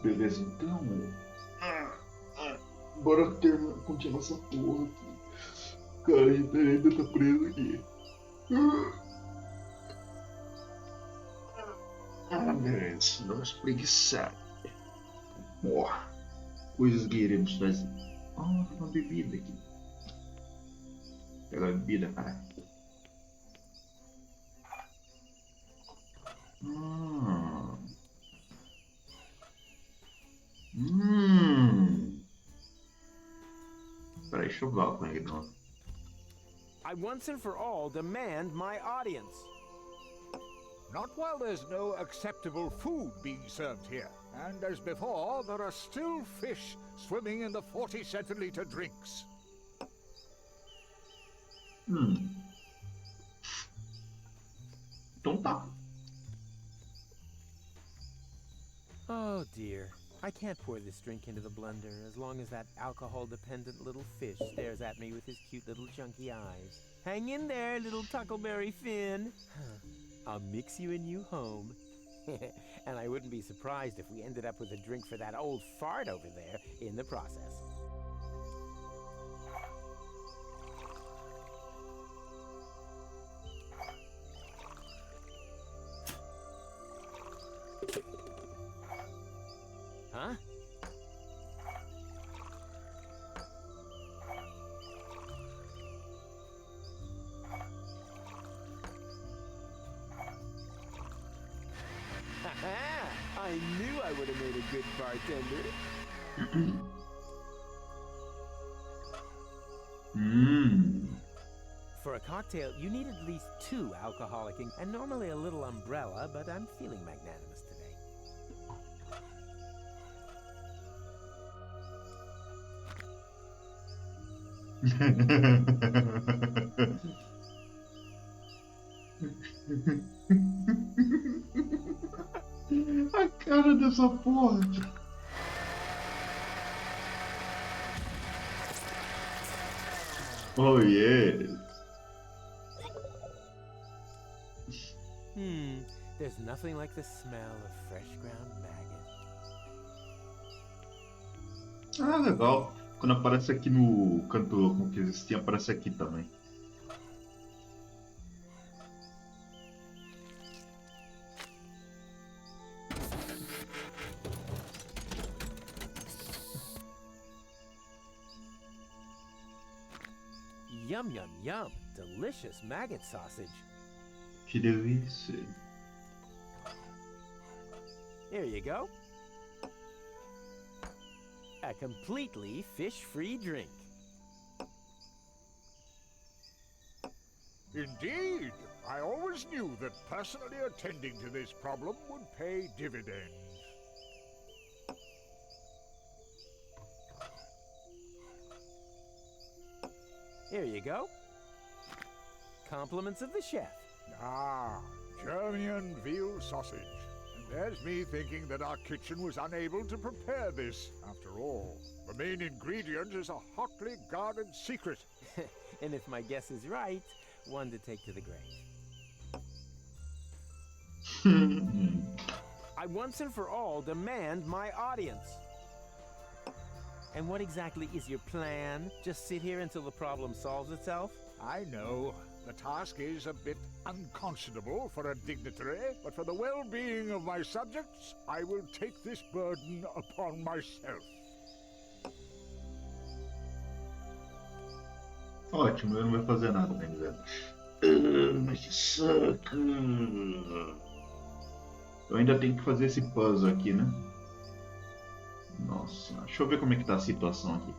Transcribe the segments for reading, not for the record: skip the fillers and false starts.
Beleza, então. Bora continuar essa porra aqui. Cara, a gente ainda tá preso aqui. Beleza, dá uma espreguiçada. Morra. Coisas que iremos fazer. Tem uma bebida aqui. Pega a bebida, cara. Peraí, deixa eu falar com ele. Não. I once and for all demand my audience. Not while there's no acceptable food being served here. And as before, there are still fish swimming in the 40-centiliter drinks. Então tá. Oh dear. I can't pour this drink into the blender as long as that alcohol-dependent little fish stares at me with his cute little chunky eyes. Hang in there, little Tuckleberry Finn. I'll mix you a new home. And I wouldn't be surprised if we ended up with a drink for that old fart over there in the process. Huh? I knew I would have made a good bartender. For a cocktail, you need at least 2 alcoholic and normally a little umbrella, but I'm feeling magnanimous today. A cara dessa porra. Oh yes. There's nothing like the smell of fresh ground maggot. Legal. Quando aparece aqui no canto com que existia, aparece aqui também. Yum, yum, yum. Delicious maggot sausage. Que delícia. Here you go. A completely fish-free drink. Indeed. I always knew that personally attending to this problem would pay dividends. Here you go. Compliments of the chef. German veal sausage. And there's me thinking that our kitchen was unable to prepare this. After all, the main ingredient is a hotly guarded secret. And if my guess is right, one to take to the grave. I once and for all demand my audience. And what exactly is your plan? Just sit here until the problem solves itself? I know. The task is a bit unconscionable for a dignitary, but for the well-being of my subjects, I will take this burden upon myself. Ótimo, ele não vai fazer nada, né, Guilherme? Mas que saco! Eu ainda tenho que fazer esse puzzle aqui, né? Nossa, deixa eu ver como é que tá a situação aqui.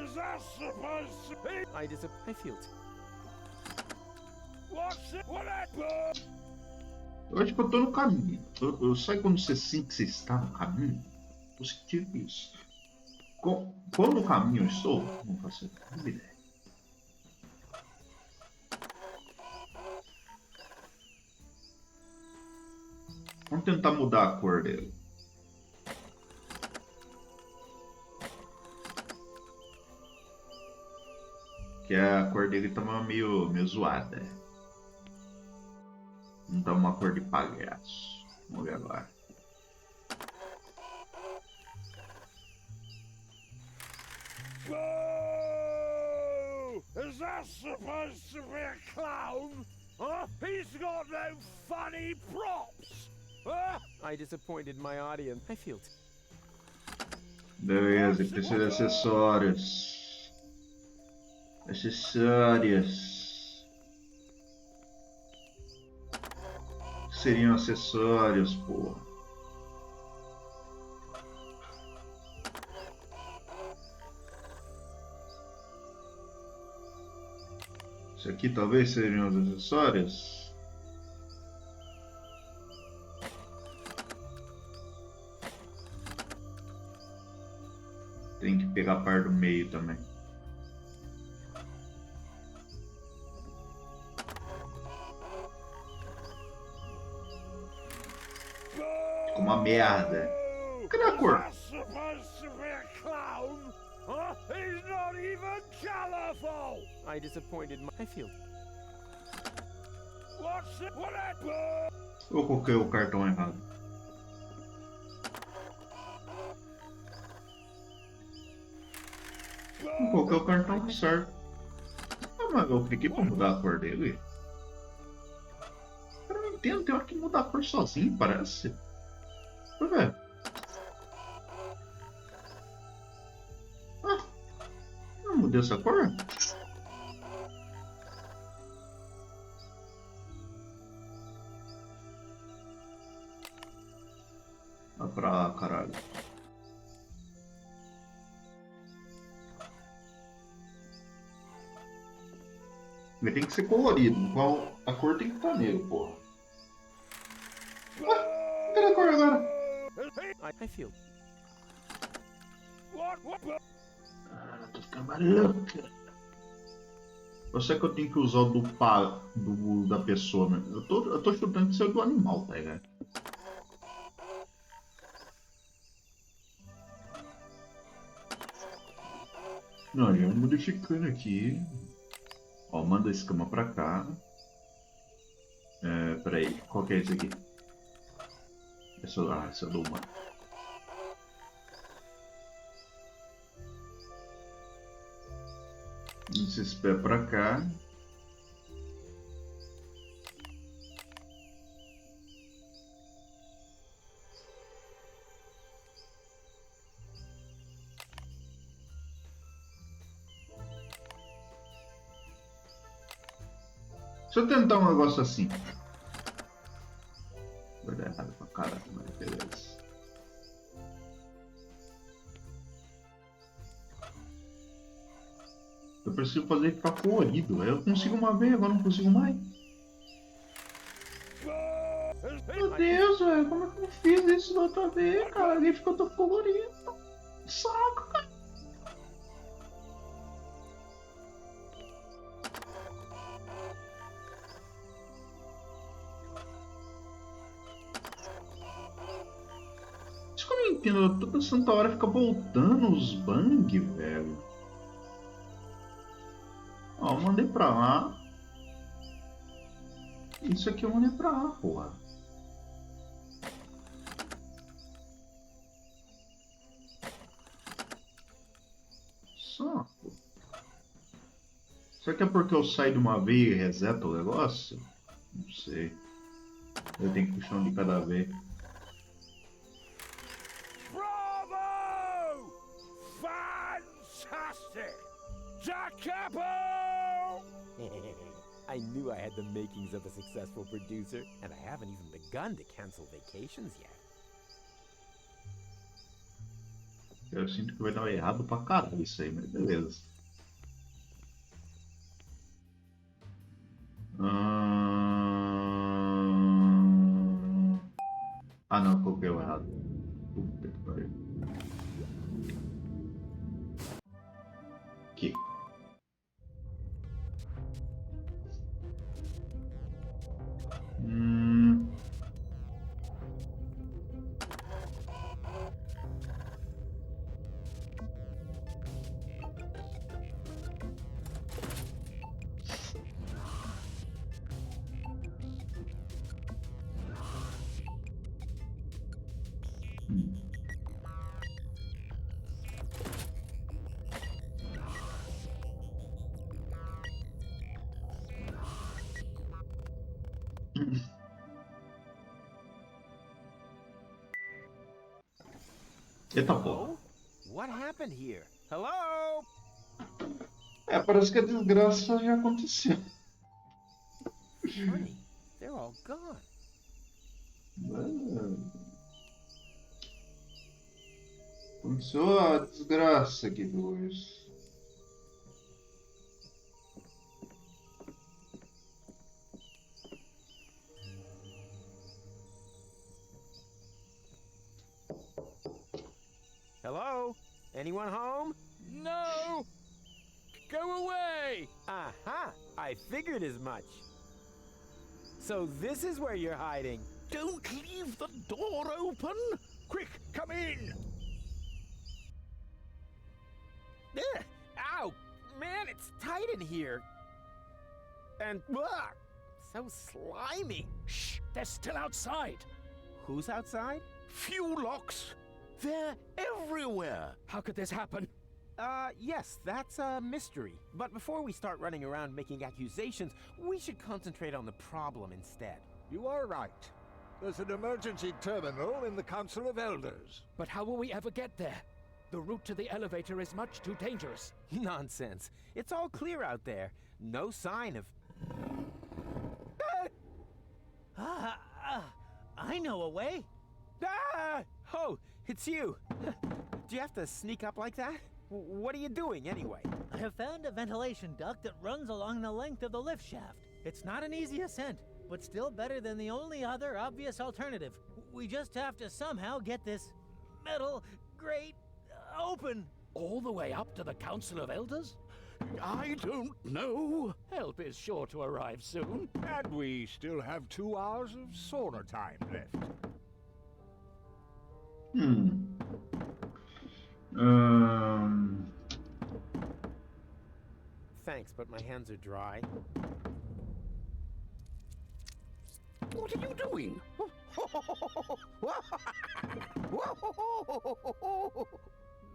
Is that supposed to be? I feel it. What's it? What happened? Eu acho que eu tô no caminho. Eu sei quando você sente que você está no caminho. Positivo isso. Qual no caminho eu estou? Não faço ideia. Vamos tentar mudar a cor dele. que a cor dele tava meio zoada. Não tá uma cor de palhaço. Vamos ver agora. Boo! Is that supposed to be a clown? Huh? He's got no funny props! Huh? I disappointed my audience. I feel Beleza, precisa de acessórios. Acessórios. Seriam acessórios, pô. Isso aqui talvez seriam os acessórios. Tem que pegar a parte do meio também. Ficou uma merda. Cadê a cor? Is that supposed to be a clown? Huh? He's not even colorful! I disappointed my. I feel. What's it? What Eu coloquei o cartão errado. Eu coloquei o cartão certo. Ah, mas eu cliquei pra mudar a cor dele. Eu não entendo, tem hora que mudar a cor sozinho, parece. Deixa eu ver. Ah, não mudei essa cor? Vai pra lá, caralho. Ele tem que ser colorido, igual a cor tem que estar nele, porra. Ah, cadê a cor agora? I feel. Ah, tô ficando maluca. Eu sei que eu tenho que usar o da pessoa, né? Eu tô chutando que isso é do animal, tá ligado? Não, já modificando aqui. Ó, manda a escama pra cá. Peraí, qual que é esse aqui? Esse é do humano. Esses pés pra cá. Deixa eu tentar um negócio assim. Vai dar errado pra caralho, mas beleza. Eu preciso fazer ficar colorido. Eu consigo uma vez, agora não consigo mais. Meu Deus, velho, como é que eu fiz isso da outra vez, cara? Ele ficou todo colorido. Saco, cara. Isso que eu não entendo, toda santa hora fica voltando os bang, velho. Ó, eu mandei pra lá. Isso aqui eu mandei pra lá, porra. Saco. Será que é porque eu saio de uma vez e reseta o negócio? Não sei. Eu tenho que puxar um de cada vez. Bravo! Fantastic! Da capo! I knew I had the makings of a successful producer, and I haven't even begun to cancel vacations yet. Eu sinto que vai dar errado pra caralho isso aí, mas beleza. Ah não, coloquei o errado. Puta que pariu. Aqui. Eita porra. What happened here? Hello? Parece que a desgraça já aconteceu. Funny, they're all gone. Aconteceu a desgraça aqui hoje. Hello? Anyone home? No! Go away! Aha! I figured as much. So this is where you're hiding. Don't leave the door open! Quick, come in! Ugh! Ow! Man, it's tight in here. And so slimy. Shh! They're still outside! Who's outside? Few locks! They're everywhere! How could this happen? Yes, that's a mystery. But before we start running around making accusations, we should concentrate on the problem instead. You are right. There's an emergency terminal in the Council of Elders. But how will we ever get there? The route to the elevator is much too dangerous. Nonsense. It's all clear out there. No sign of... I know a way. Ah! Oh, it's you. Do you have to sneak up like that? What are you doing, anyway? I have found a ventilation duct that runs along the length of the lift shaft. It's not an easy ascent, but still better than the only other obvious alternative. We just have to somehow get this metal grate open. All the way up to the Council of Elders? I don't know. Help is sure to arrive soon. And we still have 2 hours of sauna time left. Thanks, but my hands are dry. What are you doing?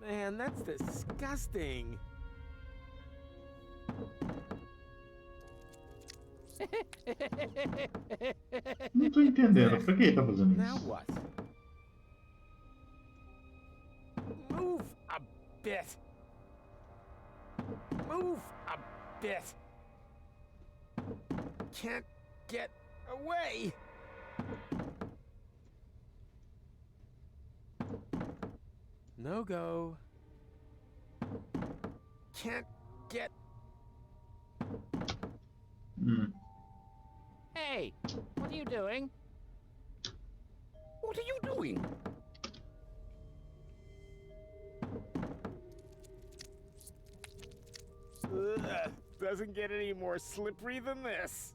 Man, that's disgusting. Não tô entendendo. Pra que ele tá fazendo Now isso? what? Move a bit. Move a bit. Can't get away. No go. Can't get... Hey, what are you doing? What are you doing? Ugh, doesn't get any more slippery than this.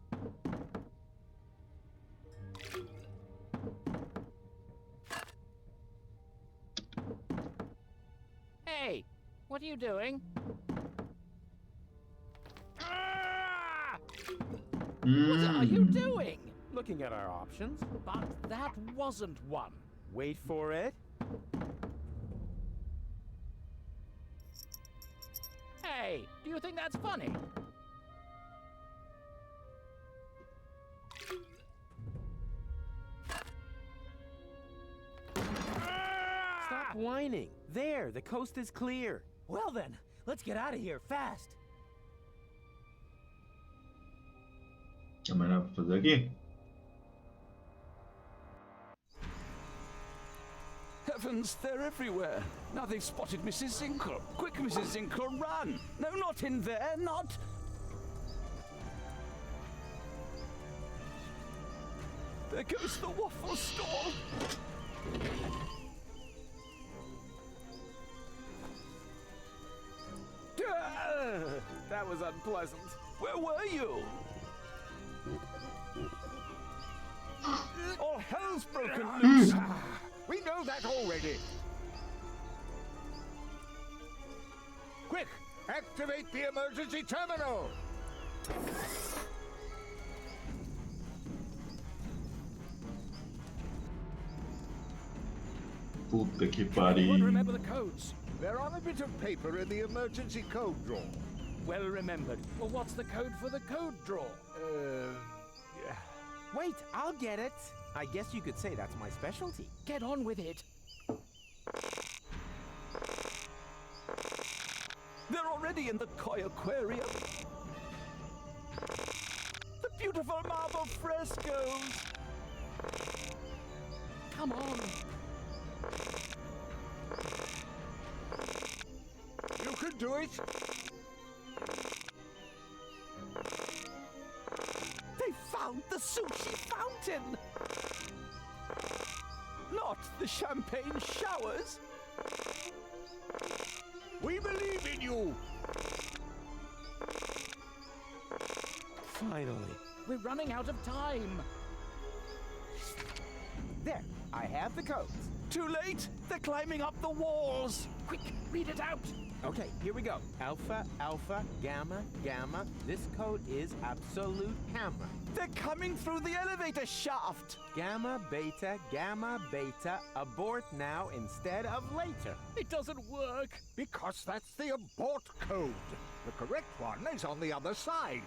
Hey, what are you doing? Ah! What are you doing? Looking at our options. But that wasn't one. Wait for it. Hey, do you think that's funny? Stop whining. There, the coast is clear. Well then, let's get out of here fast. É melhor fazer aqui? Heavens, they're everywhere. Now they've spotted Mrs. Zinkle. Quick, Mrs. Zinkle, run! No, not in there, not... There goes the waffle stall. That was unpleasant. Where were you? All hell's broken loose! We know that already! Quick! Activate the emergency terminal! Puta que Anyone pariu. remember the codes? They're on a bit of paper in the emergency code drawer. Well remembered. Well, what's the code for the code drawer? Wait, I'll get it. I guess you could say that's my specialty. Get on with it. already in the koi aquarium. The beautiful marble frescoes. Come on. You can do it. They found the sushi fountain. Not the champagne showers. We believe in you. Finally. We're running out of time. There, I have the codes. Too late. They're climbing up the walls. Quick, read it out. Okay, here we go. Alpha, alpha, gamma, gamma. This code is absolute hammer. They're coming through the elevator shaft. Gamma, beta, abort now instead of later. It doesn't work. Because that's the abort code. The correct one is on the other side.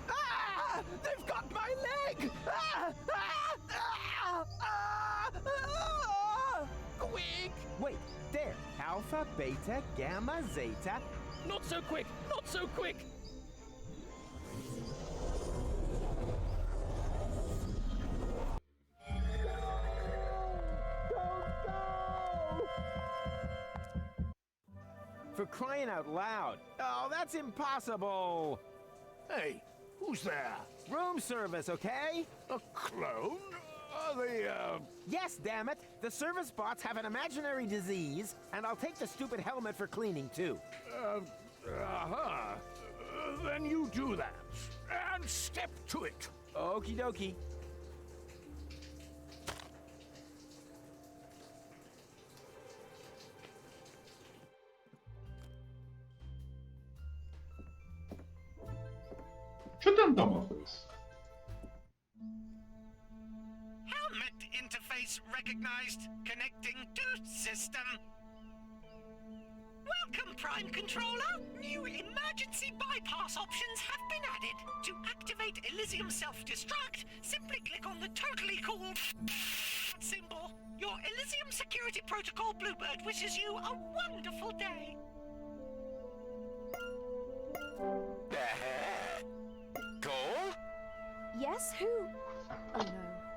Ah! They've got my leg! Ah! Ah! Ah! Ah! Ah! Quick! Wait, there. Alpha, beta, gamma, zeta. Not so quick, not so quick. For crying out loud. Oh, that's impossible. Hey, who's there? Room service, okay? A clone? Are they, Yes, damn it. The service bots have an imaginary disease, and I'll take the stupid helmet for cleaning, too. Then you do that. And step to it. Okie dokie. Deixa eu tentar uma coisa. Helmet interface recognized. Connecting to system. Welcome, Prime Controller. New emergency bypass options have been added. To activate Elysium self-destruct, simply click on the totally cool symbol. Your Elysium security protocol Bluebird wishes you a wonderful day. Cole? Yes, who? Oh no.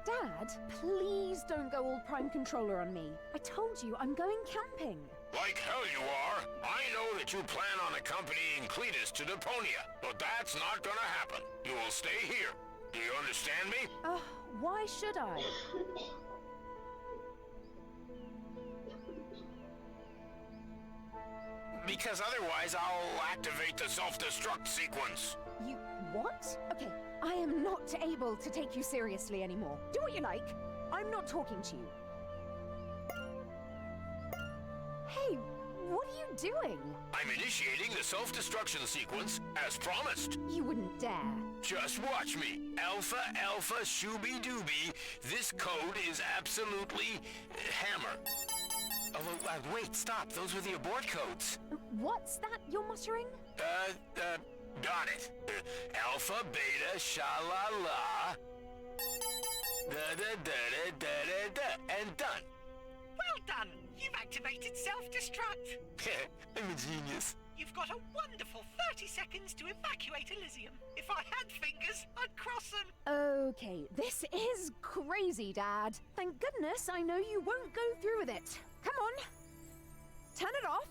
Dad, please don't go all Prime Controller on me. I told you I'm going camping. Like hell you are. I know that you plan on accompanying Cletus to Deponia, but that's not gonna happen. You will stay here. Do you understand me? Why should I? Because otherwise I'll activate the self-destruct sequence. You what? Okay, I am not able to take you seriously anymore. Do what you like. I'm not talking to you. Hey, what are you doing? I'm initiating the self-destruction sequence as promised. You wouldn't dare. Just watch me. Alpha, alpha, shooby dooby. This code is absolutely hammer. Although, wait, stop. Those were the abort codes. What's that you're muttering? Got it. Alpha, beta, sha-la-la. Da-da-da-da-da-da-da. And done. Well done. You've activated self-destruct. I'm a genius. You've got a wonderful 30 seconds to evacuate Elysium. If I had fingers, I'd cross them. Okay, this is crazy, Dad. Thank goodness I know you won't go through with it. Come on. Turn it off.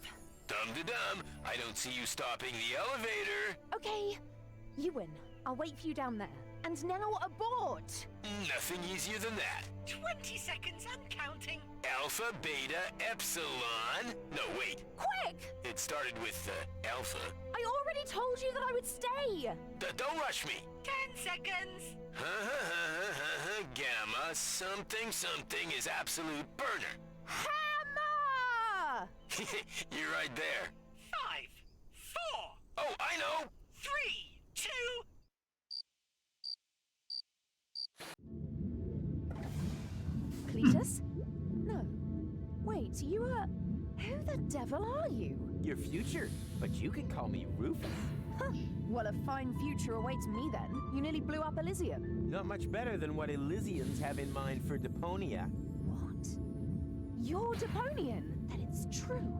Dum-de-dum. I don't see you stopping the elevator. Okay, you win. I'll wait for you down there. And now abort! Nothing easier than that. 20 seconds and counting. Alpha, beta, epsilon. No, wait. Quick! It started with alpha. I already told you that I would stay! Don't rush me. 10 seconds. Gamma, something, something is absolute burner. Hammer! You're right there. 5, 4. Oh, I know. 3, 2. Cletus? No. Wait, you are... Who the devil are you? Your future, but you can call me Rufus. Huh. Well, a fine future awaits me then. You nearly blew up Elysium. Not much better than what Elysians have in mind for Deponia. What? You're Deponian? Then it's true.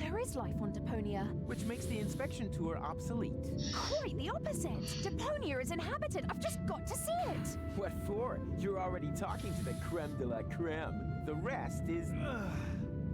There is life on Deponia. Which makes the inspection tour obsolete. Quite the opposite. Deponia is inhabited. I've just got to see it. What for? You're already talking to the creme de la creme. The rest is...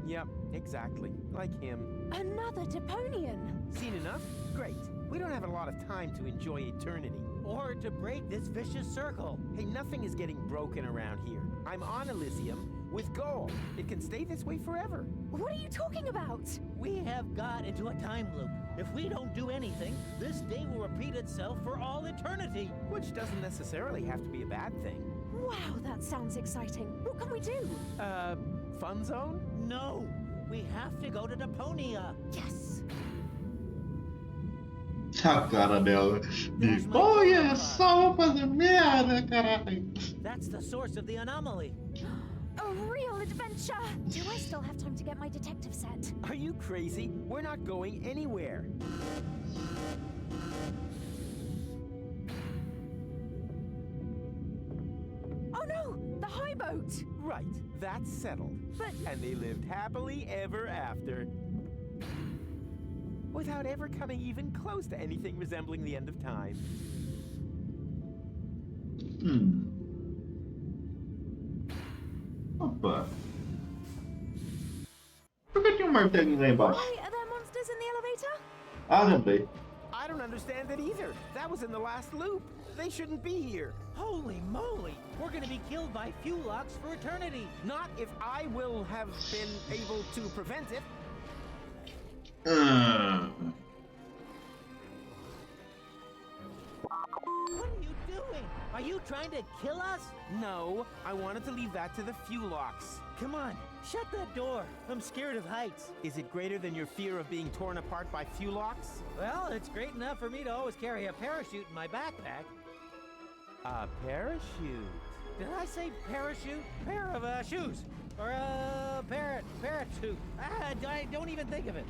Yep, exactly. Like him. Another Deponian. Seen enough? Great. We don't have a lot of time to enjoy eternity. Or to break this vicious circle. Hey, nothing is getting broken around here. I'm on Elysium with gold. It can stay this way forever. What are you talking about? We have got into a time loop. If we don't do anything, this day will repeat itself for all eternity. Which doesn't necessarily have to be a bad thing. Wow, that sounds exciting. What can we do? Fun zone? No, we have to go to Deponia. Yes. A cara dela. Olha só, vou fazer merda, caralho. That's the source of the anomaly. A real adventure. Do I still have time to get my detective set? Are you crazy? We're not going anywhere. Oh no, the high boat. Right, that's settled. But And they lived happily ever after. Without ever coming even close to anything resembling the end of time. Opa. Por que tinha um martelinho lá embaixo? why are there monsters in the elevator? Ah, lembrei. I don't understand it either. That was in the last loop. They shouldn't be here. Holy moly! We're gonna be killed by Fuelox for eternity. Not if I will have been able to prevent it. What are you doing? Are you trying to kill us? No, I wanted to leave that to the Fuelox. Come on, shut that door. I'm scared of heights. Is it greater than your fear of being torn apart by Fuelox? Well, it's great enough for me to always carry a parachute in my backpack. A parachute. Did I say parachute? Pair of shoes. Or a parrot suit. I don't even think of it.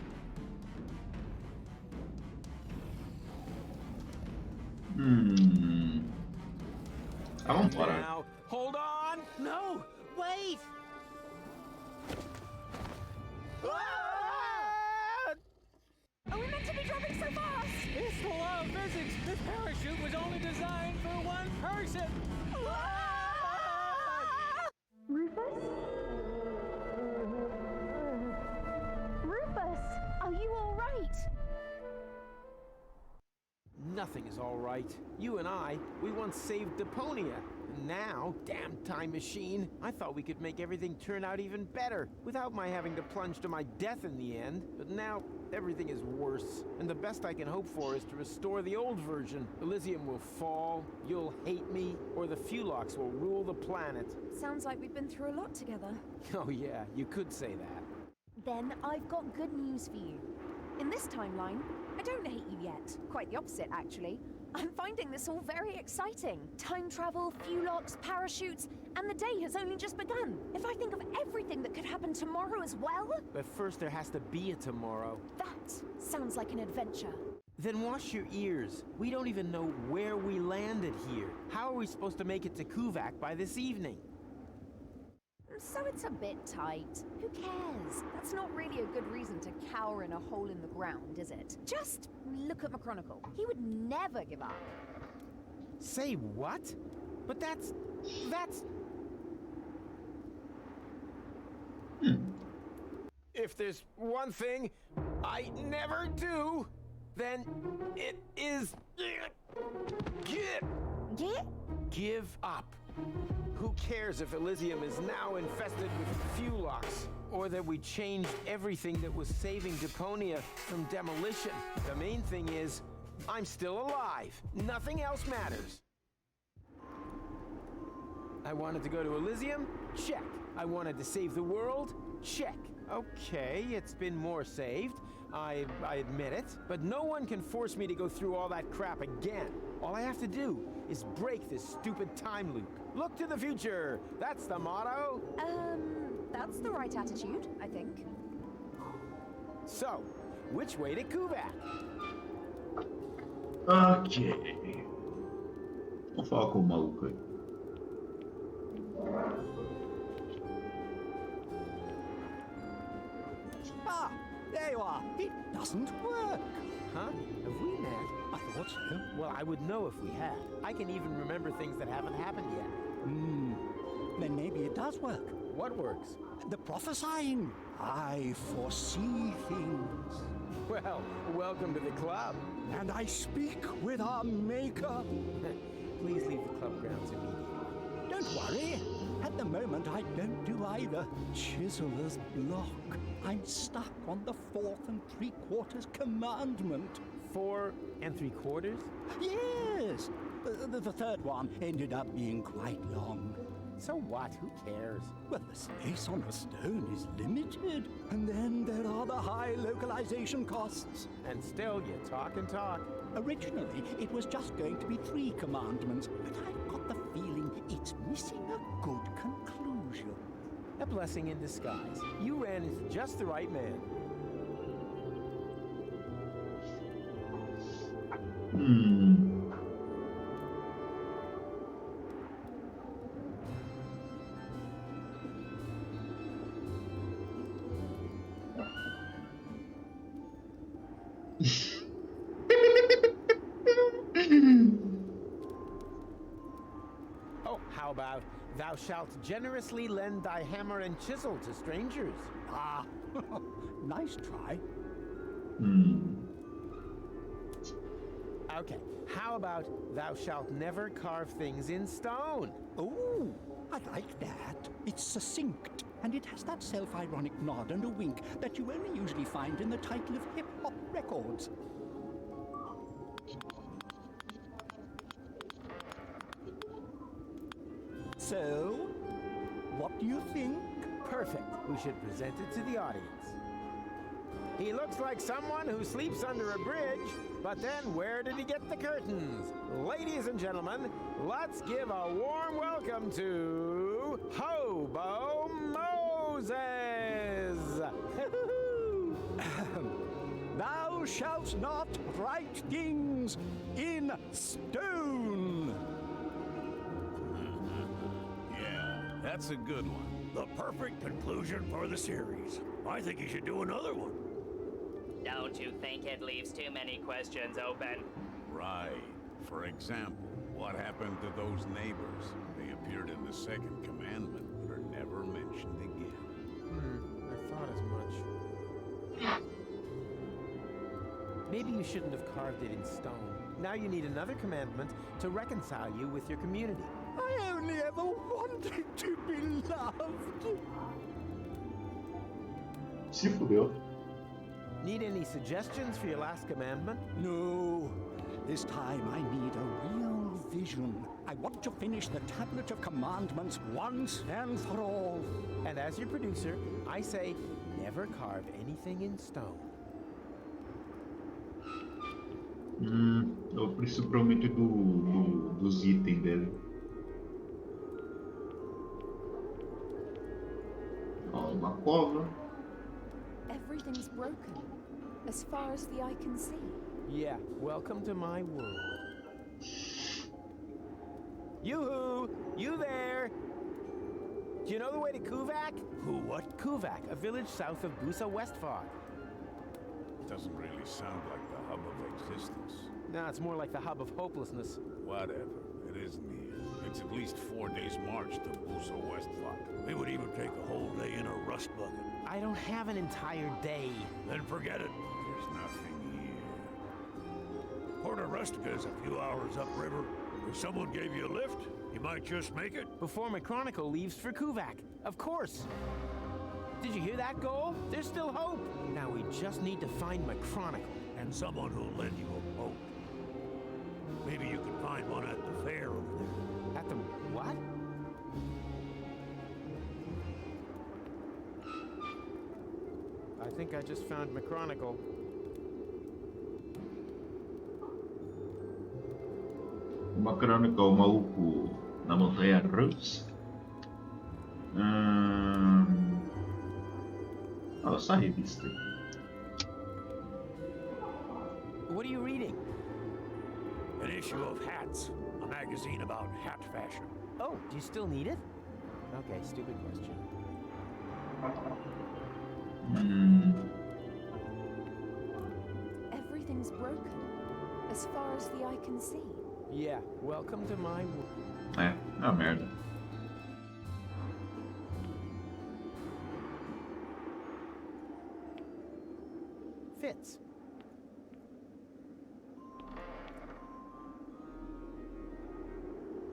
Vambora. Now, hold on. No, wait! Ah! Are we meant to be dropping so fast? It's the law of physics. This parachute was only designed for one person. Rufus? Rufus, are you all right? Nothing is all right. You and I, we once saved Deponia. And now, damn time machine, I thought we could make everything turn out even better without my having to plunge to my death in the end. But now, everything is worse. And the best I can hope for is to restore the old version. Elysium will fall, you'll hate me, or the Fuelox will rule the planet. Sounds like we've been through a lot together. Oh yeah, you could say that. Then I've got good news for you. In this timeline, I don't hate you yet. Quite the opposite, actually. I'm finding this all very exciting. Time travel, Fuelox, parachutes, and the day has only just begun. If I think of everything that could happen tomorrow as well... But first there has to be a tomorrow. That sounds like an adventure. Then wash your ears. We don't even know where we landed here. How are we supposed to make it to Kuvak by this evening? So it's a bit tight. Who cares? That's not really a good reason to cower in a hole in the ground, is it? Just look at McChronicle. He would never give up. Say what? But that's... If there's one thing I never do, then it is... Give up. Who cares if Elysium is now infested with Fuelox? Or that we changed everything that was saving Deponia from demolition? The main thing is, I'm still alive. Nothing else matters. I wanted to go to Elysium? Check. I wanted to save the world? Check. Okay, it's been more saved. I admit it. But no one can force me to go through all that crap again. All I have to do is break this stupid time loop. Look to the future. That's the motto. That's the right attitude, I think. So, which way to Kuvak? Ok. Vamos falar com o maluco aí. Ah, hey, you are. It doesn't work. Huh? Have we met? I thought so. Well, I would know if we had. I can even remember things that haven't happened yet. Then maybe it does work. What works? The prophesying. I foresee things. Well, welcome to the club. And I speak with our maker. Please leave the club grounds immediately. Don't worry. At the moment, I don't do either. Chiseler's block. I'm stuck on the 4 3/4 commandment. 4 3/4? Yes. The third one ended up being quite long. So what? Who cares? Well, the space on the stone is limited. And then there are the high localization costs. And still, you talk and talk. Originally, it was just going to be 3 commandments, but I've got the feeling it's missing a good conclusion. A blessing in disguise. You ran into just the right man. Oh, how about thou shalt generously lend thy hammer and chisel to strangers? Ah, nice try. Okay, how about thou shalt never carve things in stone? Oh, I like that. It's succinct, and it has that self-ironic nod and a wink that you only usually find in the title of hip-hop records. So, what do you think? Perfect. We should present it to the audience. He looks like someone who sleeps under a bridge, but then where did he get the curtains? Ladies and gentlemen, let's give a warm welcome to Hobo Moses! Thou shalt not write things in stone. Yeah, that's a good one. The perfect conclusion for the series. I think you should do another one. Don't you think it leaves too many questions open? Right. For example, what happened to those neighbors? They appeared in the second commandment, but are never mentioned again. I thought as much. Maybe you shouldn't have carved it in stone. Now you need another commandment to reconcile you with your community. I only ever wanted to be loved. Se fudeu. Need any suggestions for your last commandment? No. This time I need a real vision. I want to finish the Tablet of Commandments once and for all. And as your producer, I say never carve anything in stone. Eu preciso provavelmente dos itens dele. Ó, uma cova. Everything's broken, as far as the eye can see. Yeah, welcome to my world. Yoo-hoo! You there! Do you know the way to Kuvak? Who, what? Kuvak, a village south of Busa Westfog. Doesn't really sound like the hub of existence. No, it's more like the hub of hopelessness. Whatever. It isn't here. It's at least 4 days' march to Busa Westfog. It would even take a whole day in a rust bucket. I don't have an entire day. Then forget it. There's nothing here. Port Rustica is a few hours upriver. If someone gave you a lift, you might just make it. Before McChronicle leaves for Kuvak. Of course. Did you hear that, Goal? There's still hope. Now we just need to find McChronicle. And someone who'll lend you a boat. Maybe you can find one at the fair over there. At the what? I think I just found McChronicle. McChronicle, o maluco na montanha russa. Essa revista. What are you reading? An issue of Hats, a magazine about hat fashion. Oh, do you still need it? Okay, stupid question. everything's broken. As far as the eye can see. Yeah, welcome to my world. É, é uma merda. Fits.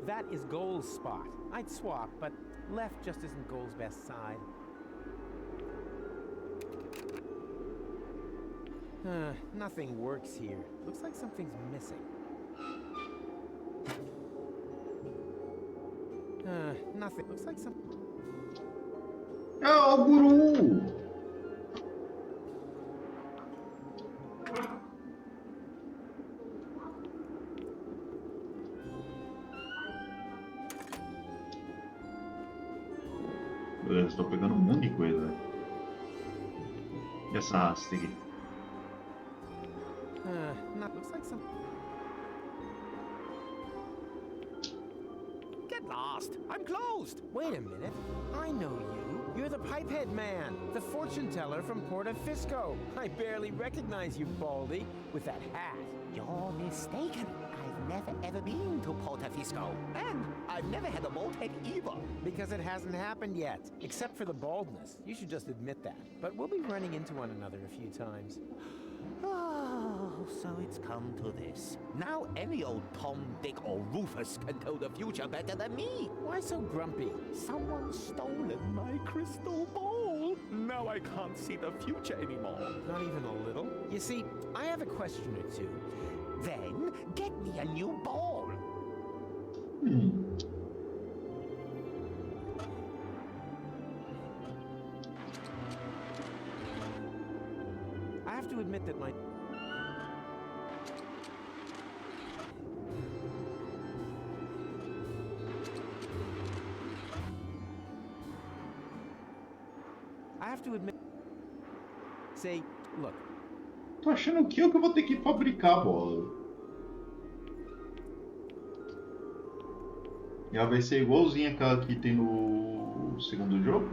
That is Goal's spot. I'd swap, but left just isn't Goal's best side. Nothing works here. Looks like something's missing. Nothing. Looks like some... É o guru! Beleza, estou pegando um monte de coisa. E essa haste aqui? Looks like some... Get lost! I'm closed! Wait a minute. I know you. You're the Pipehead Man, the fortune teller from Portafisco. I barely recognize you, Baldy, with that hat. You're mistaken. I've never ever been to Portafisco. And I've never had a bald head either. Because it hasn't happened yet, except for the baldness. You should just admit that. But we'll be running into one another a few times. Oh, so it's come to this. Now any old Tom, Dick, or Rufus can tell the future better than me. Why so grumpy? Someone's stolen my crystal ball. Now I can't see the future anymore. Not even a little? You see, I have a question or two. Then get me a new ball. I have to admit that my... Say, look. Tô achando que eu vou ter que fabricar a bola. E ela vai ser igualzinha aquela que tem no segundo jogo?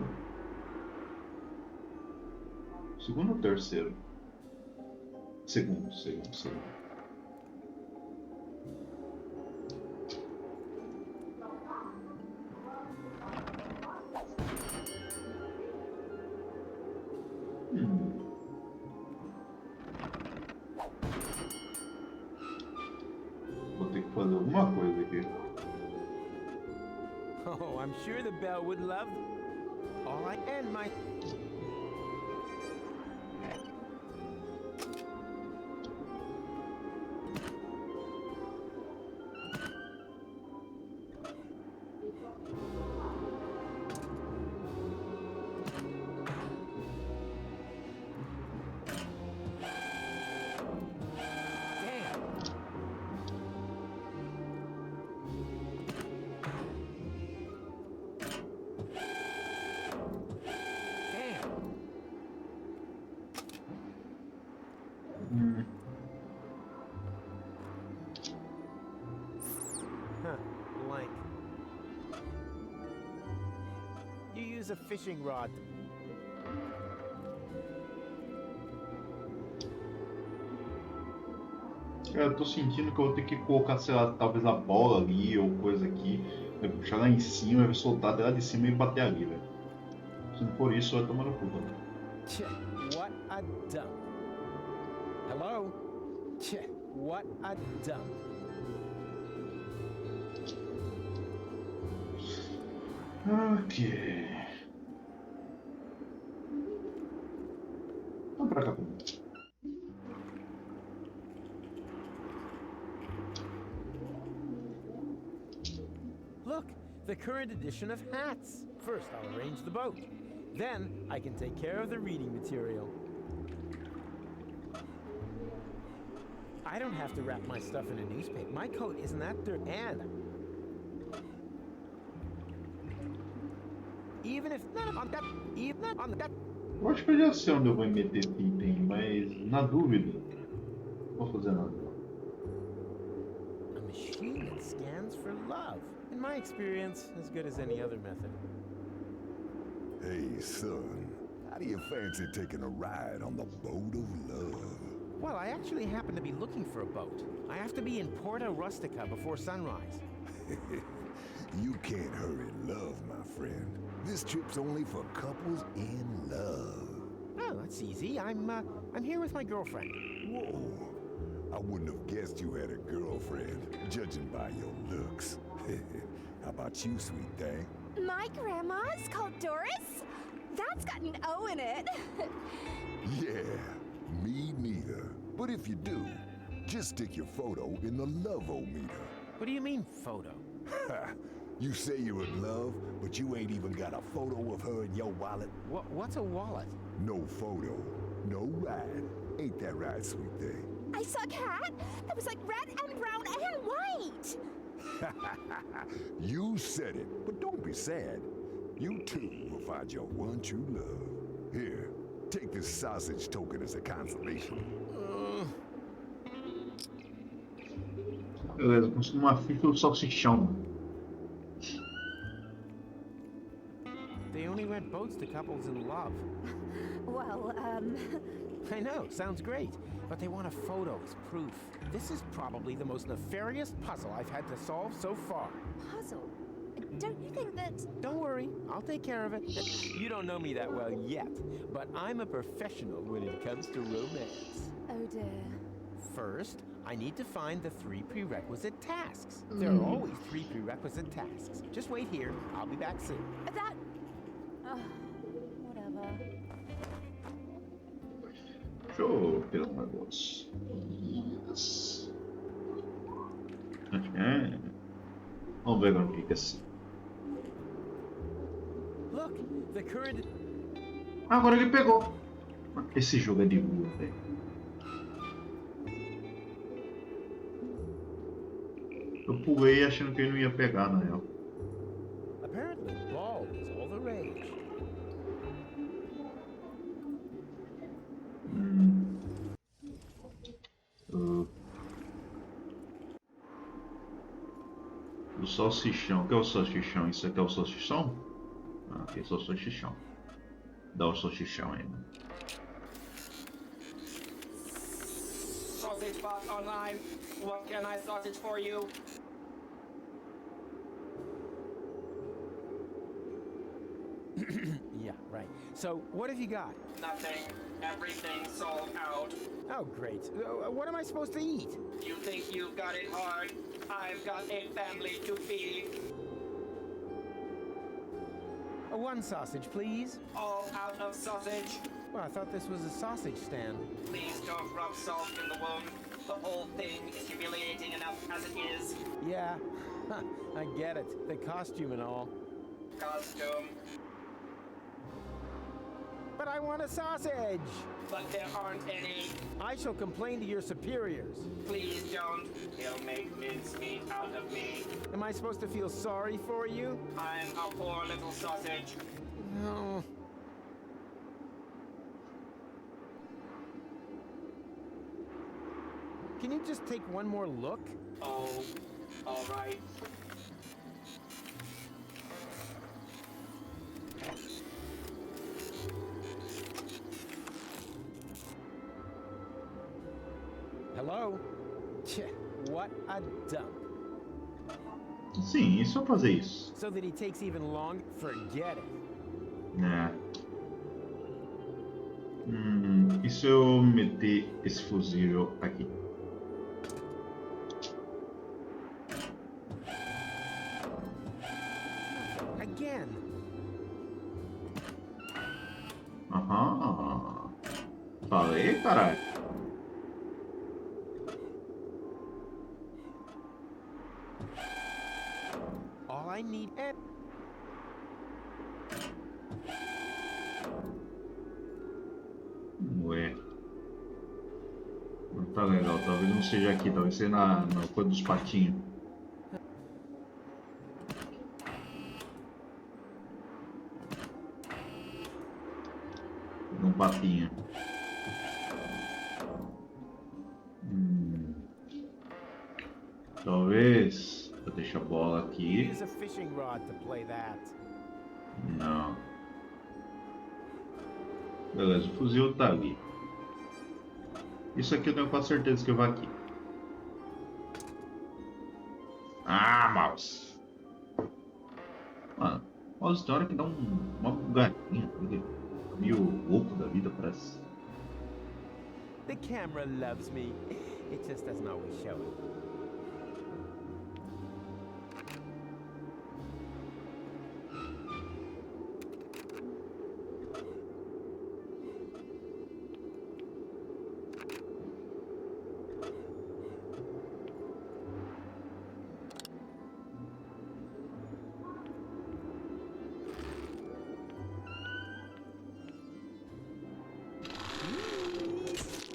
Segundo ou terceiro? Segundo. Vou ter que fazer alguma coisa aqui. Oh, I'm sure the bell would love... All I... And my... Blank. You use a fishing rod. Cara, eu tô sentindo que eu vou ter que colocar, sei lá, talvez a bola ali ou coisa aqui. Vai puxar lá em cima, vai soltar dela de cima e bater ali, velho. Se não for isso, vai tomar no cu, velho. Tch, what a dump. Hello? Tch, what a dump. Ok. Vamos pra cá comigo. Look, the current edition of hats. First, I'll arrange the boat. Then, I can take care of the reading material. I don't have to wrap my stuff in a newspaper. My coat isn't that dirty. And even if none on that, even on that. Eu acho que eu já sei onde eu vou meter esse item, mas na dúvida, não vou fazer nada. A machine that scans for love. In my experience, as good as any other method. Hey, son, how do you fancy taking a ride on the boat of love? What? Well, I actually happen to be looking for a boat. I have to be in Porta Rustica before sunrise. You can't hurry love, my friend. This trip's only for couples in love. Oh, that's easy. I'm here with my girlfriend. Whoa. I wouldn't have guessed you had a girlfriend, judging by your looks. How about you, sweet thing? My grandma's called Doris? That's got an O in it. Yeah, me neither. But if you do, just stick your photo in the love-o-meter. What do you mean, photo? You say you're in love, but you ain't even got a photo of her in your wallet. What's a wallet? No photo, no ride. Ain't that right, sweet thing? I saw a cat that was like red and brown and white. You said it, but don't be sad. You too will find your one true love. Here, take this sausage token as a consolation. Beleza, consegui uma ficha do salsichão. They only rent boats to couples in love. Well, I know, sounds great. But they want a photo as proof. This is probably the most nefarious puzzle I've had to solve so far. Puzzle? Don't you think that... Don't worry, I'll take care of it. You don't know me that well yet, but I'm a professional when it comes to romance. Oh dear. First, I need to find the 3 prerequisite tasks. There are always 3 prerequisite tasks. Just wait here, I'll be back soon. That... whatever. Deixa eu pegar um negócio. Yes. Vamos ver como fica assim. Look, the current... Agora ele pegou. Esse jogo é de rua, velho. Eu pulei achando que ele não ia pegar, na real. Apparently, ball is all the rage. O salsichão. O que é o salsichão? Isso aqui é o salsichão? Ah, aqui é só o salsichão. Dá o salsichão ainda. Sausage bot online. What can I sausage for you? Yeah, right. So, what have you got? Nothing. Everything sold out. Oh, great. What am I supposed to eat? You think you've got it hard? I've got a family to feed. 1 sausage, please. All out of sausage. Well, I thought this was a sausage stand. Please don't rub salt in the wound. The whole thing is humiliating enough as it is. Yeah, I get it. The costume and all. Costume. But I want a sausage! But there aren't any. I shall complain to your superiors. Please don't. They'll make mincemeat out of me. Am I supposed to feel sorry for you? I'm a poor little sausage. No. Can you just take one more look? Oh, all right. Hello? Tch, what a dump. Sim, é só fazer isso. So that he takes even long? Forget it. E se eu meter esse fusível aqui? Again. Aham. Falei, caralho. All I need... Ué. Não tá legal, talvez não seja aqui, talvez seja na coisa dos patinhos. Um patinho. Talvez eu deixe a bola aqui. Use a fishing rod to play that. Não. Beleza, o fuzil tá ali. Isso aqui eu tenho quase certeza que eu vou aqui. Ah, mouse. Mano, mouse tem hora que dá uma bugadinha. Meio louco da vida, parece. The camera loves me. It just doesn't always show it.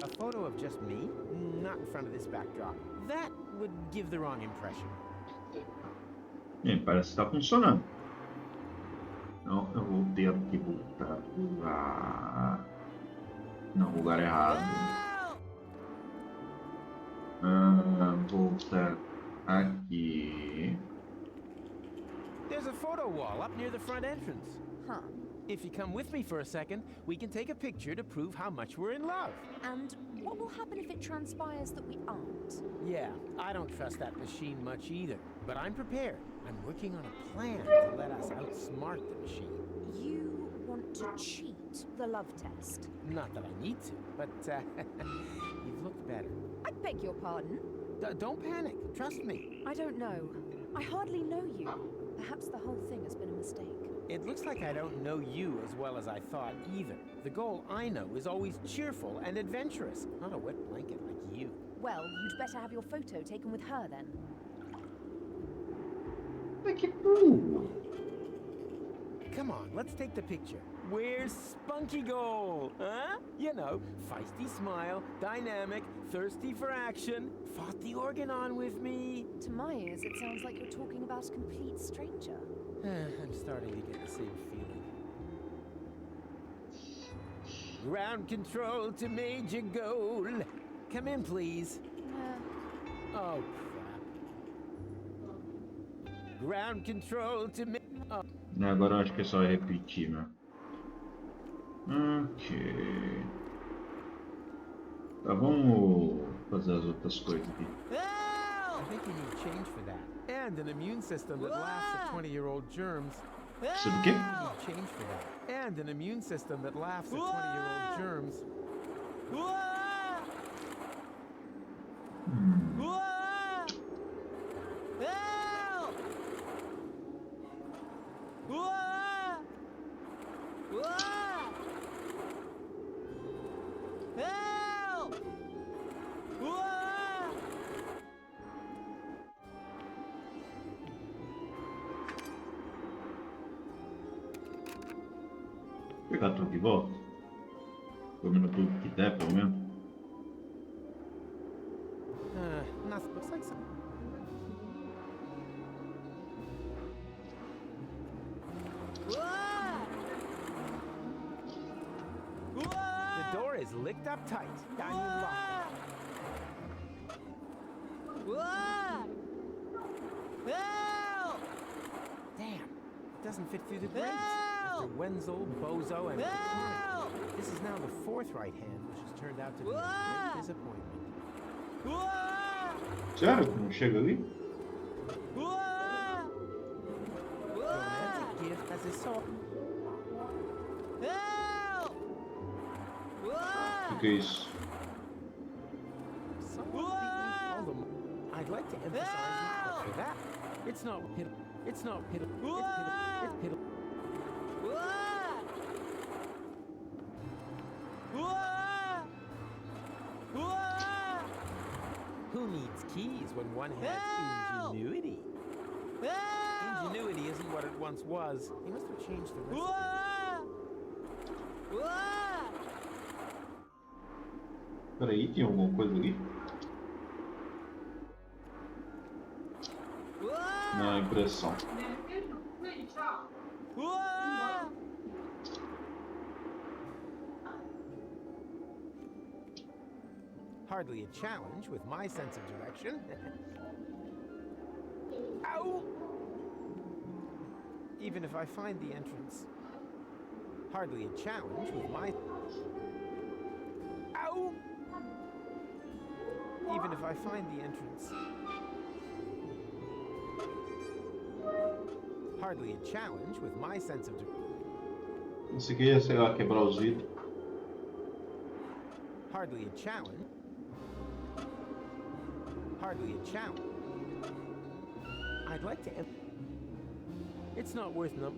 A photo of just me, not in front of this backdrop. That would give the wrong impression. Bem, parece que tá funcionando. Então eu vou ter que voltar lá. Não, lugar errado. Voltar aqui. There's a photo wall up near the front entrance. Huh. If you come with me for a second, we can take a picture to prove how much we're in love. And what will happen if it transpires that we aren't? Yeah, I don't trust that machine much either, but I'm prepared. I'm working on a plan to let us outsmart the machine. You want to cheat the love test? Not that I need to, but you've looked better. I beg your pardon? Don't panic, trust me. I don't know. I hardly know you. Perhaps the whole thing has been a mistake. It looks like I don't know you as well as I thought either. The goal I know is always cheerful and adventurous, not a wet blanket like you. Well, you'd better have your photo taken with her then. Come on, let's take the picture. Where's Spunky Goal? Huh? You know, feisty smile, dynamic, thirsty for action, fought the organ on with me. To my ears, it sounds like you're talking about a complete stranger. I'm starting to get the same feeling. Ground control to Major Goal. Come in, please. Oh, crap. Ground control to oh. Agora eu acho que é só repetir, né? Ok. Tá, vamos fazer as outras coisas aqui. I think you need change for that. And an immune system that laughs at 20-year-old germs. Precisa do quê? Change for that. And an immune system that laughs at 20-year-old germs. Vou pegar tudo de volta. Comendo tudo que der, pelo menos. Nothing looks like some. The door is licked up tight. Down you lock it. Damn, it doesn't fit through the grate. After Wenzel, Bozo, and Deponia. This is now the fourth right hand, which has turned out to be a great disappointment. Sério? Não chega ali? Romantic gift as a sort. O que é isso? I'd like to emphasize for that. It's not piddle. It's not piddle. It's piddle. It's piddle. Who needs keys when one has ingenuity? Ingenuity isn't what it once was. He must have changed the recipe. Peraí, tem alguma coisa ali? Não, é impressão. Hardly a challenge with my sense of direction. Ow! Even if I find the entrance. Hardly a challenge with my... Ow! even if I find the entrance. Hardly a challenge with my sense of... Esse aqui é, sei lá, quebrar os vidros. Hardly a challenge. Hardly a challenge. I'd like to... It's not worth them.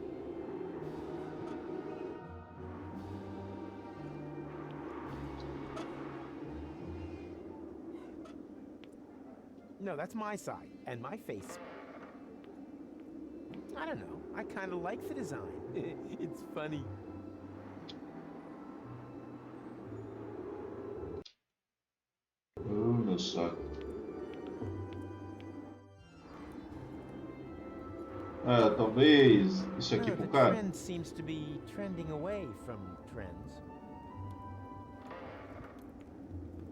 No, that's my side, and my face. I don't know. I kind of like the design. It's funny. Oh, meu saco. Ah, talvez isso aqui pro The cara. trend seems to be trending away from trends.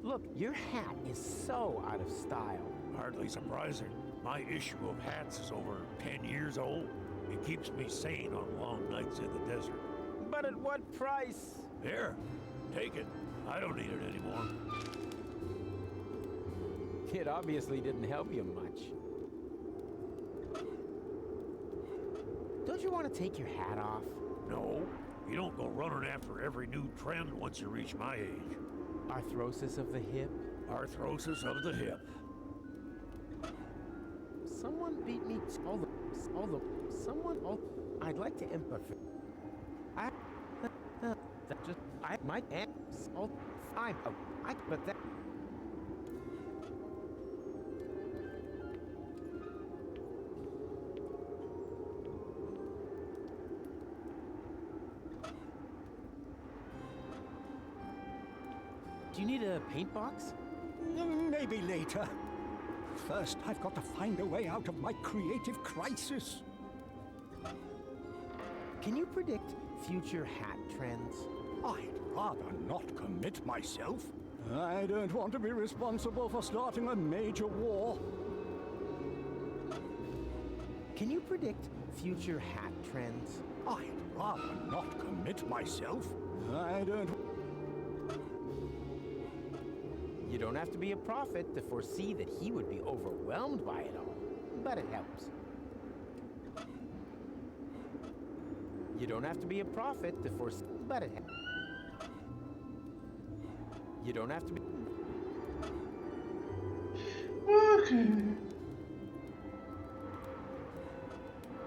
Look, your hat is so out of style. Hardly surprising. My issue of hats is over 10 years old. It keeps me sane on long nights in the desert. But at what price? Here, take it. I don't need it anymore. It obviously didn't help you much. Don't you want to take your hat off? No, you don't go running after every new trend once you reach my age. Arthrosis of the hip? Arthrosis of the hip. Someone beat me. I'd like to empathize. My ass. But that. Do you need a paint box? Maybe later. First, I've got to find a way out of my creative crisis. Can you predict future hat trends? I'd rather not commit myself. I don't want to be responsible for starting a major war. Can you predict future hat trends? I'd rather not commit myself. I don't... You don't have to be a prophet to foresee that he would be overwhelmed by it all, but it helps. You don't have to be a prophet to foresee, but it helps. You don't have to be... Okay.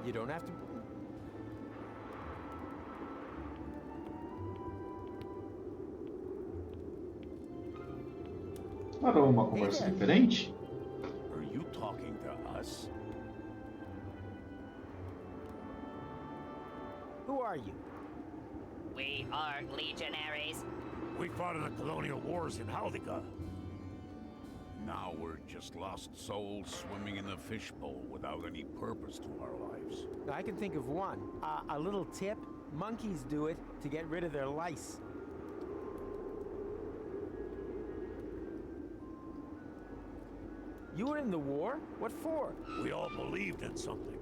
You don't have to... Para uma conversa diferente? Are you talking to us? Who are you? We are legionaries. We fought in the colonial wars in Haldica. Now we're just lost souls swimming in a fishbowl without any purpose to our lives. I can think of one. A little tip. Monkeys do it to get rid of their lice. You were in the war? What for? We all believed in something.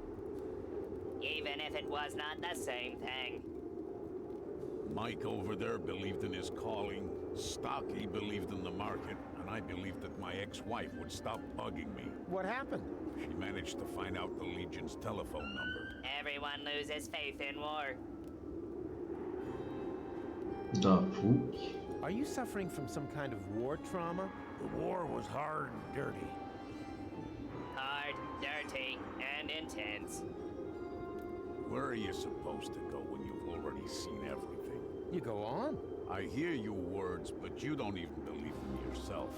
Even if it was not the same thing. Mike over there believed in his calling, Stocky believed in the market, and I believed that my ex-wife would stop bugging me. What happened? She managed to find out the Legion's telephone number. Everyone loses faith in war. Da fuck? Are you suffering from some kind of war trauma? The war was hard and dirty. Hard, dirty, and intense. Where are you supposed to go when you've already seen everything? You go on. I hear your words, but you don't even believe them yourself.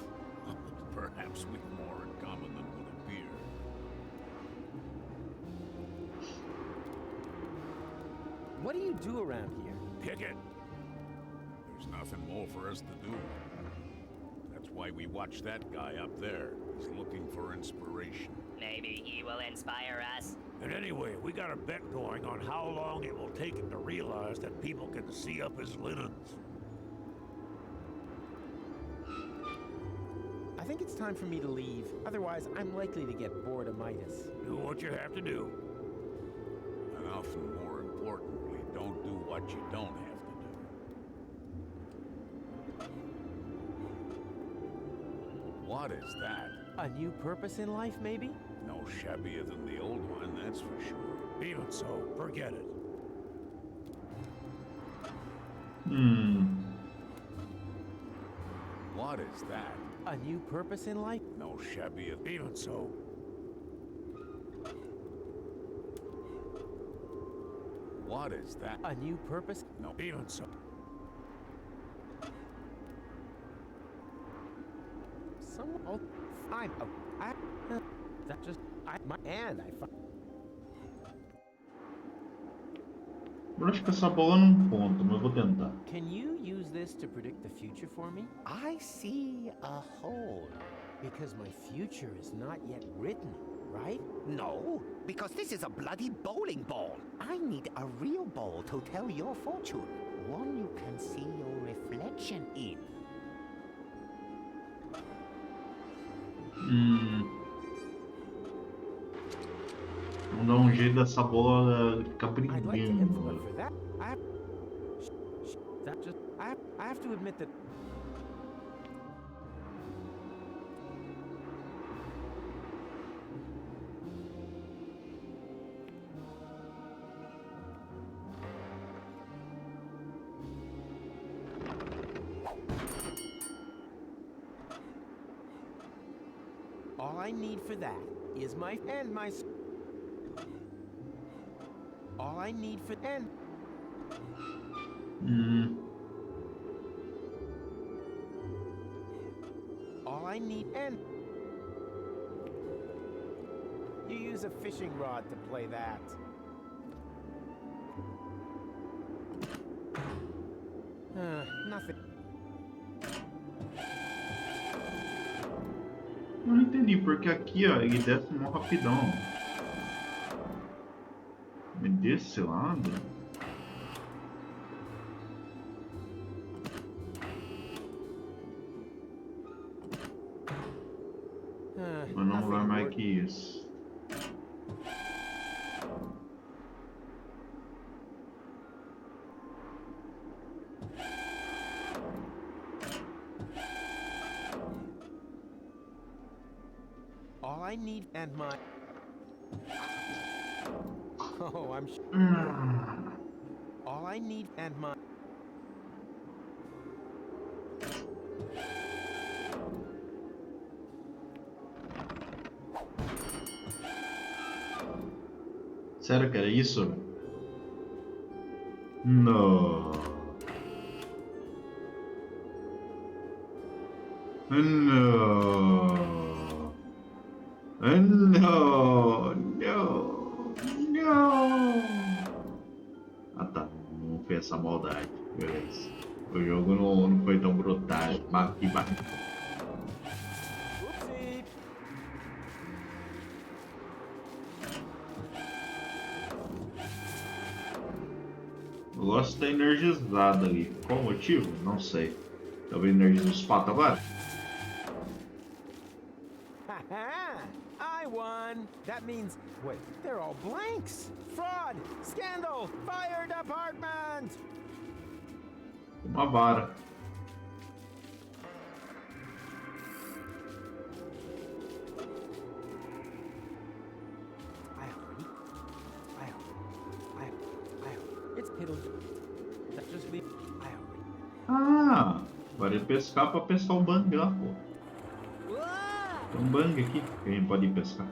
Perhaps we've more in common than would appear. What do you do around here? Picket. There's nothing more for us to do. That's why we watch that guy up there. He's looking for inspiration. Maybe he will inspire us. And anyway, we got a bet going on how long it will take him to realize that people can see up his linens. I think it's time for me to leave. Otherwise, I'm likely to get bored of Midas. Do what you have to do. And often more importantly, don't do what you don't have to do. What is that? A new purpose in life, maybe? No shabbier than the old one, that's for sure. Even so, forget it. What is that? A new purpose in life? No shabbier. Even so. What is that? A new purpose? No. Even so. Oh, fine. That just... my hand, I find... Eu acho que essa bola não conta, mas eu vou tentar. Can you use this to predict the future for me? I see a hole. Because my future is not yet written, right? No, because this is a bloody bowling ball. I need a real ball to tell your fortune. One you can see your reflection in. Vamos dar um jeito dessa bola ficar I'd like to implement brilhando. for that. I have to admit that... All I need for that is my... All I need for... All I need... You use a fishing rod to play that. Nothing. Eu não entendi, porque aqui, ó, ele desce mó rapidão. Mas desse lado... Mas não vai mais que isso. All I need and my... Oh, I'm sure. All I need and my... Sério que era isso? Não. Não. Não. Não. Não. Ah tá, não fez essa maldade. Beleza. O jogo não foi tão brutal. Que barriga. O negócio tá energizado ali. Qual o motivo? Não sei. Talvez energiza os patos agora? I won! That means... Wait, they're all blanks! Fraud! Scandal! Fire department! Uma vara. It's it'll just leave. Ah! Agora é pescar pra pescar o bang lá, pô. Tem um bang aqui que a gente pode ir pescar.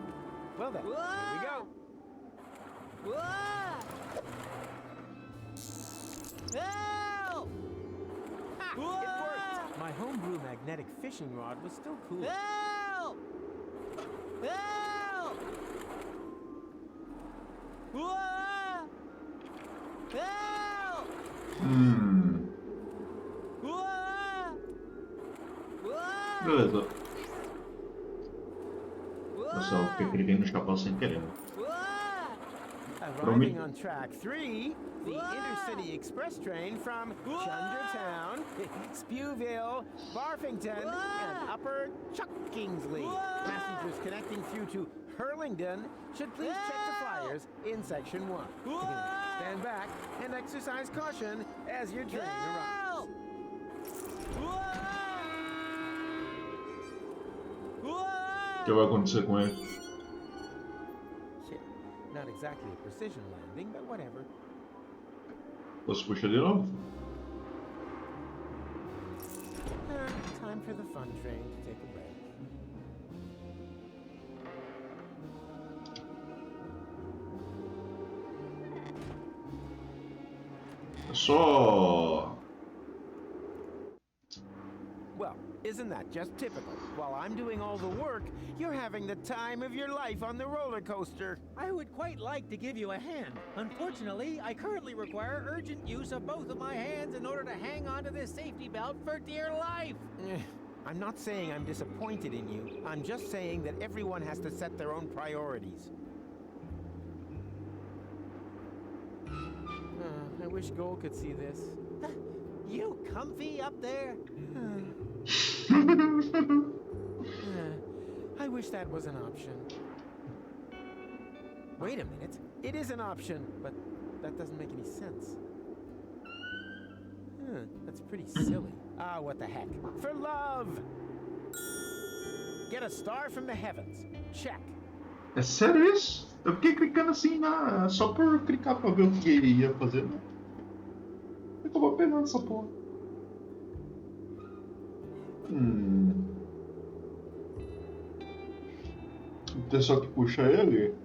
Well then, here we go. Help! Ha! It worked! My homebrew magnetic fishing rod was still cool. Help! Help! Help! Beleza. Nossa, eu cliquei no chapéu sem querer. Arriving on track 3, the intercity express train from Chundertown, Spewville, Barfington, and Upper Chuck Kingsley. Passengers connecting through to Hurlingdon should please check the flyers in section 1. Stand back and exercise caution as your train arrives. que vai acontecer com ele? Shit. Not exactly a precision landing, but whatever. Você puxa de novo? Time for the fun train to take a break. É só... Well, isn't that just typical? While I'm doing all the work, you're having the time of your life on the roller coaster. I would quite like to give you a hand. Unfortunately, I currently require urgent use of both of my hands in order to hang onto this safety belt for dear life. I'm not saying I'm disappointed in you. I'm just saying that everyone has to set their own priorities. I wish Goal could see this. You comfy up there? I wish that was an option. Wait a minute. It is an option, but that doesn't make any sense. That's pretty silly. Ah, what the heck. For love! Get a star from the heavens. Check. É sério isso? Eu fiquei clicando assim só por clicar pra ver o que ele ia fazer, né? Eu tava pegando essa porra. Tem só que puxa ele?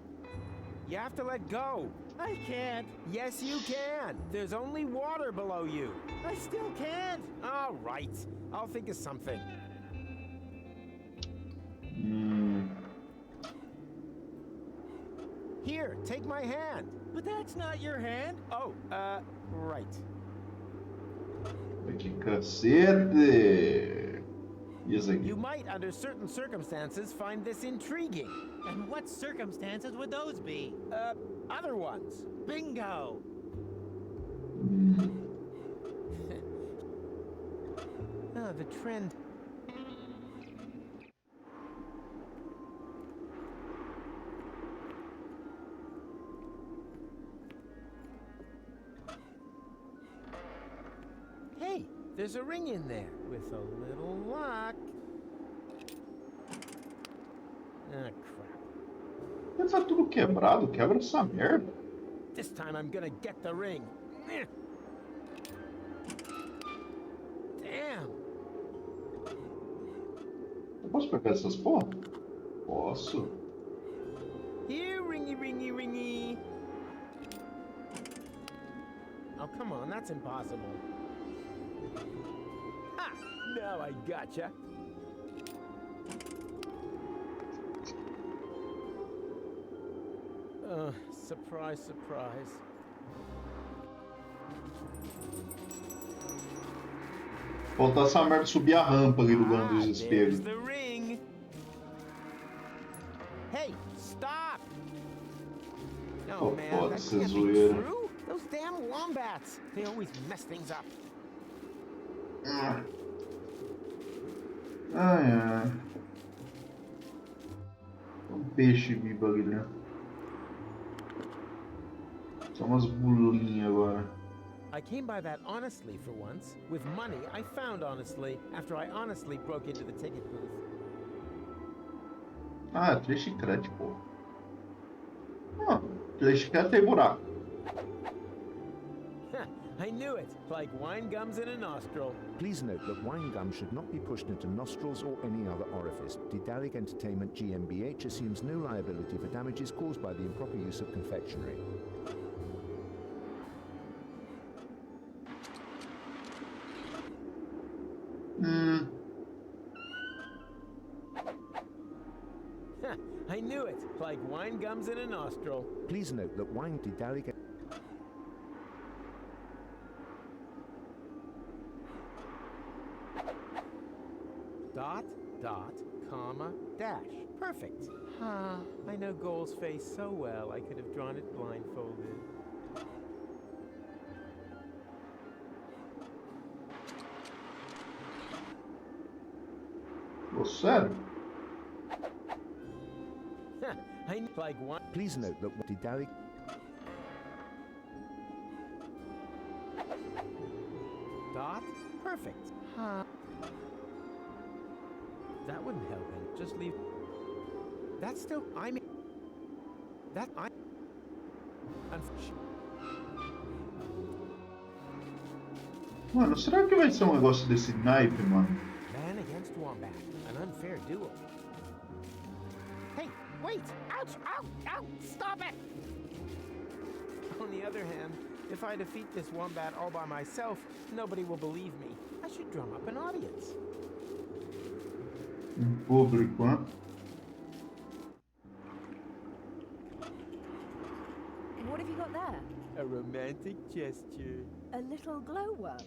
You have to let go. I can't. Yes, you can. There's only water below you. I still can't. All right. I'll think of something. Here, take my hand. But that's not your hand. Oh, right. Que cacete! E esse aqui? You might, under certain circumstances, find this intriguing. And what circumstances would those be? Other ones. Bingo! The trend. Hey, there's a ring in there. With a little luck. Ah, crap. Mas tá tudo quebrado, quebra essa merda. This time I'm gonna get the ring. Damn. Eu posso pegar essas porra? Posso. Here, ringy, ringy, ringy. Oh, come on, that's impossible. Ha! Now I gotcha. Surprise, surprise. Faltar essa merda subir a rampa ali do Bando dos There's Espelhos. the ring. Hey, stop! Oh man, pode that ser can't be zoeira. true. Those damn wombats. They always mess things up. Ai. Peixe vivo ali dentro. Só umas bolinhas agora. I came by that honestly for once, with money I found honestly, after I honestly broke into the ticket booth. Ah, 3 chiclete, pô. Ah, 3 chiclete tem buraco. I knew it, like wine gums in a nostril. Please note that wine gum should not be pushed into nostrils or any other orifice. Didalic Entertainment GmbH assumes no liability for damages caused by the improper use of confectionery. I knew it, like wine gums in a nostril. Please note that wine Didalic... Dot, dot, comma, dash. Perfect. I know Goal's face so well, I could have drawn it blindfolded. Well, sério? I like one. Please note that Didalic... Dot, perfect. That wouldn't help him. Just leave. That's still. I mean. That I. Mano, será que vai ser um negócio desse naipe, mano? Man against Wombat. An unfair duel. Hey, wait! Ouch! Ow! Ow! Stop it! On the other hand, if I defeat this Wombat all by myself, nobody will believe me. I should drum up an audience. Público, hein? What have you got there? A romantic gesture. A little glowworm.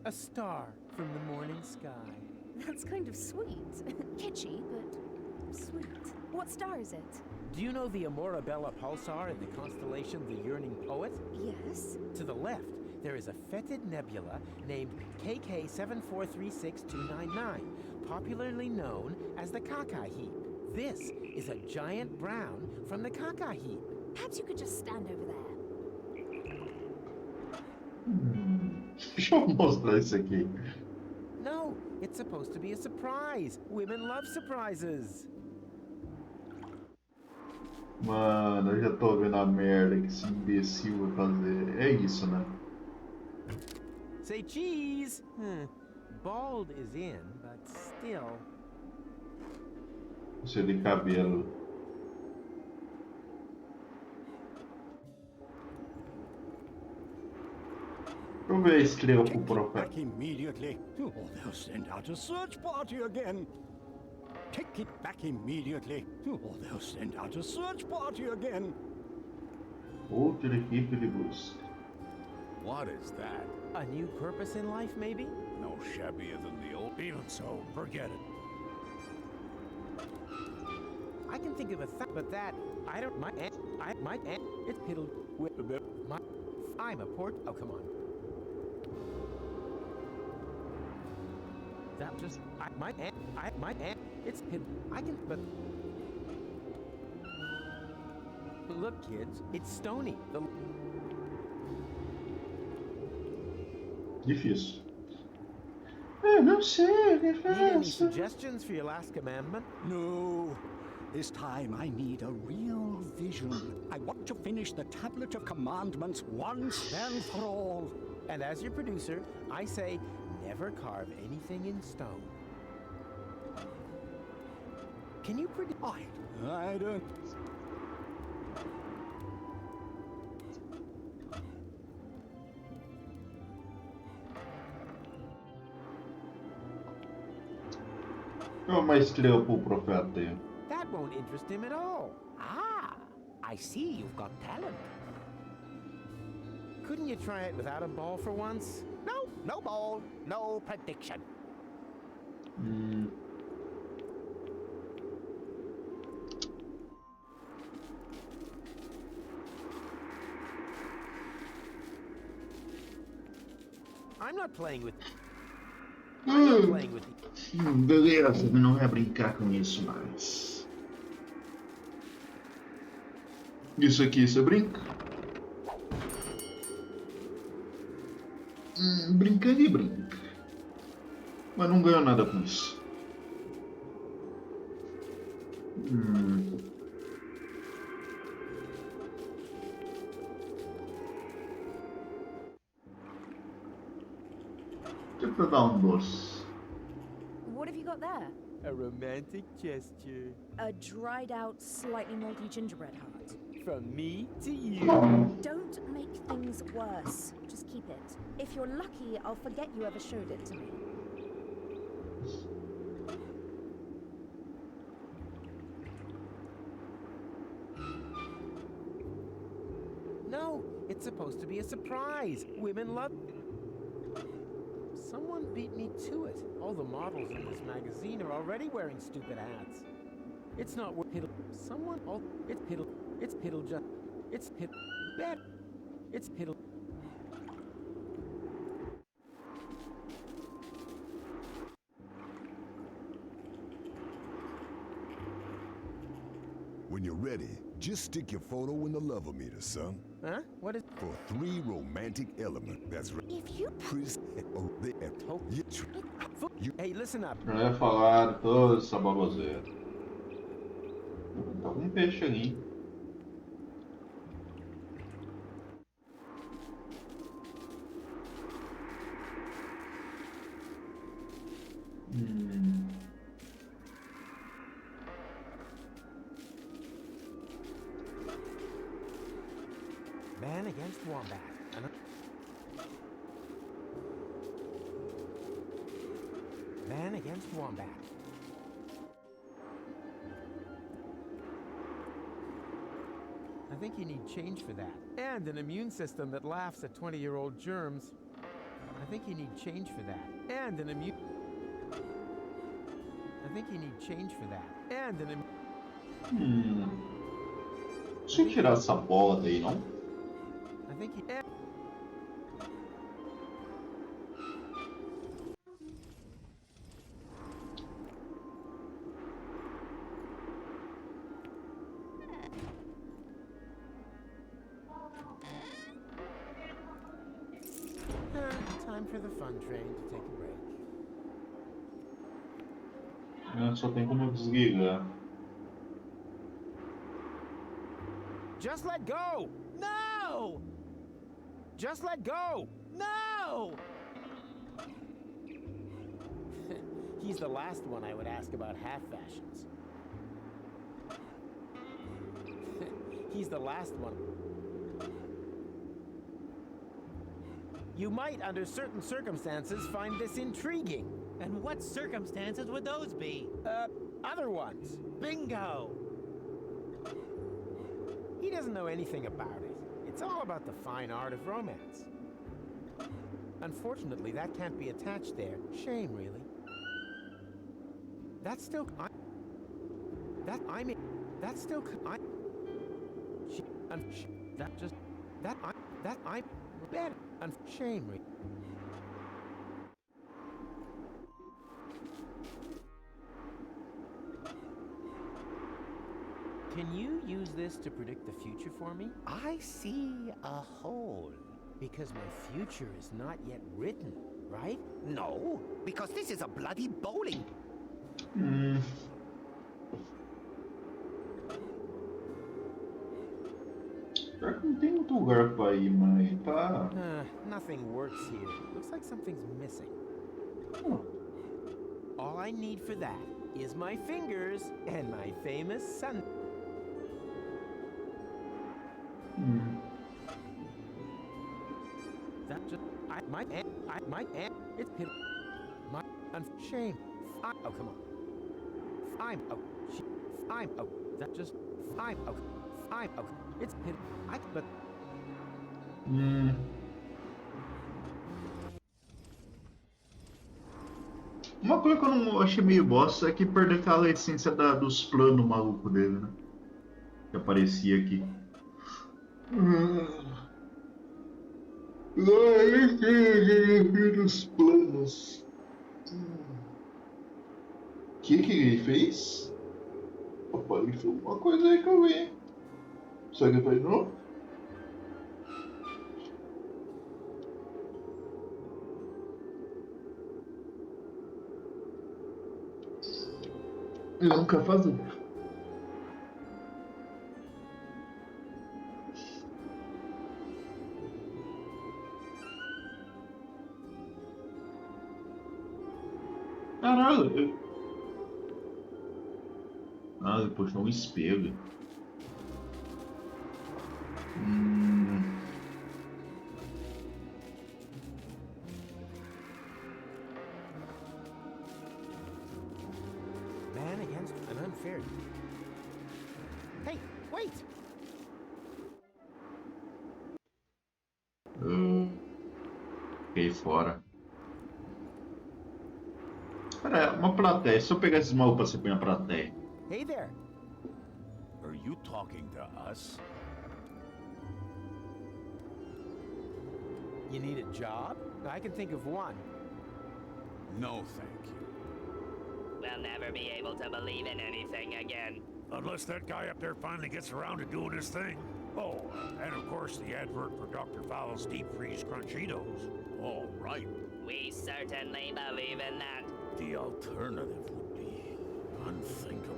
A star from the morning sky. That's kind of sweet. Kitschy, but sweet. What star is it? Do you know the Amorabella pulsar in the constellation the Yearning Poet? Yes. To the left, there is a fetid nebula named KK 7436299, popularly known as the Caca Heap. This is a giant brown from the Caca Heap. Perhaps you could just stand over there. Deixa eu mostrar isso aqui. No, it's supposed to be a surprise. Women love surprises. Mano, eu já tô vendo a merda que esse imbecil vai fazer. É isso, né? Say cheese! Bald is in, but still. Isso de cabelo. Deixa eu ver a estrela pro profeta. Back immediately, or they'll send out a search party again. Take it back immediately, or they'll send out a search party again. Outra equipe de busca. What is that? A new purpose in life, maybe? No shabbier than the old. Even so, forget it. I can think of a but that I don't. My aunt, it's piddled with my. I'm a port. Oh, come on. That just my aunt. It's piddled. I can but. Look, kids, it's Stony. The Difícil. Eu não sei o que Need any faço. suggestions for your last commandment? No. This time I need a real vision. I want to finish the Tablet of Commandments once and for all. And as your producer, I say, never carve anything in stone. Can you predict? I don't. Deixa uma estrela pro profeta aí. That won't interest him at all. Ah, I see you've got talent. Couldn't you try it without a ball for once? No, no ball, no prediction. I'm not playing with. I'm not playing with. Beleza, não vai brincar com isso mais. Isso aqui você brinca? Brincando e brinca. Mas não ganhou nada com isso. Deixa eu dar um doce. What have you got there? A romantic gesture. A dried out, slightly moldy gingerbread heart. From me to you. Don't make things worse. Just keep it. If you're lucky, I'll forget you ever showed it to me. No, it's supposed to be a surprise. Women love. Someone beat me to it. All the models in this magazine are already wearing stupid hats. It's not worth piddle. Someone. Oh, it's piddle. It's piddle just. It's piddle. Bad. It's piddle. When you're ready, just stick your photo in the level meter, son. Huh? What is? For 3 romantic elements. That's right. If you Hey, listen up. Não ia falar toda essa baboseira. Tá com um peixe ali. Man against wombat. Man against wombat. I think you need change for that. And an immune system that laughs at 20-year-old germs. I think you need change for that. And an immune... I think you need change for that. And an... Deixa eu tirar essa bola daí, não? I think you... Time for the fun train to take a break. Só tem como desligar. Just let go! No! Just let go! No! He's the last one I would ask about half fashions. He's the last one. You might, under certain circumstances, find this intriguing. And what circumstances would those be? Other ones. Bingo! He doesn't know anything about it. It's all about the fine art of romance. Unfortunately, that can't be attached there. Shame, really. That's still... That just... Bad. Shame, really. Can you use this to predict the future for me? I see a hole. Because my future is not yet written, right? No, because this is a bloody bowling. Pior que não tem muito lugar pra ir, mas tá. Nothing works here. Looks like something's missing. All I need for that is my fingers and my famous sun. That just it's hit my shame. Oh, come on. That just it's hit but Uma coisa que eu não achei meio bosta é que perdeu aquela essência dos planos malucos dele, né? Que aparecia aqui. Dos planos. O que ele fez? Opa, ele fez alguma coisa aí que eu vi. Será que ele fez de novo? Ele não quer fazer. Caralho. Ah, ele puxou um espelho. Man against an unfair. Hey, wait! Fiquei fora. Pera, uma plateia. Se eu pegar esses malucos pra ser minha plateia. Hey there. Are you talking to us? You need a job? I can think of one. No, thank you. We'll never be able to believe in anything again. Unless that guy up there finally gets around to doing his thing. Oh, and of course the advert for Dr. Fowl's deep freeze crunchitos. All right. We certainly believe in that. The alternative would be unthinkable.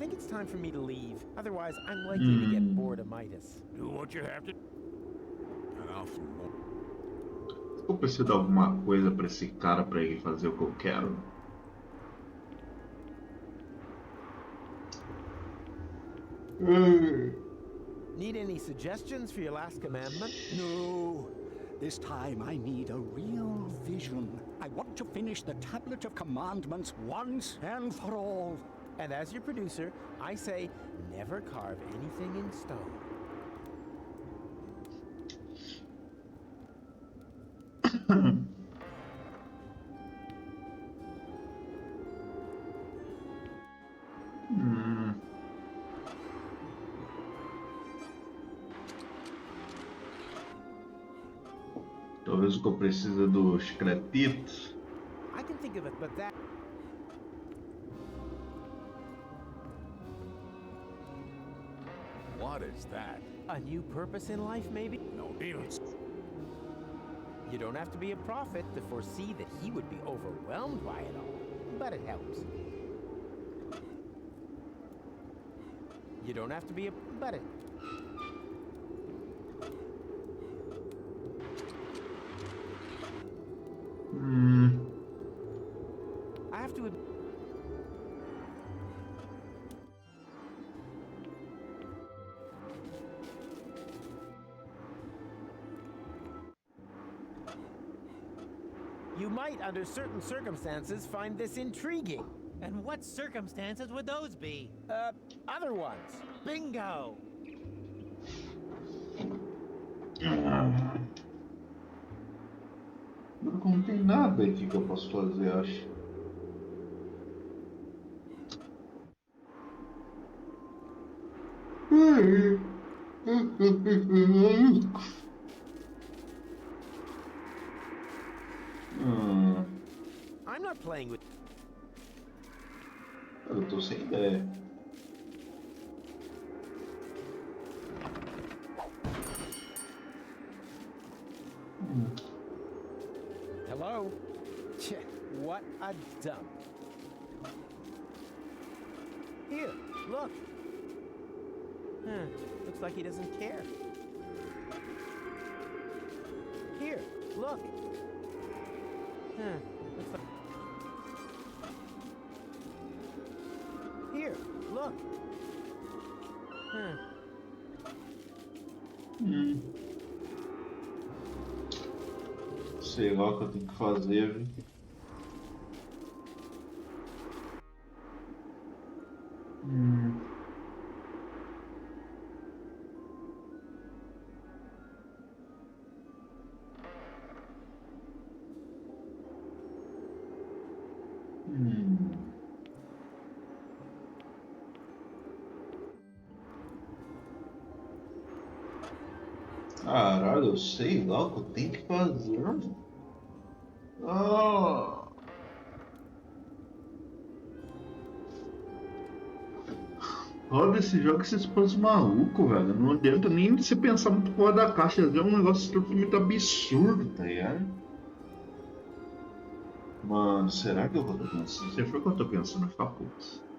think it's time for me to leave. Otherwise, I'm likely to get bored of Midas. Do what you have to. Eu preciso dar alguma coisa pra esse cara pra ele fazer o que eu quero. Need any suggestions for your last commandment? No. This time I need a real vision. I want to finish the Tablet of Commandments once and for all. And as your producer, I say never carve anything in stone. Talvez o que eu preciso é dos cretitos. I can think of it, but that... What is that? A new purpose in life, maybe? No demons. You don't have to be a prophet to foresee that he would be overwhelmed by it all, but it helps. You don't have to be a... but it... I have to... You might, under certain circumstances, find this intriguing. And what circumstances would those be? Other ones. Bingo! Não tem nada aqui que eu posso fazer, acho. I'm not playing with... Eu tô sem ideia. Hello? Tch, what a dump. Here, look. Looks like he doesn't care. Here, look. Looks like... Here, look. Sei lá o que eu tenho que fazer, viu? Caralho, eu sei lá o que eu tenho que fazer. Roda esse jogo, esses pontos malucos, velho. Não adianta nem você pensar muito fora da caixa. É um negócio totalmente absurdo, tá ligado? Mano, será que eu tô pensando? Se for o que eu tô pensando, vai ficar puto.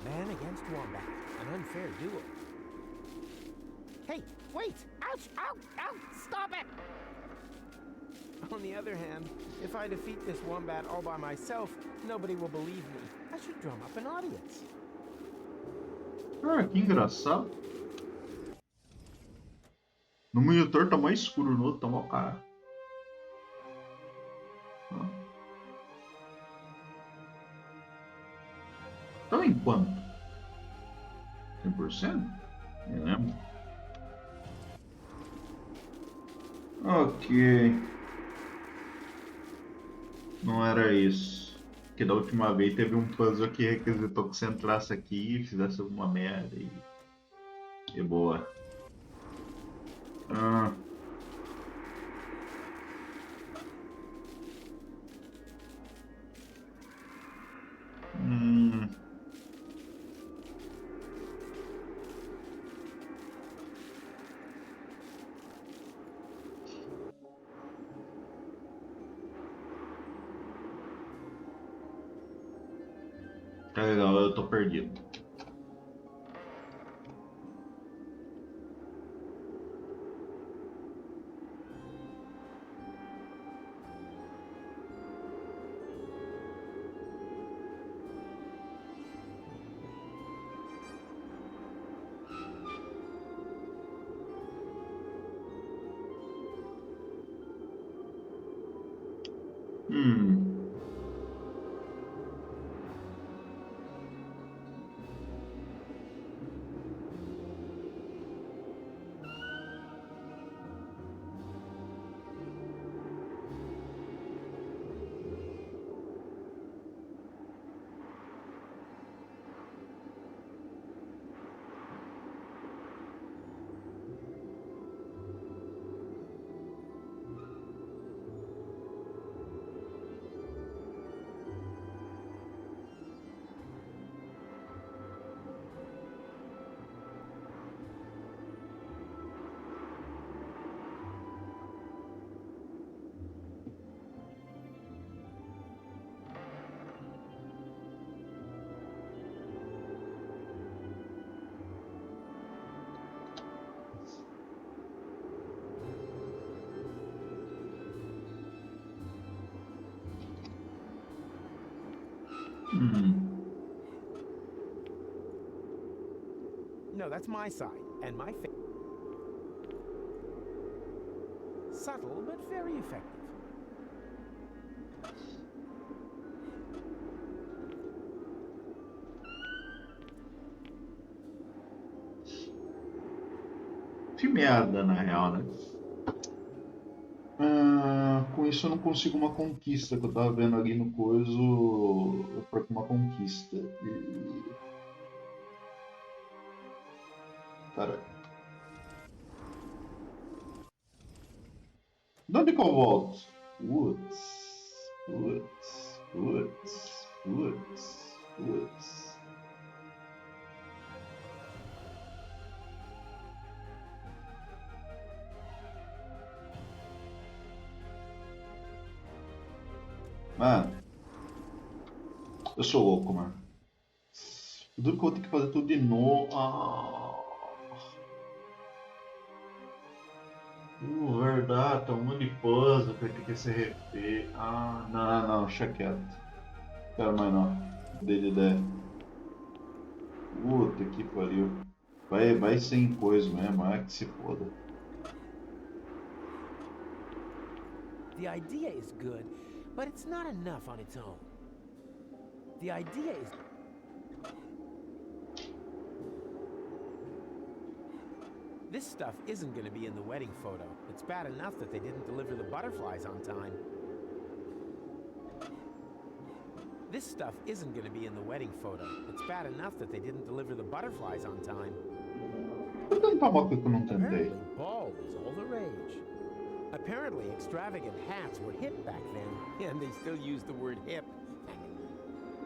Man against Wombat, an unfair duel. Hey, wait! Ouch! Ow! Ow! Stop it! On the other hand, if I defeat this Wombat all by myself, nobody will believe me. I should drum up an audience. Ah, que engraçado. No monitor tá mais escuro, no outro tá mal cara. Então em quanto? 100%? Não lembro. Ok. Não era isso. Porque da última vez teve um puzzle que requisitou que você entrasse aqui e fizesse alguma merda e boa. Tá legal, eu tô perdido. No, that's my side, and my subtle, but very effective. Que merda, na real, né? Com isso eu não consigo uma conquista, que eu tava vendo ali no coiso, eu perco uma conquista. E... Cara... De onde que eu volto? Putz. Mano, eu sou louco, mano. Tudo que eu vou ter que fazer tudo de novo. Verdade, tá um monte de puzzle que vai ter que se refer. Não, deixa quieto. Quero mais não. Dei de ideia. Puta que pariu. Vai sem coisa mesmo, que se foda. The idea is good, but it's not enough on its own. The idea is... This stuff isn't going to be in the wedding photo. It's bad enough that they didn't deliver the butterflies on time. This stuff isn't going to be in the wedding photo. It's bad enough that they didn't deliver the butterflies on time. Apparently, bald is all the rage. Apparently, extravagant hats were hip back then, and they still use the word hip.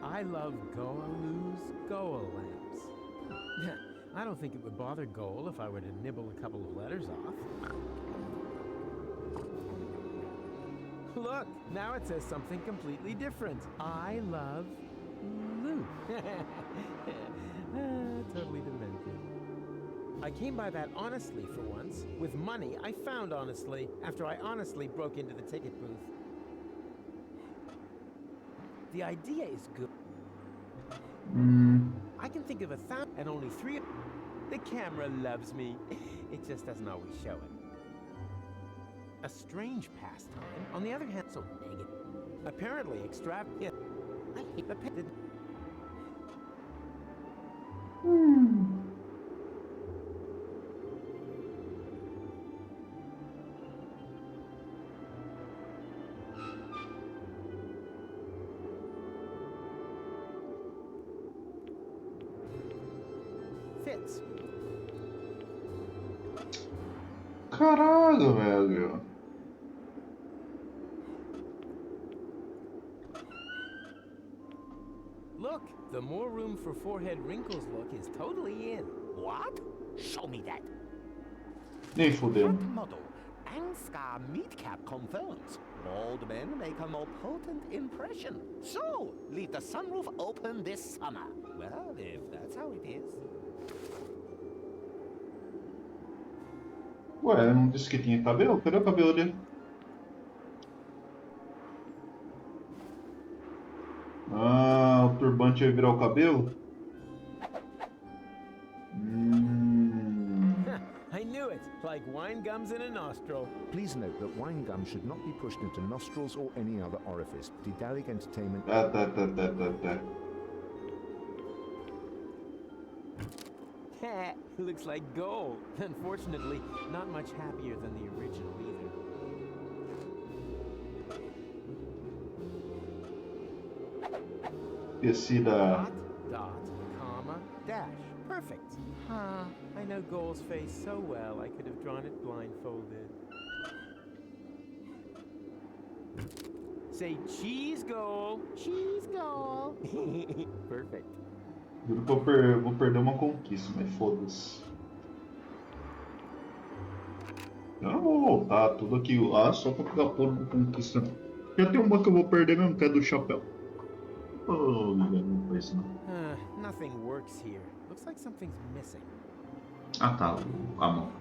I love Goa'ul's Goa lamps. I don't think it would bother Goal if I were to nibble a couple of letters off. Look, now it says something completely different. I love Lou. Totally demented. I came by that honestly for once. With money I found honestly after I honestly broke into the ticket booth. The idea is good. I can think of 1,000 and only 3. The camera loves me. It just doesn't always show it. A strange pastime. On the other hand, so negative. Apparently extravagant. I hate the pit. Fits. Caralho, velho. Look, the more room for forehead wrinkles look is totally in. What? Show me that. Nem fudeu. That model Fang-scar meat-cap confirms. Bald men make a more potent impression. So, leave the sunroof open this summer. Well, if that's how it is. Ué, não disse que tinha cabelo? Cadê o cabelo dele? Ah, o turbante vai virar o cabelo? I knew it! Like wine gums in a nostril. Please note that wine gum should not be pushed into nostrils or any other orifice. Daedalic entertainment. Looks like gold. Unfortunately, not much happier than the original either. Esqueci da. Dot, comma, dash. Perfect. Huh. I know Goal's face so well, I could have drawn it blindfolded. Say cheese, Goal. Cheese, Goal. Perfect. Juro que eu vou perder uma conquista, mas foda-se. Eu não vou voltar tudo aqui lá só pra ficar pondo conquista. Já tem uma que eu vou perder mesmo, que é do chapéu. Oh, não foi isso não. Nothing works here. Looks like something's missing. Ah tá, a mão.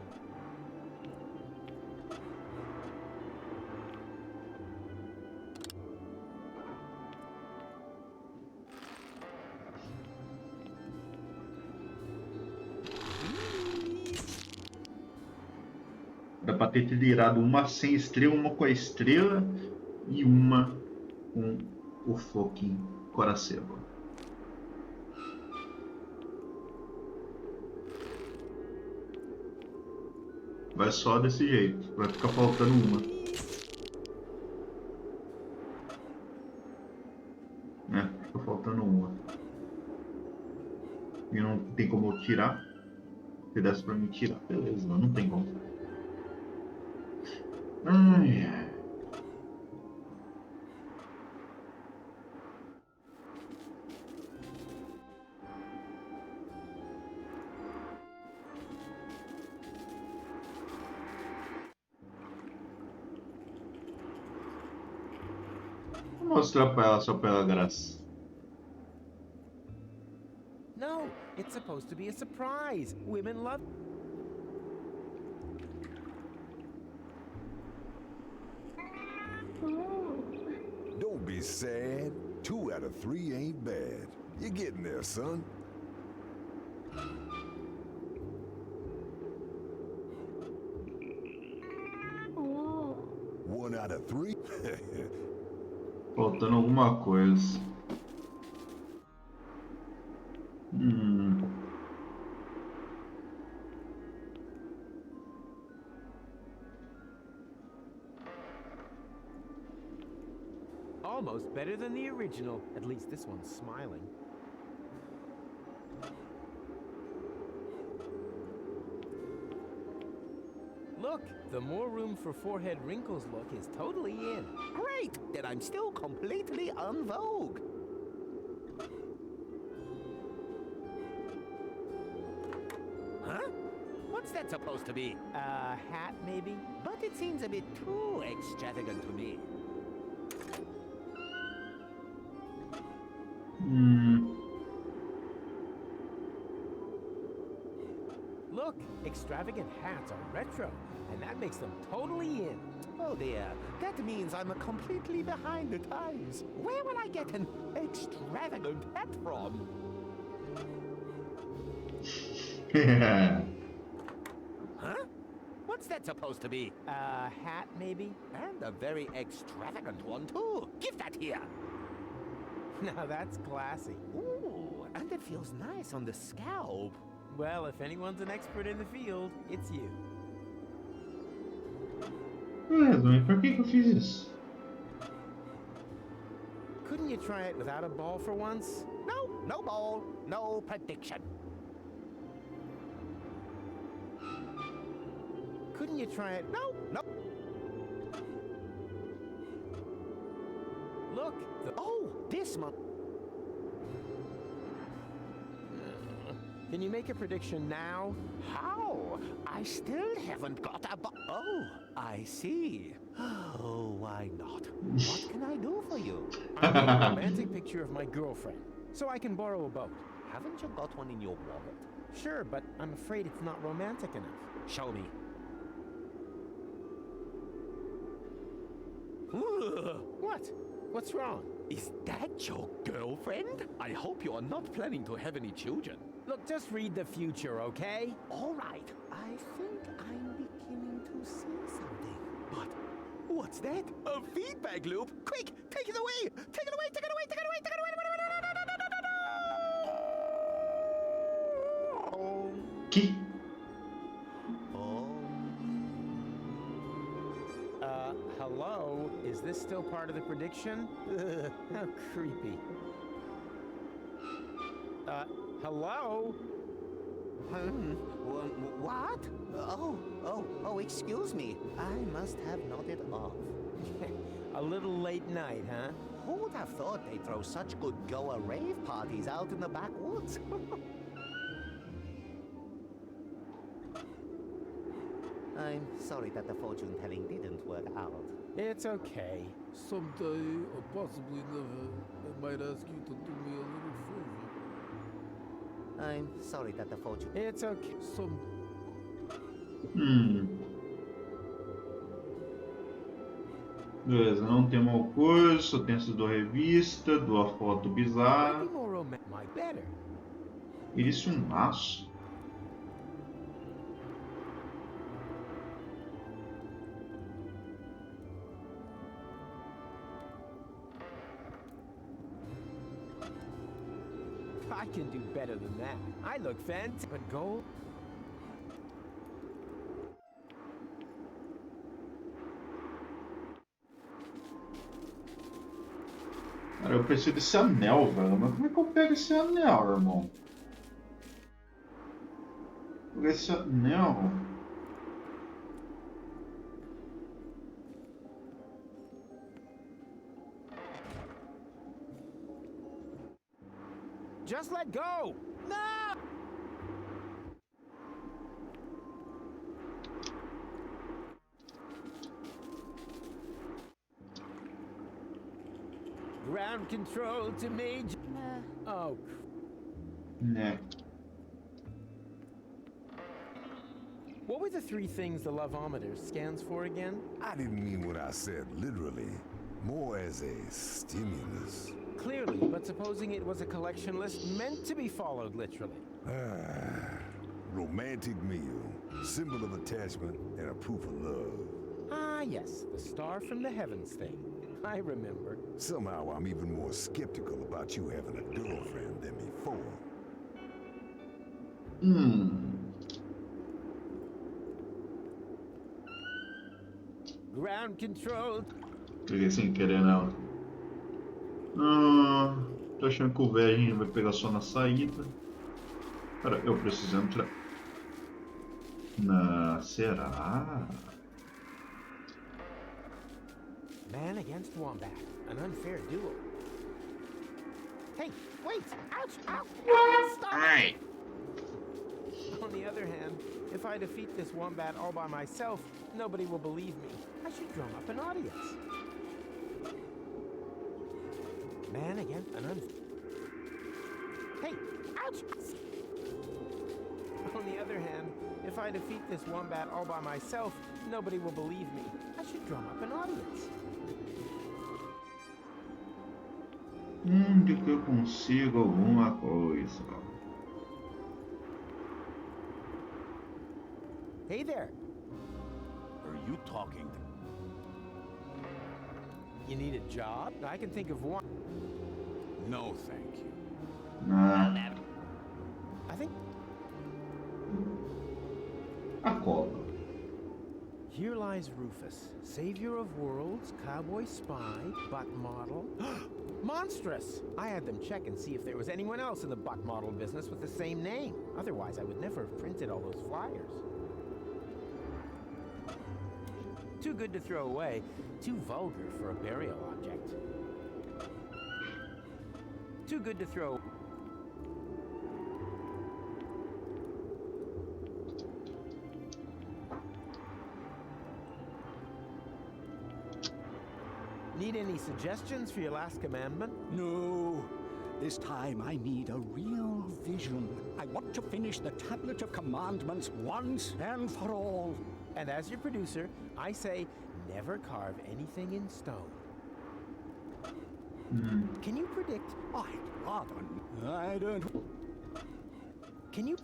Dá pra ter tirado uma sem estrela, uma com a estrela e uma com o fucking Coraceva. Vai só desse jeito, vai ficar faltando uma. Fica faltando uma. E não tem como eu tirar. Se desse pra me tirar, beleza, não tem como. Ai. Vou mostrar pra ela só pela graça. No, it's supposed to be a surprise. Women love. Don't be sad. 2 out of 3 ain't bad. You're getting there, son. One out of 3? Faltando alguma coisa. Almost better than the original. At least this one's smiling. Look, the more room for forehead wrinkles look is totally in. Great! Then I'm still completely en vogue. Huh? What's that supposed to be? A hat, maybe? But it seems a bit too extravagant to me. Look, extravagant hats are retro, and that makes them totally in. Oh dear, that means I'm completely behind the times. Where will I get an extravagant hat from? Huh? What's that supposed to be? A hat, maybe? And a very extravagant one, too. Give that here. Now that's classy. Ooh, and it feels nice on the scalp. Well, if anyone's an expert in the field, it's you. Mas por que eu fiz isso? Couldn't you try it without a ball for once? No, no ball, no prediction. Couldn't you try it? No, no. Look, the... Oh, this month. Can you make a prediction now? How? I still haven't got a Oh, I see. Oh, why not? What can I do for you? I need a romantic picture of my girlfriend, so I can borrow a boat. Haven't you got one in your wallet? Sure, but I'm afraid it's not romantic enough. Show me. What? What's wrong? Is that your girlfriend? I hope you are not planning to have any children. Look, just read the future, okay? All right. I think I'm beginning to see something. But what's that? A feedback loop? Quick, take it away! Take it away! Take it away! Take it away! Take it away! Que? Hello? Is this still part of the prediction? Ugh, how creepy. Hello? What? Oh, excuse me. I must have nodded off. A little late night, huh? Who would have thought they'd throw such good Goa rave parties out in the backwoods? I'm sorry that the fortune telling didn't work out. It's okay. Someday, or possibly never, I might ask you to do me a little favor. I'm sorry that the fortune... It's okay. Beleza, não tem uma coisa, só tem essas duas revistas, duas fotos bizarras. Isso é um laço. I can do better than that. I look fantastic, but gold? Cara, eu preciso desse anel, velho. Mas como é que eu pego esse anel, irmão? Pegar esse anel. Just let go! No! Ground control to Major. Oh. Nah. What were the three things the lovometer scans for again? I didn't mean what I said literally. More as a stimulus. Clearly, but supposing it was a collection list meant to be followed literally. Romantic meal. Symbol of attachment and a proof of love. Ah, yes, the star from the heavens thing. I remember. Somehow I'm even more skeptical about you having a girlfriend than before. Ground control. Peguei sem querer nela. Tô achando que o velho vai pegar só na saída. Cara, eu preciso entrar. Será? Man against wombat, an unfair duel. Hey, wait! Ouch! Ow! Stop! Hey! On the other hand, if I defeat this wombat all by myself, nobody will believe me. I should drum up an audience. Man against an Hey! Ouch! On the other hand, if I defeat this wombat all by myself, nobody will believe me. I should drum up an audience. De que eu consigo alguma coisa. Hey there. Are you talking? You need a job? I can think of one. No, thank you. Nah. I think. Acorda. Here lies Rufus, savior of worlds, cowboy spy, butt model. Monstrous! I had them check and see if there was anyone else in the butt model business with the same name. Otherwise, I would never have printed all those flyers. Too good to throw away, too vulgar for a burial object. Too good to throw. Need any suggestions for your last commandment? No. This time I need a real vision. I want to finish the Tablet of Commandments once and for all. And as your producer, I say never carve anything in stone. Can you predict? I'd rather. I don't. Can you?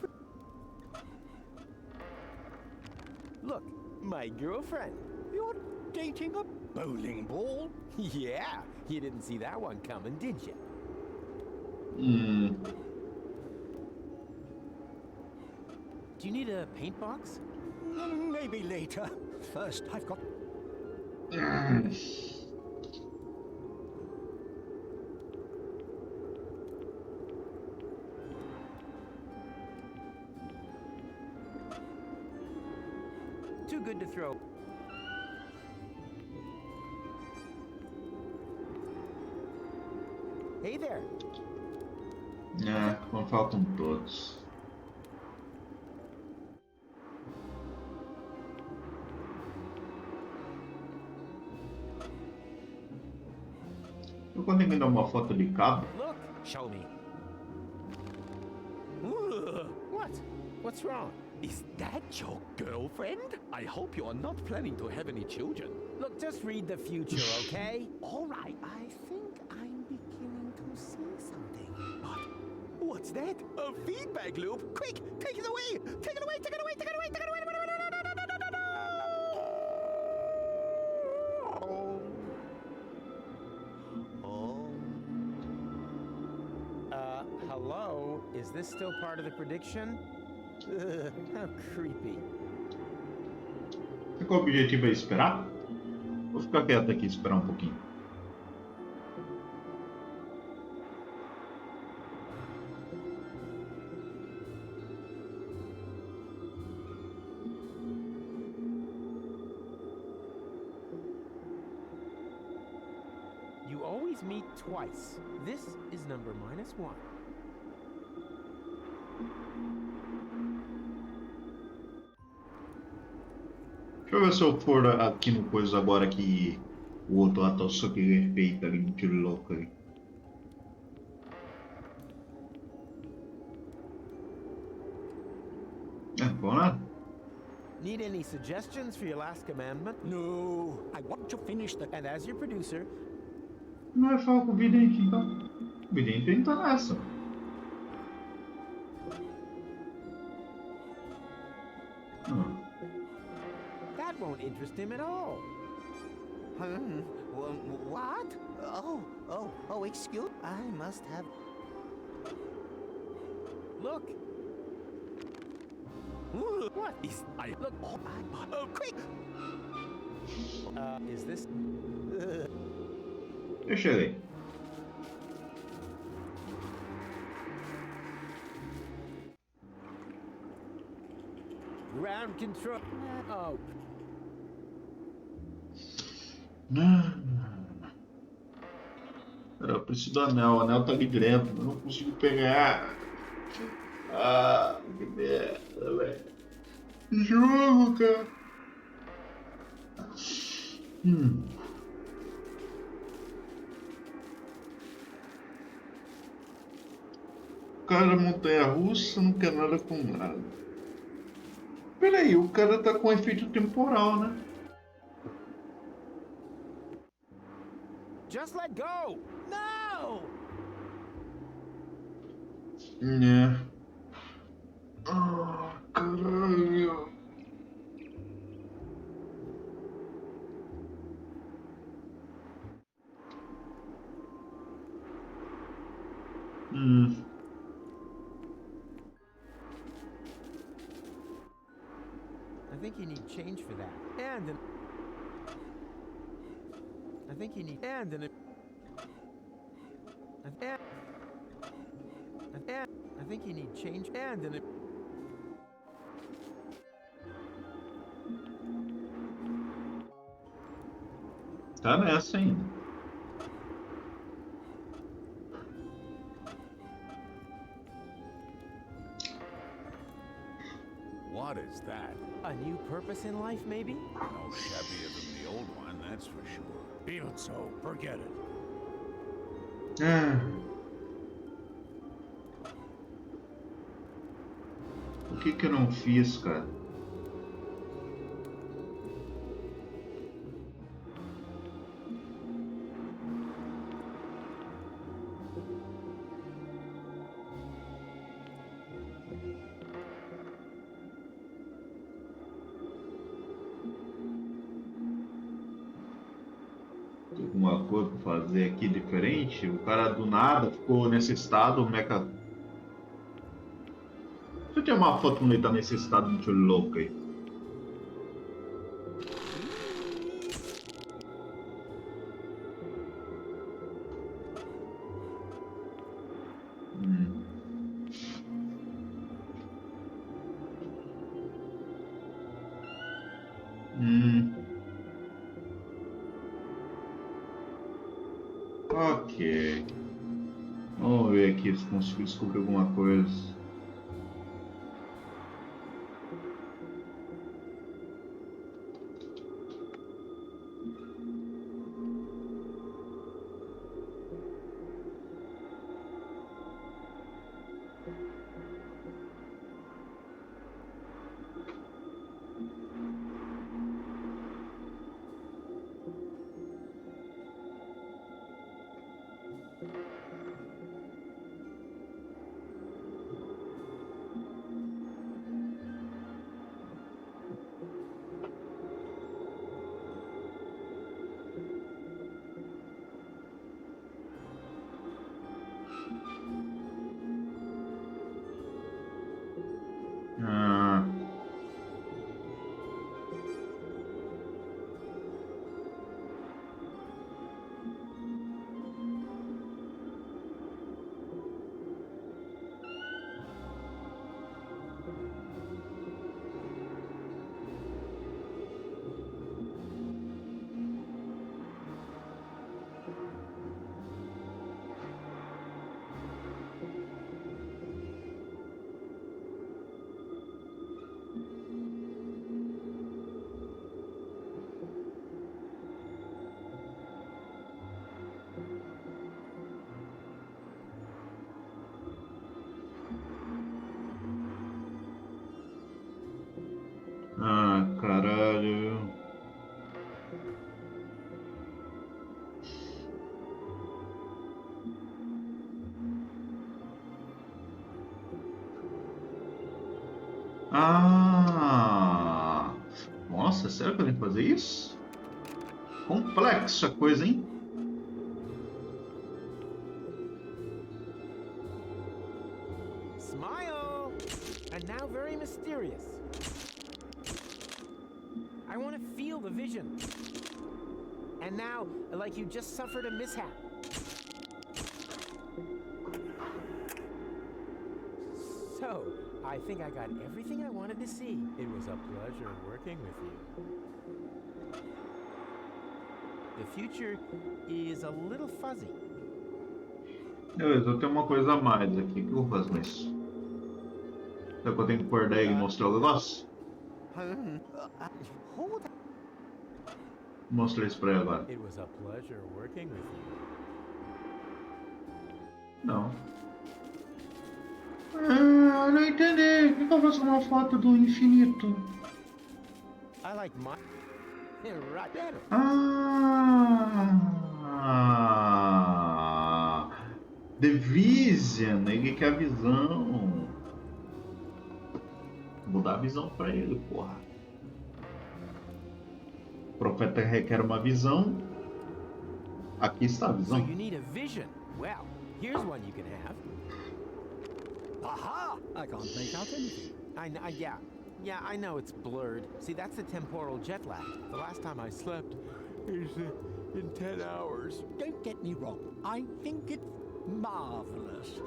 Look, my girlfriend. You're dating a bowling ball? Yeah, you didn't see that one coming, did you? Do you need a paint box? Maybe later. First, I've got. Too good to throw. Hey there. Não faltam todos. Eu consegui dar uma foto de cabo. Look, show me. What? What's wrong? Is that your girlfriend? I hope you are not planning to have any children. Look, just read the future, okay? All right, I think I'm beginning to see something. But what's that? A feedback loop? Quick, take it away! Take it away, take it away, take it away, take it away! Hello? Is this still part of the prediction? Ugh, how creepy. Qual o objetivo é esperar? Vou ficar quieto aqui e esperar um pouquinho. You always meet twice. This is number -1. Deixa eu ver se eu for aqui no coisa agora que o outro lá tá só que feito ali, um tiro louco ali. Bom nada. Need any suggestions for your last commandment? No, I want to finish the. And as your producer. Não é falar com o vidente então. O vidente não tá nessa. That won't interest him at all. What? Oh, excuse. I must have. Look. What is I look? Oh, quick! Is this? Deixa ele. Ground control. Oh. Pera, eu preciso do anel. O anel tá ali dentro. Eu não consigo pegar. Ah, que merda, velho. Que jogo, cara. O cara montanha-russa não quer nada com nada. Peraí, o cara tá com efeito temporal, né? Just let go! No! Ah, caralho. I think you need change for that. And an... I think you need... And an... I think you need change and an... Tá nessa ainda. What is is that? A new purpose in life, maybe? No shabbier than the old one, that's for sure. Even so, forget it. O que eu não fiz, cara? Tem alguma coisa pra fazer aqui diferente? O cara do nada ficou nesse estado, meca. Deixa eu tirar uma foto quando ele tá nesse estado muito louco aí. Ok. Vamos ver aqui se consigo descobrir alguma coisa. Ah, caralho. Ah! Nossa, sério que eu tenho que fazer isso? Complexa a coisa, hein? Smile! And now very mysterious. I want to feel the vision. And now, like you just suffered a mishap. So, I think I got everything I wanted to see. It was a pleasure working with you. The future is a little fuzzy. Beleza, eu tenho uma coisa a mais aqui. O que eu vou fazer com isso? Será que eu tenho que acordar ele e mostrar o negócio? Mostra isso pra ele agora. It was a pleasure working with you. Não. Ah, não entendi. O que eu faço com uma foto do infinito? I like my... right better. Ah! The Vision, ele quer a visão. Vou dar a visão pra ele, porra. O profeta requer uma visão. Aqui está a visão. So you need a vision. Well, here's one you can have. Aha! I can't make out anything. Yeah, I know it's blurred. See, that's the temporal jet lag. The last time I slept is in 10 hours. Don't get me wrong. I think it's marvelous.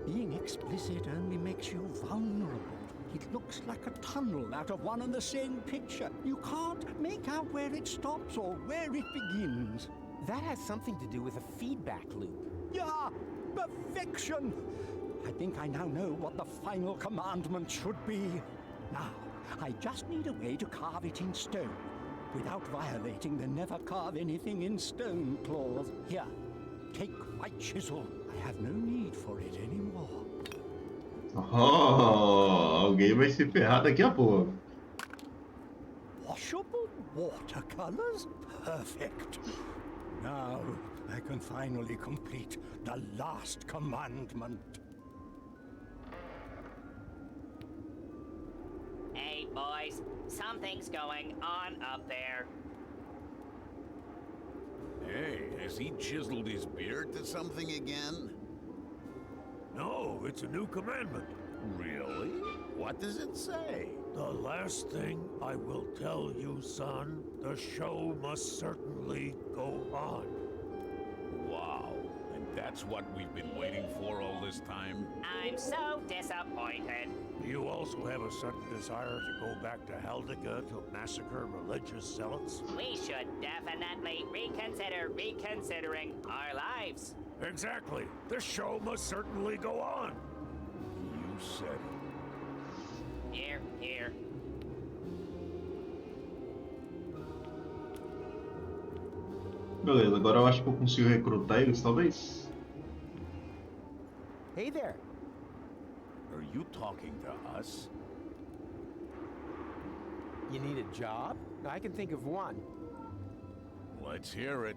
Being explicit only makes you vulnerable. It looks like a tunnel out of one and the same picture. You can't make out where it stops or where it begins. That has something to do with a feedback loop. Yeah, perfection! I think I now know what the final commandment should be. Now, I just need a way to carve it in stone, without violating the never carve anything in stone clause. Here, take my chisel. I have no need for it anymore. Oh, alguém vai se ferrar daqui a pouco. Washable watercolors? Perfect. Now I can finally complete the last commandment. Hey, boys, something's going on up there. Hey, has he chiseled his beard to something again? No, it's a new commandment. Really? What does it say? The last thing I will tell you, son, the show must certainly go on. Wow. And that's what we've been waiting for all this time? I'm so disappointed. Do you also have a sudden desire to go back to Heldica to massacre religious zealots? We should definitely reconsider reconsidering our lives. Exactly. This show must certainly go on. You said it. Here, here. Beleza, agora eu acho que eu consigo recrutar eles, talvez. Hey there. Are you talking to us? You need a job? I can think of one. Let's hear it.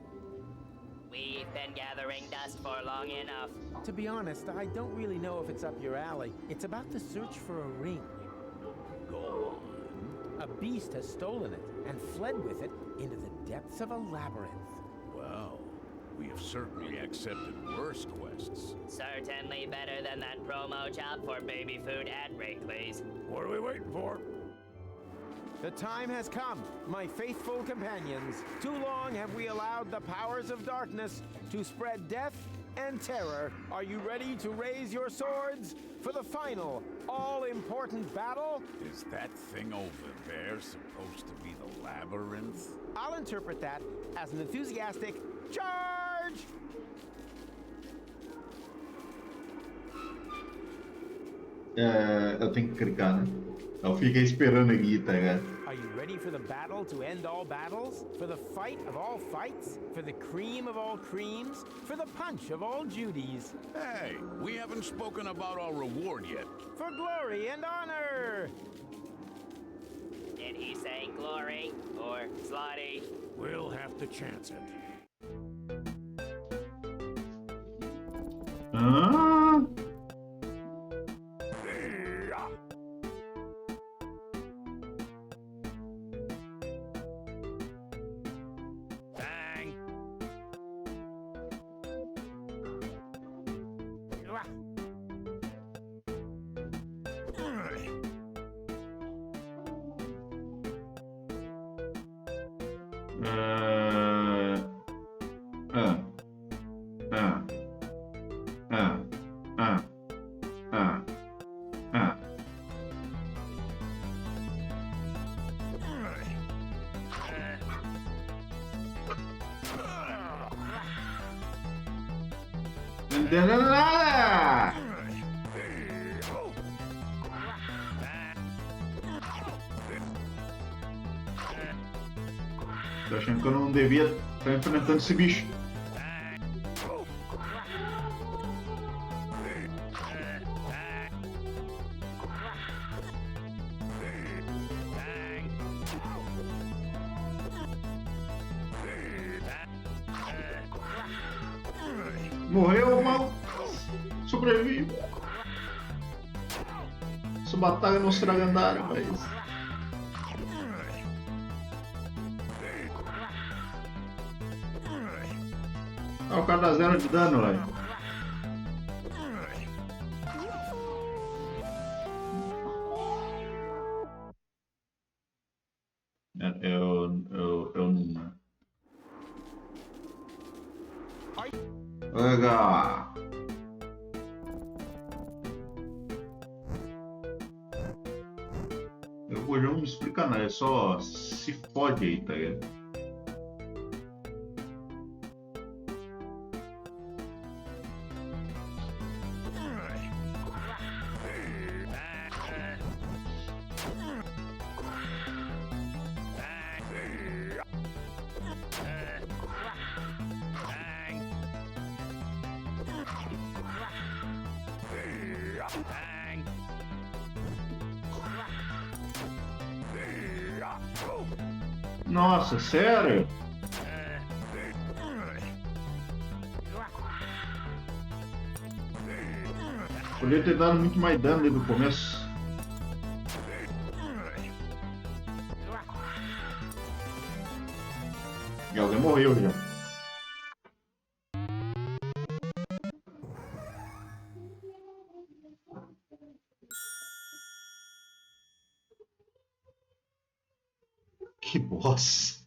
We've been gathering dust for long enough. To be honest, I don't really know if it's up your alley. It's about the search for a ring. Go on. A beast has stolen it and fled with it into the depths of a labyrinth. Well, we have certainly accepted worse quests. Certainly better than that promo job for baby food at Wrigley's. What are we waiting for? The time has come, my faithful companions. Too long have we allowed the powers of darkness to spread death and terror. Are you ready to raise your swords for the final, all-important battle? Is that thing over there supposed to be the labyrinth? I'll interpret that as an enthusiastic charge! Eu tenho que clicar, né? Eu fiquei esperando aqui, tá ligado? Are you ready for the battle to end all battles? For the fight of all fights? For the cream of all creams? For the punch of all Judies? Hey, we haven't spoken about our reward yet. For glory and honor! Did he say glory or slotty? We'll have to chance it. Hã? Não entendeu nada! Tô achando que eu não devia estar enfrentando esse bicho. Morreu, mal. Sobrevive. Essa batalha não será lendária, mas... Ah, o cara dá 0 de dano, velho. Eu não... Legal. Eu vou já não me explica nada, é só se fode aí, tá ligado? Nossa, sério? Podia ter dado muito mais dano desde o começo. E alguém morreu já. Que boss.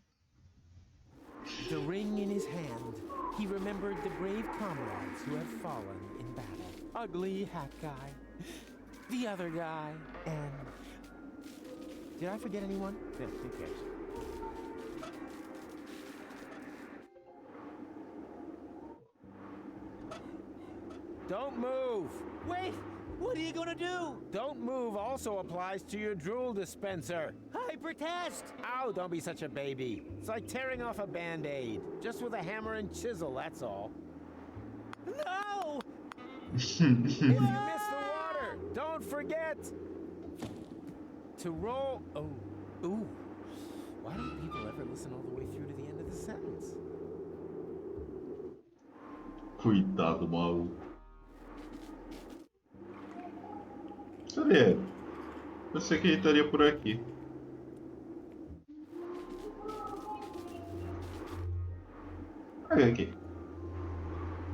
The ring in his hand, he remembered the brave comrades who had fallen in battle. Ugly hat guy, the other guy, and... Did I forget anyone? No, who cares? Don't move! Wait! What are you gonna do? Don't move also applies to your drool dispenser. I protest! Ow, don't be such a baby. It's like tearing off a Band-Aid. Just with a hammer and chisel, that's all. No! If you miss the water, don't forget to roll... Oh, ooh. Why don't people ever listen all the way through to the end of the sentence? Coitado maluco. Cadê? Eu sei que ele estaria por aqui. Olha aqui.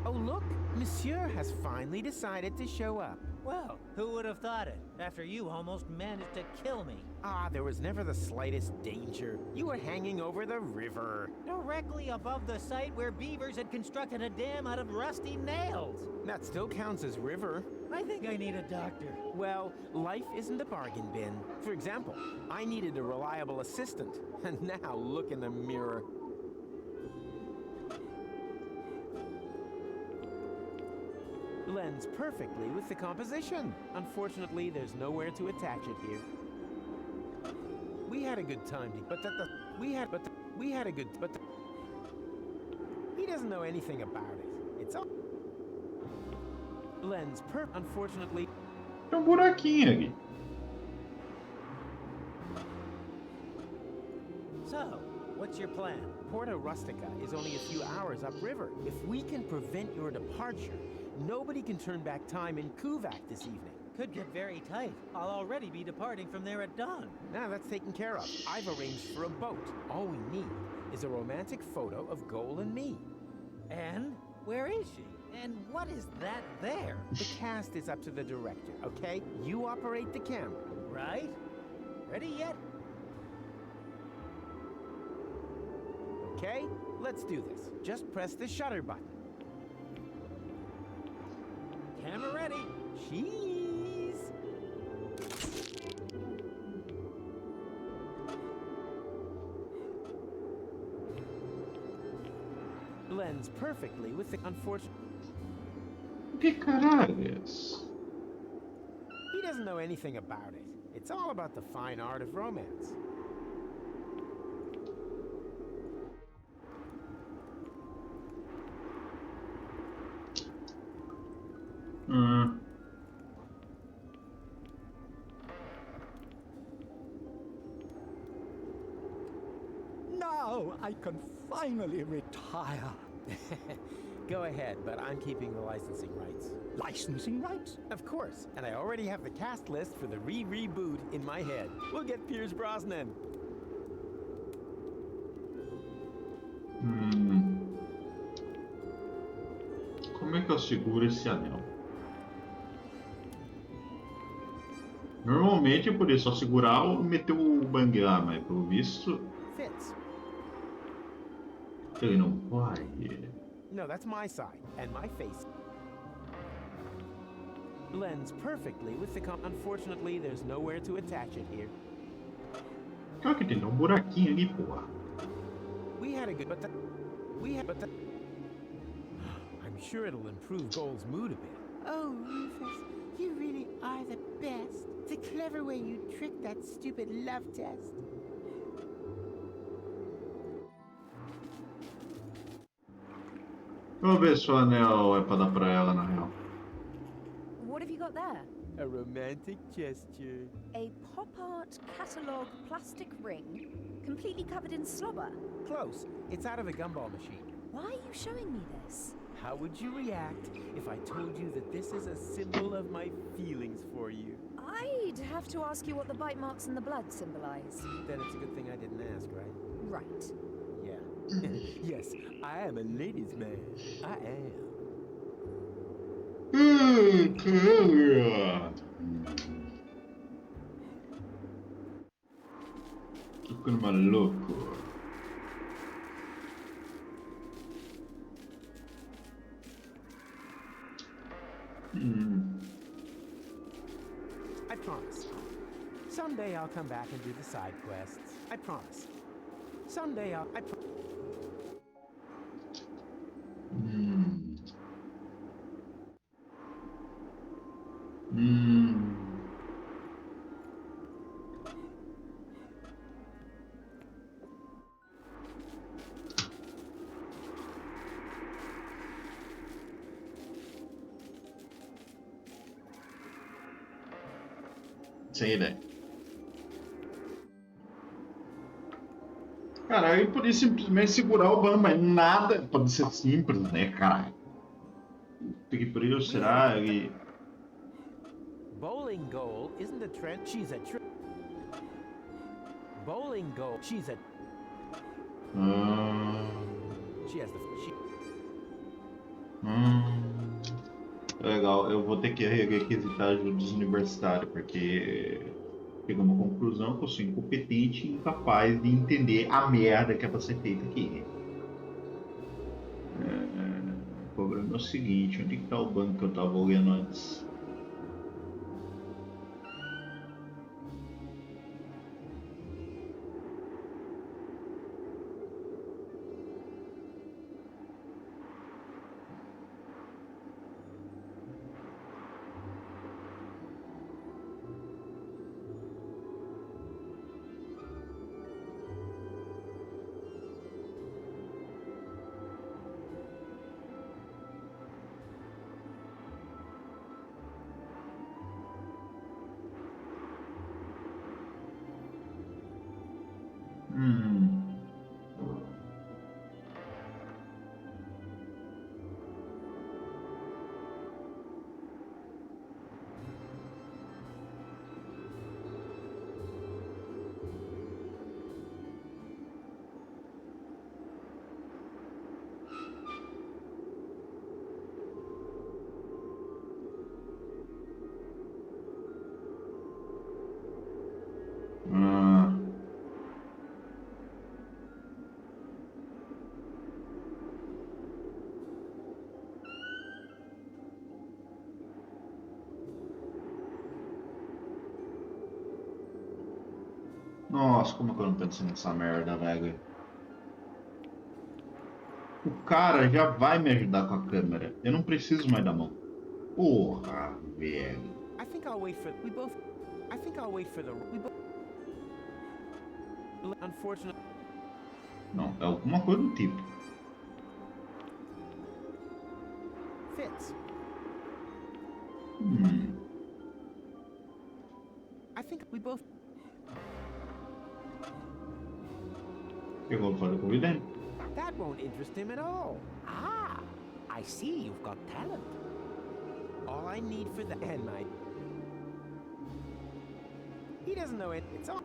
Oh, look! Monsieur has finally decided to show up. Well, who would have thought it, after you almost managed to kill me? Ah, there was never the slightest danger. You were hanging over the river. Directly above the site where beavers had constructed a dam out of rusty nails. That still counts as river. I think I need a doctor. Well, life isn't a bargain bin. For example, I needed a reliable assistant. And now look in the mirror. Blends perfectly with the composition. Unfortunately, there's nowhere to attach it here. We had a good time, but he doesn't know anything about it. It's all blends unfortunately. Tem buraquinho aqui. So, what's your plan? Porta Rustica is only a few hours upriver. If we can prevent your departure, nobody can turn back time in Kuvak this evening. Could get very tight. I'll already be departing from there at dawn. Now that's taken care of. I've arranged for a boat. All we need is a romantic photo of Goal and me. And where is she? And what is that there? The cast is up to the director, okay? You operate the camera. Right? Ready yet? Okay, let's do this. Just press the shutter button. Camera ready. Cheese. Blends perfectly with the unfortunate... Que caralhos? He doesn't know anything about it. It's all about the fine art of romance. Now I can finally retire. Go ahead, but I'm keeping the licensing rights. Licensing rights? Of course, and I already have the cast list for the reboot in my head. We'll get Pierce Brosnan. Como é que eu seguro esse anel? Normalmente eu poderia só segurar ou meter o bang lá, mas pelo visto Fits. ele não vai. No, that's my side, and my face. Blends perfectly with the Unfortunately, there's nowhere to attach it here. Claro que tem um buraquinho ali, porra. We had a good, but I'm sure it'll improve Goal's mood a bit. Oh, Rufus, you really are the best. The clever way you tricked that stupid love test. Vamos ver se o anel é pra dar pra ela, na real. What have you got there? A romantic gesture. A pop art catalogue plastic ring completely covered in slobber. Close. It's out of a gumball machine. Why are you showing me this? How would you react if I told you that this is a symbol of my feelings for you? I'd have to ask you what the bite marks and the blood symbolize. Then it's a good thing I didn't ask, right? Right. Yeah. Yes, I am a ladies' man. I am. Tô ficando maluco. I promise. Someday I'll come back and do the side quests. I promise. Someday I'll... Sem ideia. Cara, aí podia simplesmente segurar o banco, mas nada pode ser simples, né, caralho? Que por isso será que... Bowling goal isn't a trend. She's a bowling goal. She's a... She has the... Legal, eu vou ter que requisitar ajuda dos universitários, porque chegou a uma conclusão que eu sou incompetente e incapaz de entender a merda que é pra ser feita aqui. O problema é o seguinte, onde que tá o banco que eu tava olhando antes? Nossa, como é que eu não pensei nessa merda, velho? O cara já vai me ajudar com a câmera. Eu não preciso mais da mão. Porra, velho. I think I'll wait for... I think I'll wait for the... Unfortunately... Não, é alguma coisa do tipo. Fits. I think we both... Eu vou fazer com o vidente. That won't interest him at all. Ah, I see you've got talent. All I need for that... And my... He doesn't know it. It's all...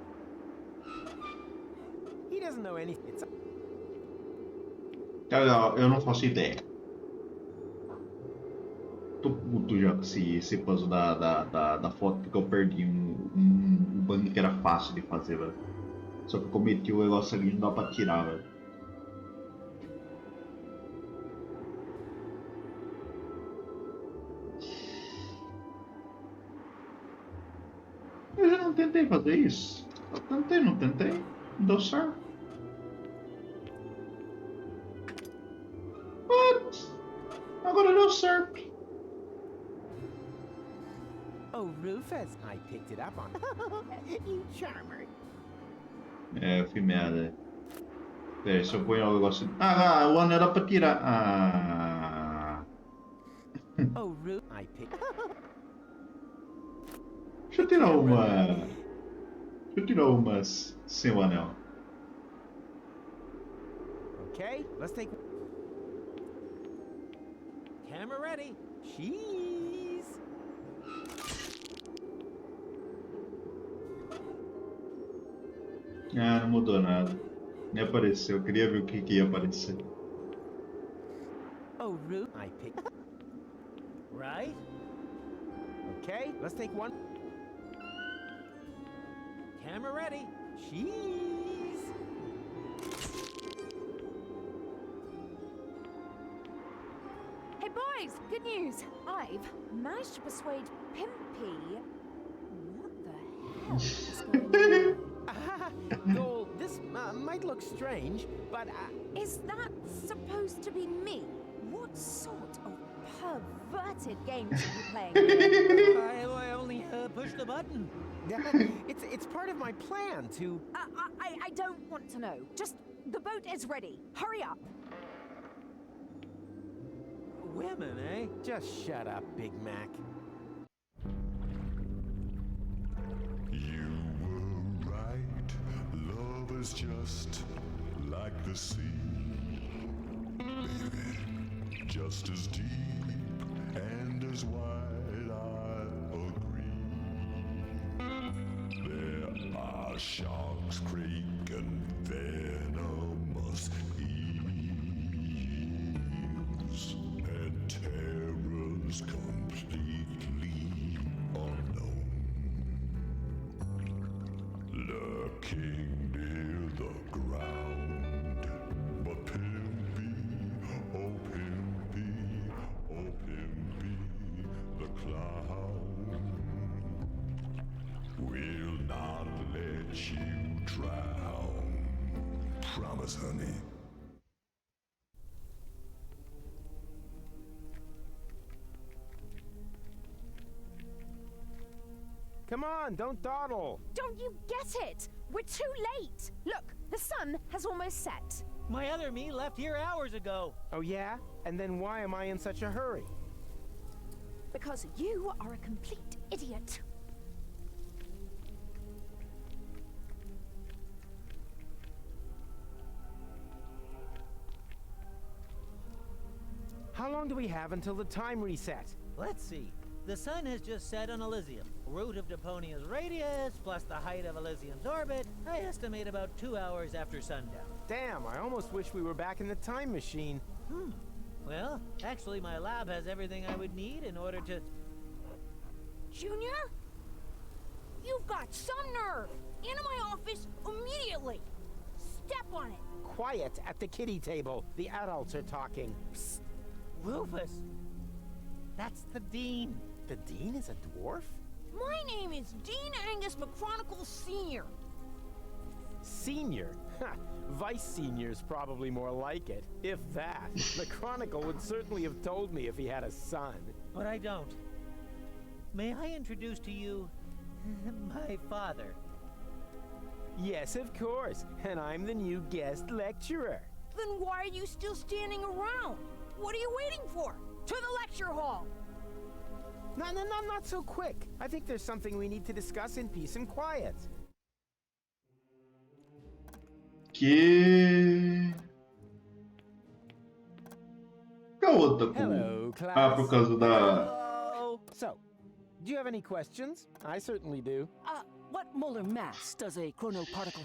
He doesn't know anything. It's... Eu não faço ideia. Tô puto já com esse puzzle da foto, porque eu perdi um bug que era fácil de fazer, velho. Só que eu cometi o negócio ali, não dá pra tirar, velho. Eu já não tentei fazer isso. Eu tentei, não tentei. Não deu certo. What? Agora deu certo. Oh, Rufus, I picked it up on... You charmer. É, eu fui merda. Peraí, se eu ponho o negócio... Ah, o ano era pra tirar. Ah. Oh, Rufus, I picked... Deixa eu tirar uma... Deixa eu tirar umas sem o anel. Okay, let's take... Camera ready. Cheese! Ah, não mudou nada. Nem apareceu. Eu queria ver o que ia aparecer. Oh, Root. I picked... Right? Okay, let's take one. Camera ready. Cheese! Hey boys, good news. I've managed to persuade Pimpy. What the hell is going on? Gold, this might look strange, but... Is that supposed to be me? What sort of perverted games are you playing here? I only pushed the button. it's part of my plan to... I don't want to know. Just, the boat is ready. Hurry up. Women, eh? Just shut up, Big Mac. You were right. Love is just like the sea. Baby, just as deep and as wide, I agree. There are sharks, crake, and venomous eels, and terrors completely unknown, lurking near the ground. But Pimpy, oh Pimpy, oh Pimpy, the clown will not let you drown. Promise, honey. Come on, don't dawdle. Don't you get it? We're too late. Look, the sun has almost set. My other me left here hours ago. Oh yeah? And then why am I in such a hurry? Because you are a complete idiot. How long do we have until the time reset? Let's see. The sun has just set on Elysium. Root of Deponia's radius, plus the height of Elysium's orbit, I estimate about 2 hours after sundown. Damn, I almost wish we were back in the time machine. Well, actually my lab has everything I would need in order to... Junior? You've got some nerve! Into my office immediately! Step on it! Quiet at the kiddie table. The adults are talking. Psst. Rufus! That's the Dean. The Dean is a dwarf? My name is Dean Angus McChronicle Sr. Senior? Ha! Vice Senior's probably more like it. If that. The Chronicle would certainly have told me if he had a son. But I don't. May I introduce to you my father? Yes, of course. And I'm the new guest lecturer. Then why are you still standing around? What are you waiting for? To the lecture hall! No, not so quick. I think there's something we need to discuss in peace and quiet. Que... Qual a outra com... Hello, class. Ah, por causa da... Hello. So, do you have any questions? I certainly do. What molar mass does a chronoparticle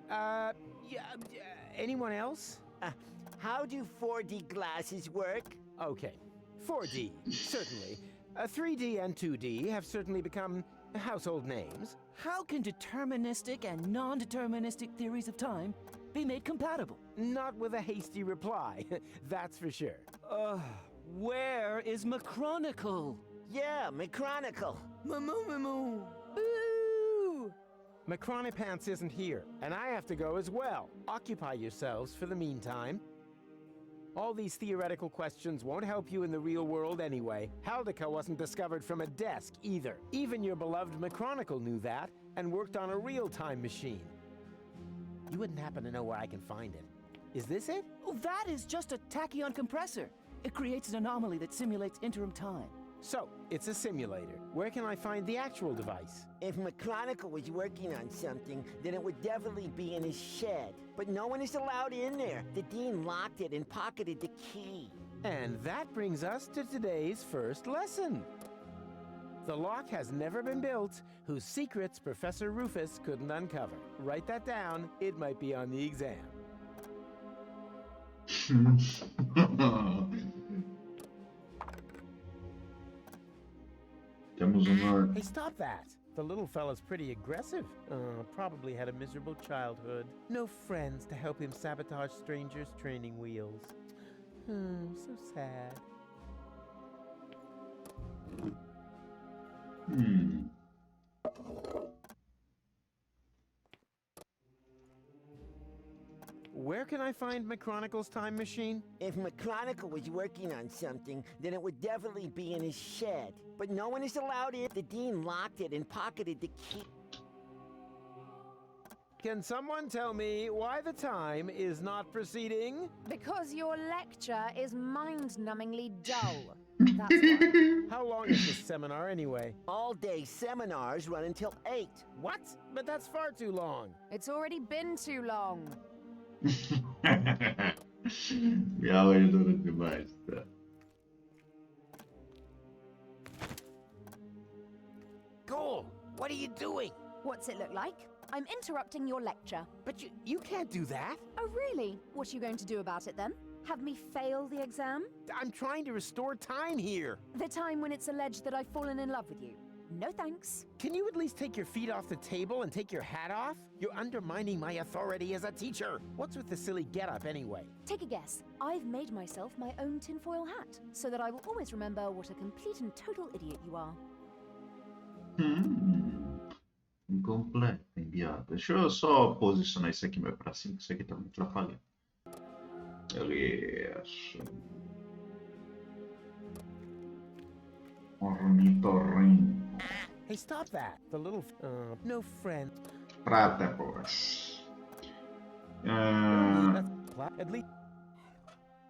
have? Anyone else? How do 4D glasses work? Okay. 4D, certainly. 3D and 2D have certainly become household names. How can deterministic and non-deterministic theories of time be made compatible? Not with a hasty reply, that's for sure. Where is Machronicle? Yeah, Machronicle. Moo. Boo! Macronipants isn't here, and I have to go as well. Occupy yourselves for the meantime. All these theoretical questions won't help you in the real world anyway. Haldica wasn't discovered from a desk either. Even your beloved Machronicle knew that, and worked on a real-time machine. You wouldn't happen to know where I can find it. Is this it? Oh, that is just a tachyon compressor. It creates an anomaly that simulates interim time. So, it's a simulator. Where can I find the actual device? If McChronicle was working on something, then it would definitely be in his shed. But no one is allowed in there. The dean locked it and pocketed the key. And that brings us to today's first lesson. The lock has never been built, whose secrets Professor Rufus couldn't uncover. Write that down, it might be on the exam. Hey, stop that! The little fella's pretty aggressive. Probably had a miserable childhood. No friends to help him sabotage strangers' training wheels. So sad. Where can I find McChronicle's time machine? If McChronicle was working on something, then it would definitely be in his shed. But no one is allowed in. The dean locked it and pocketed the key. Can someone tell me why the time is not proceeding? Because your lecture is mind-numbingly dull. That's why. How long is this seminar anyway? All-day seminars run until 8. What? But that's far too long. It's already been too long. E aula é dura demais, tá? Cole, what are you doing? What's it look like? I'm interrupting your lecture. But you can't do that. Oh, really? What are you going to do about it then? Have me fail the exam? I'm trying to restore time here. The time when it's alleged that I've fallen in love with you. No thanks. Can you at least take your feet off the table and take your hat off? You're undermining my authority as a teacher. What's with the silly getup anyway? Take a guess. I've made myself my own tinfoil hat, so that I will always remember what a complete and total idiot you are. Incompleta, enviado. Deixa eu só posicionar isso aqui mais pra cima, que isso aqui tá me atrapalhando. Beleza. Ornitorrinco. Hey, stop that. The little... no friend. Prata, pois. At least...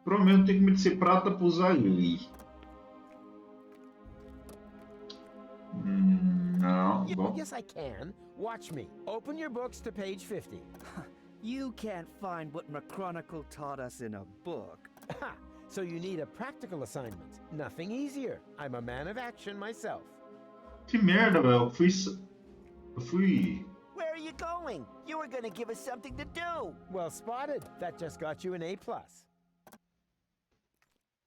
Provavelmente tem que me dizer prata pra usar ali. No. Yes, I can. Watch me. Open your books to page 50. You can't find what McChronicle taught us in a book. Ha! So you need a practical assignment. Nothing easier. I'm a man of action myself. Que merda, velho. Eu fui... Where are you going? You were gonna give us something to do. Well spotted. That just got you an A+.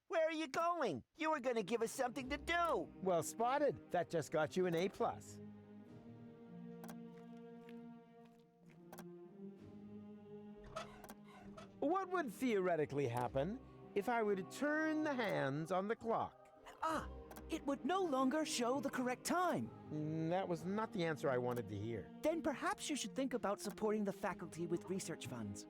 Where are you going? You were gonna give us something to do. Well spotted. That just got you an A+. What would theoretically happen if I were to turn the hands on the clock? Ah, it would no longer show the correct time. That was not the answer I wanted to hear. Then perhaps you should think about supporting the faculty with research funds.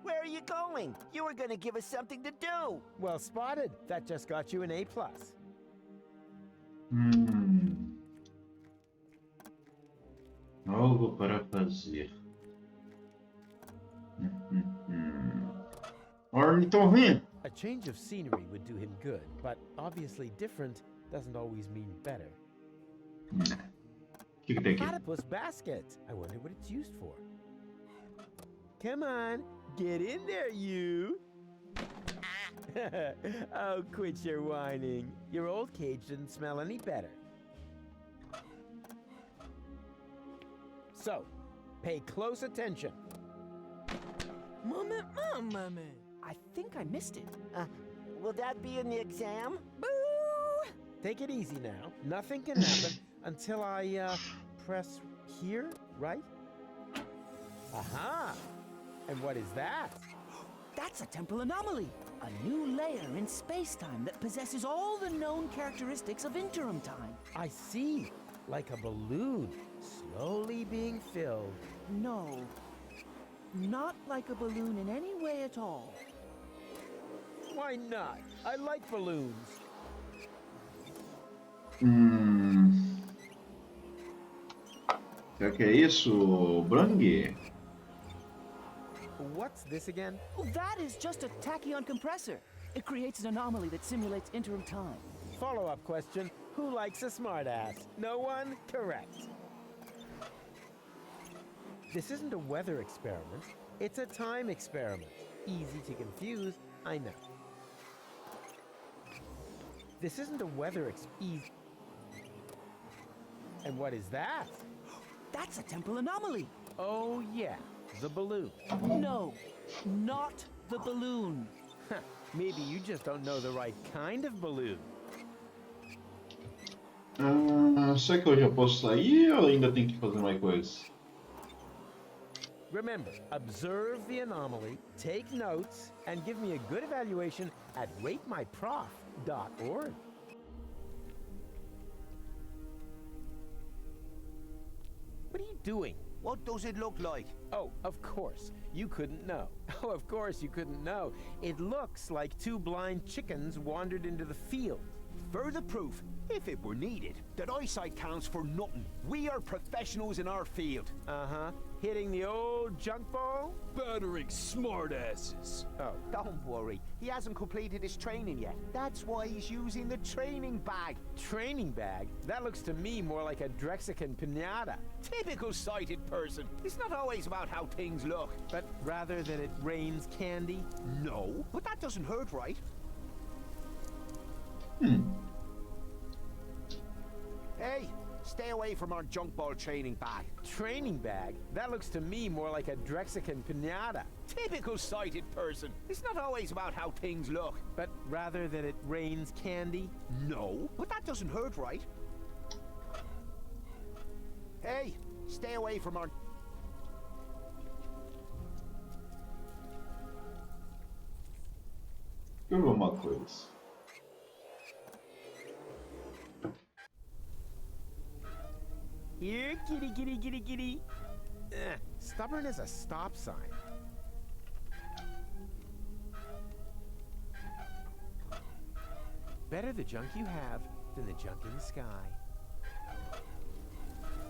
Where are you going? You were gonna give us something to do. Well spotted. That just got you an A+. Algo para fazer. Ornitorrinco. A change of scenery would do him good, but obviously different doesn't always mean better. Platypus basket. I wonder what it's used for. Come on, get in there, you. Oh, quit your whining. Your old cage didn't smell any better. So, pay close attention. Moment, I think I missed it. Will that be in the exam? Boo! Take it easy now. Nothing can happen until I, press here, right? Aha! And what is that? That's a temporal anomaly. A new layer in space-time that possesses all the known characteristics of interim time. I see. Like a balloon, slowly being filled. No. Not like a balloon in any way at all. Why not? I like balloons. Será que é isso, Brang? What What's this again? Oh, that is just a tachyon compressor. It creates an anomaly that simulates interim time. Follow-up question. Who likes a smartass? No one? Correct. This isn't a weather experiment. It's a time experiment. Easy to confuse, I know. This isn't a weather experiment. And what is that? That's a temporal anomaly. Oh, yeah. The balloon. No, not the balloon. Maybe you just don't know the right kind of balloon. Será que eu já posso sair ou ainda tem que fazer mais coisas? Remember, observe the anomaly, take notes, and give me a good evaluation at ratemyprof.org. What are you doing? What does it look like? Oh, of course. You couldn't know. Oh, of course you couldn't know. It looks like two blind chickens wandered into the field. Further proof, if it were needed, that eyesight counts for nothing. We are professionals in our field. Uh-huh. Hitting the old junk ball? Battering smartasses. Oh. Don't worry. He hasn't completed his training yet. That's why he's using the training bag. Training bag? That looks to me more like a Drexican pinata. Typical sighted person. It's not always about how things look. But rather than it rains candy? No, but that doesn't hurt, right? Hey, stay away from our junk ball training bag. Training bag? That looks to me more like a Drexican pinata. Typical sighted person. It's not always about how things look. But rather than it rains candy? No, but that doesn't hurt, right? Hey, stay away from our... Deixa eu ver uma coisa. Here, kitty, kitty, kitty, kitty. Stubborn as a stop sign. Better the junk you have than the junk in the sky.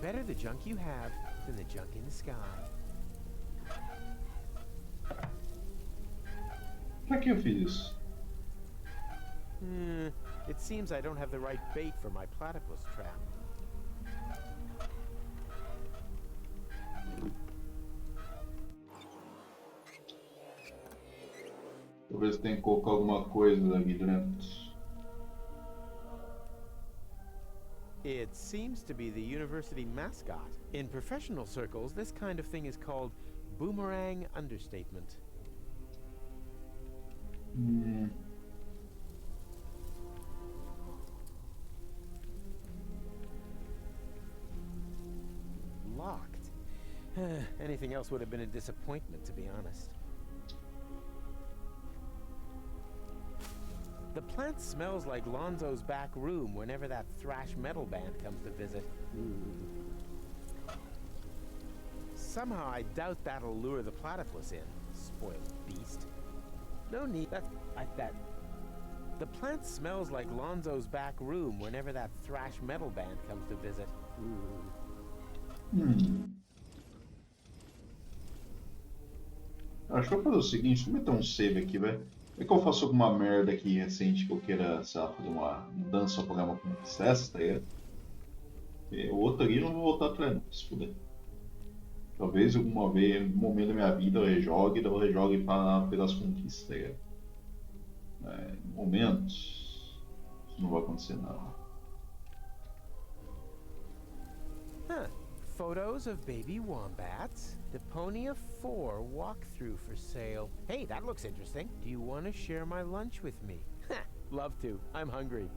Better the junk you have than the junk in the sky. Pra que eu fiz isso? It seems I don't have the right bait for my platypus trap. Talvez tenha que colocar alguma coisa aqui dentro. It seems to be the university mascot. In professional circles, this kind of thing is called boomerang understatement. Locked. Anything else would have been a disappointment, to be honest. The plant smells like Lonzo's back room whenever that thrash metal band comes to visit. Somehow I doubt that'll lure the platypus in. Spoiled beast. No need. The plant smells like Lonzo's back room whenever that thrash metal band comes to visit. Acho que eu vou fazer o seguinte, vou meter um save aqui, velho. É que eu faço alguma merda aqui recente que eu queira, sei lá, fazer uma mudança no programa com sucesso, tá ligado? E o outro ali não vou voltar atrás não, se puder. Talvez alguma vez, em algum momento da minha vida eu rejogue, daí eu rejogue pelas conquistas, tá ligado? Em momentos, isso não vai acontecer não. Photos of baby wombats. Deponia 4 walkthrough for sale. Hey, that looks interesting. Do you want to share my lunch with me? Love to. I'm hungry.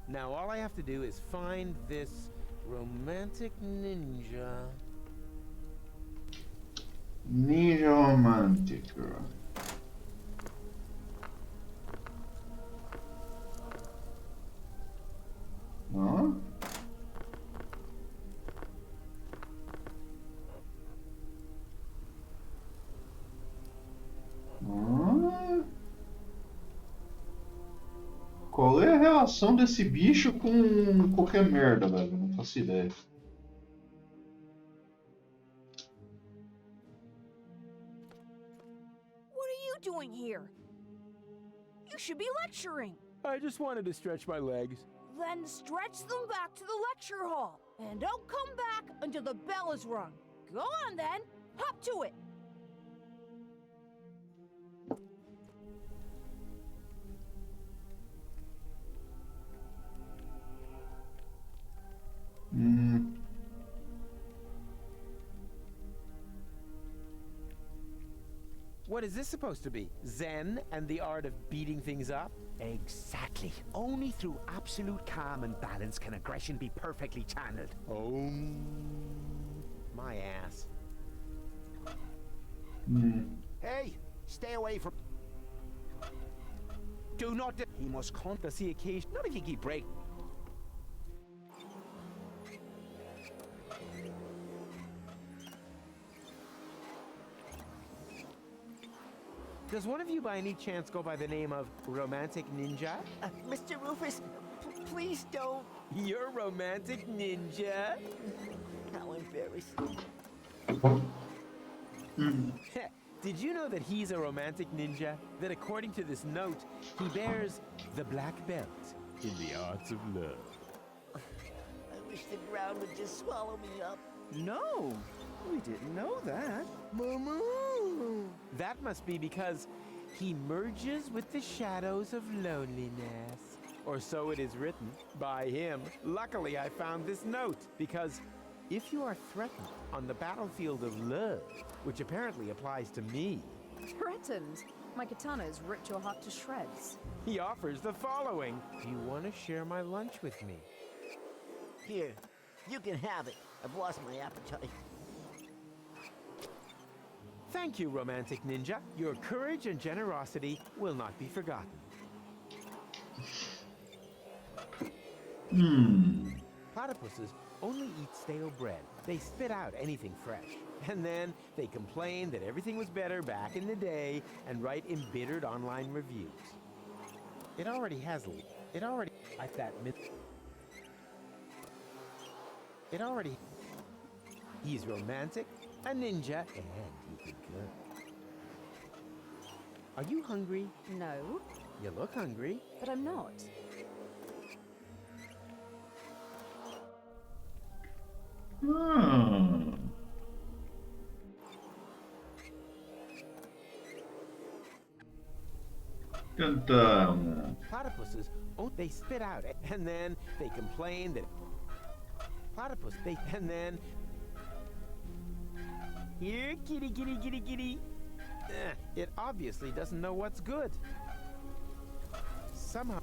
Now all I have to do is find this romantic ninja. Ninja romantic. Huh? Qual é a relação desse bicho com qualquer merda, velho? Não faço ideia. doing here? You should be lecturing. I just wanted to stretch my legs. Then stretch them back to the lecture hall. And don't come back until the bell is rung. Go on then. Hop to it. What is this supposed to be? Zen and the art of beating things up? Exactly. Only through absolute calm and balance can aggression be perfectly channeled. Oh, my ass. Hey, stay away from... Do not... He must Does he occasionally... Not if you keep breaking... Does one of you by any chance go by the name of Romantic Ninja? Mr. Rufus, please don't. You're Romantic Ninja? How embarrassing. Did you know that he's a romantic ninja? That according to this note, he bears the black belt in the arts of love. I wish the ground would just swallow me up. No, we didn't know that. Mama! That must be because he merges with the shadows of loneliness. Or so it is written by him. Luckily, I found this note because if you are threatened on the battlefield of love, which apparently applies to me, Threatened? My katana has ripped your heart to shreds. he offers the following. Do you want to share my lunch with me? Here, you can have it. I've lost my appetite. Thank you, Romantic Ninja. Your courage and generosity will not be forgotten. Platypuses only eat stale bread. They spit out anything fresh. And then they complain that everything was better back in the day and write embittered online reviews. It already has... It already... Like that... It already... He's romantic, a ninja, and he can cook. Are you hungry? No. You look hungry. But I'm not. Cantamos. Platypuses, they spit out, and then they complain that... Platypus, and then... Here, kitty, kitty, kitty, kitty. It obviously doesn't know what's good. Somehow...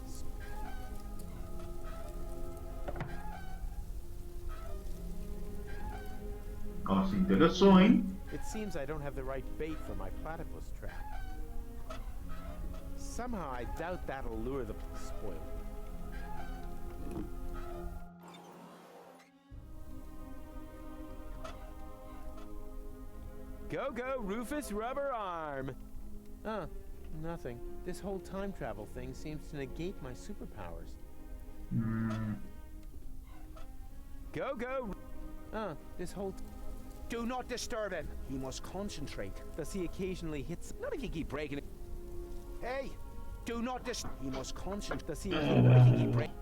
Nossa, interessou, hein? It seems I don't have the right bait for my platypus trap. Somehow I doubt that'll lure the spoil. Go, go, Rufus Rubber Arm! Nothing. This whole time travel thing seems to negate my superpowers. Go, go! This whole... Do not disturb him. He must concentrate. Does he occasionally hit... Not if you keep breaking it. Hey! Do not disturb... He must concentrate. Does he keep breaking...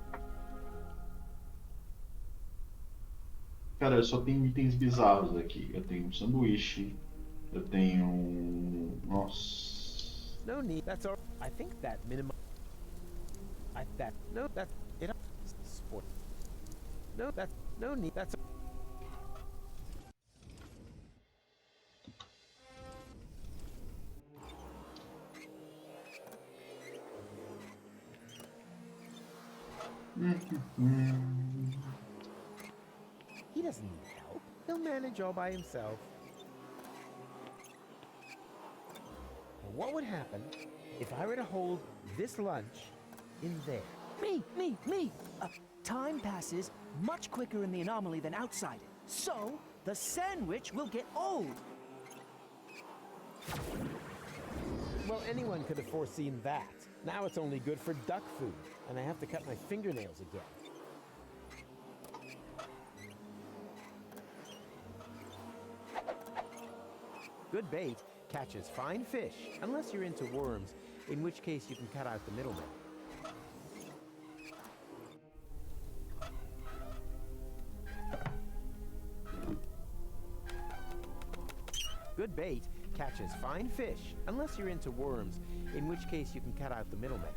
Cara, eu só tenho itens bizarros aqui. Eu tenho um sanduíche. Eu tenho... Nossa. No need. That's all. I think that minimum... No, that... It... Sport. No, that... No need. That's... He doesn't need help. He'll manage all by himself. What would happen if I were to hold this lunch in there? Me! Time passes much quicker in the anomaly than outside it. So, the sandwich will get old. Well, anyone could have foreseen that. Now it's only good for duck food, and I have to cut my fingernails again. Good bait. catches fine fish, unless you're into worms, in which case you can cut out the middleman. Good bait catches fine fish, unless you're into worms, in which case you can cut out the middleman.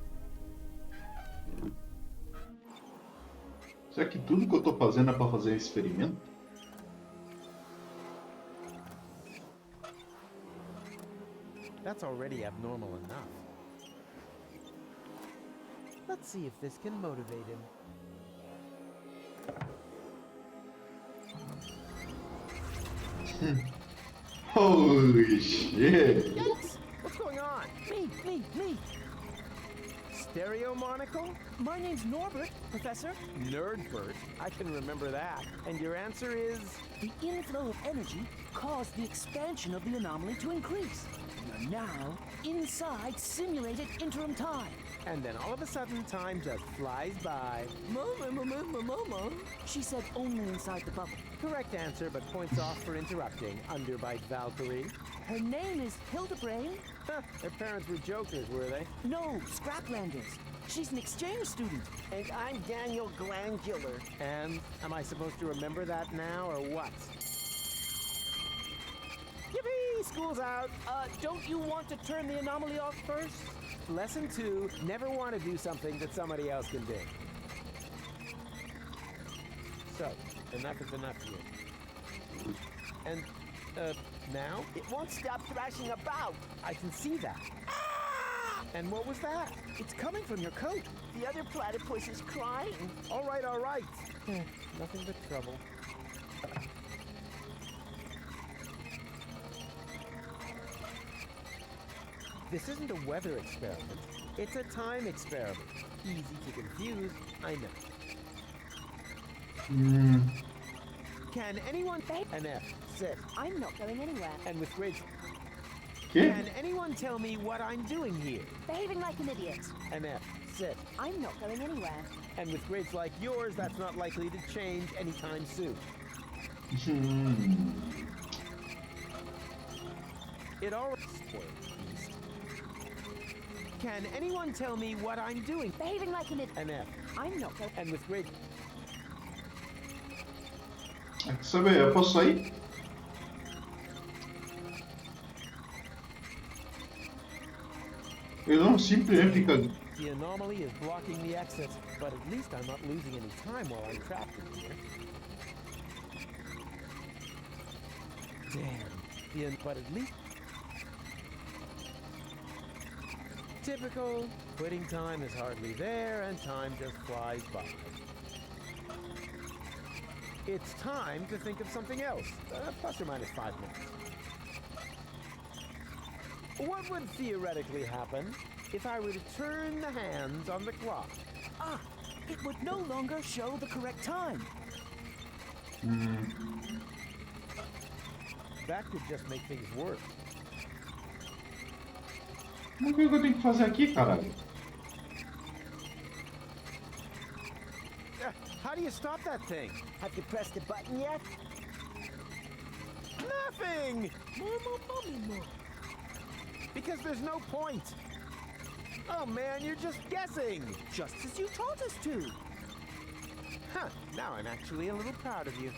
Será que tudo que eu tô fazendo é pra fazer experimento? That's already abnormal enough. Let's see if this can motivate him. Holy shit! Yikes! What's going on? Me! Stereo monocle? My name's Norbert, Professor. Nerdbert? I can remember that. And your answer is? The inflow of energy caused the expansion of the anomaly to increase. You're now inside simulated interim time. And then all of a sudden, time just flies by. Mama. She said only inside the bubble. Correct answer, but points off for interrupting. Underbite Valkyrie. Her name is Hildebrain. Huh, their parents were jokers, were they? No, Scraplanders. She's an exchange student. And I'm Daniel Glandular. And am I supposed to remember that now, or what? Yippee! School's out. Don't you want to turn the anomaly off first? Lesson 2, never want to do something that somebody else can do. So, enough is enough here. And, now? It won't stop thrashing about. I can see that. And what was that? It's coming from your coat. The other platypus is crying. All right. Nothing but trouble. This isn't a weather experiment. It's a time experiment. Easy to confuse, I know. Can anyone... An F. Sit. I'm not going anywhere. And with grades... Okay. Can anyone tell me what I'm doing here? Behaving like an idiot. An F. Sit. I'm not going anywhere. And with grades like yours, that's not likely to change anytime soon. It already... Spoiled beast. Can anyone tell me what I'm doing? Behaving like an idiot. An F. I'm not going... And with grades... Quer saber? Eu posso sair? Eu não simplesmente fica... The anomaly is blocking the exit, but at least I'm not losing any time while I'm trapped in here. Damn. But at least... Typical. Quitting time is hardly there, and time just flies by. It's time to think of something else. Plus or minus 5 minutes. What would theoretically happen if I were to turn the hands on the clock? Ah, it would no longer show the correct time. That could just make things worse. O que eu tenho que fazer aqui, caralho? How do you stop that thing? Have you pressed the button yet? Nothing! Because there's no point. Oh man, you're just guessing. Just as you taught us to. Huh, now I'm actually a little proud of you.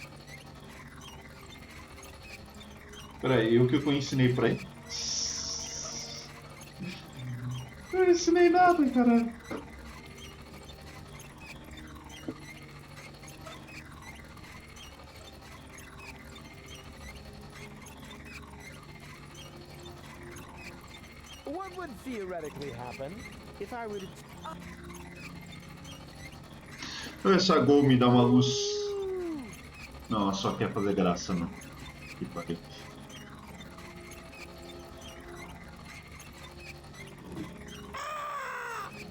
Peraí, o que eu ensinei pra ele? Eu não ensinei nada, caralho. What would theoretically happen if I were to... Essa Gol me dá uma luz. Não, só quer fazer graça, não. Que pariu.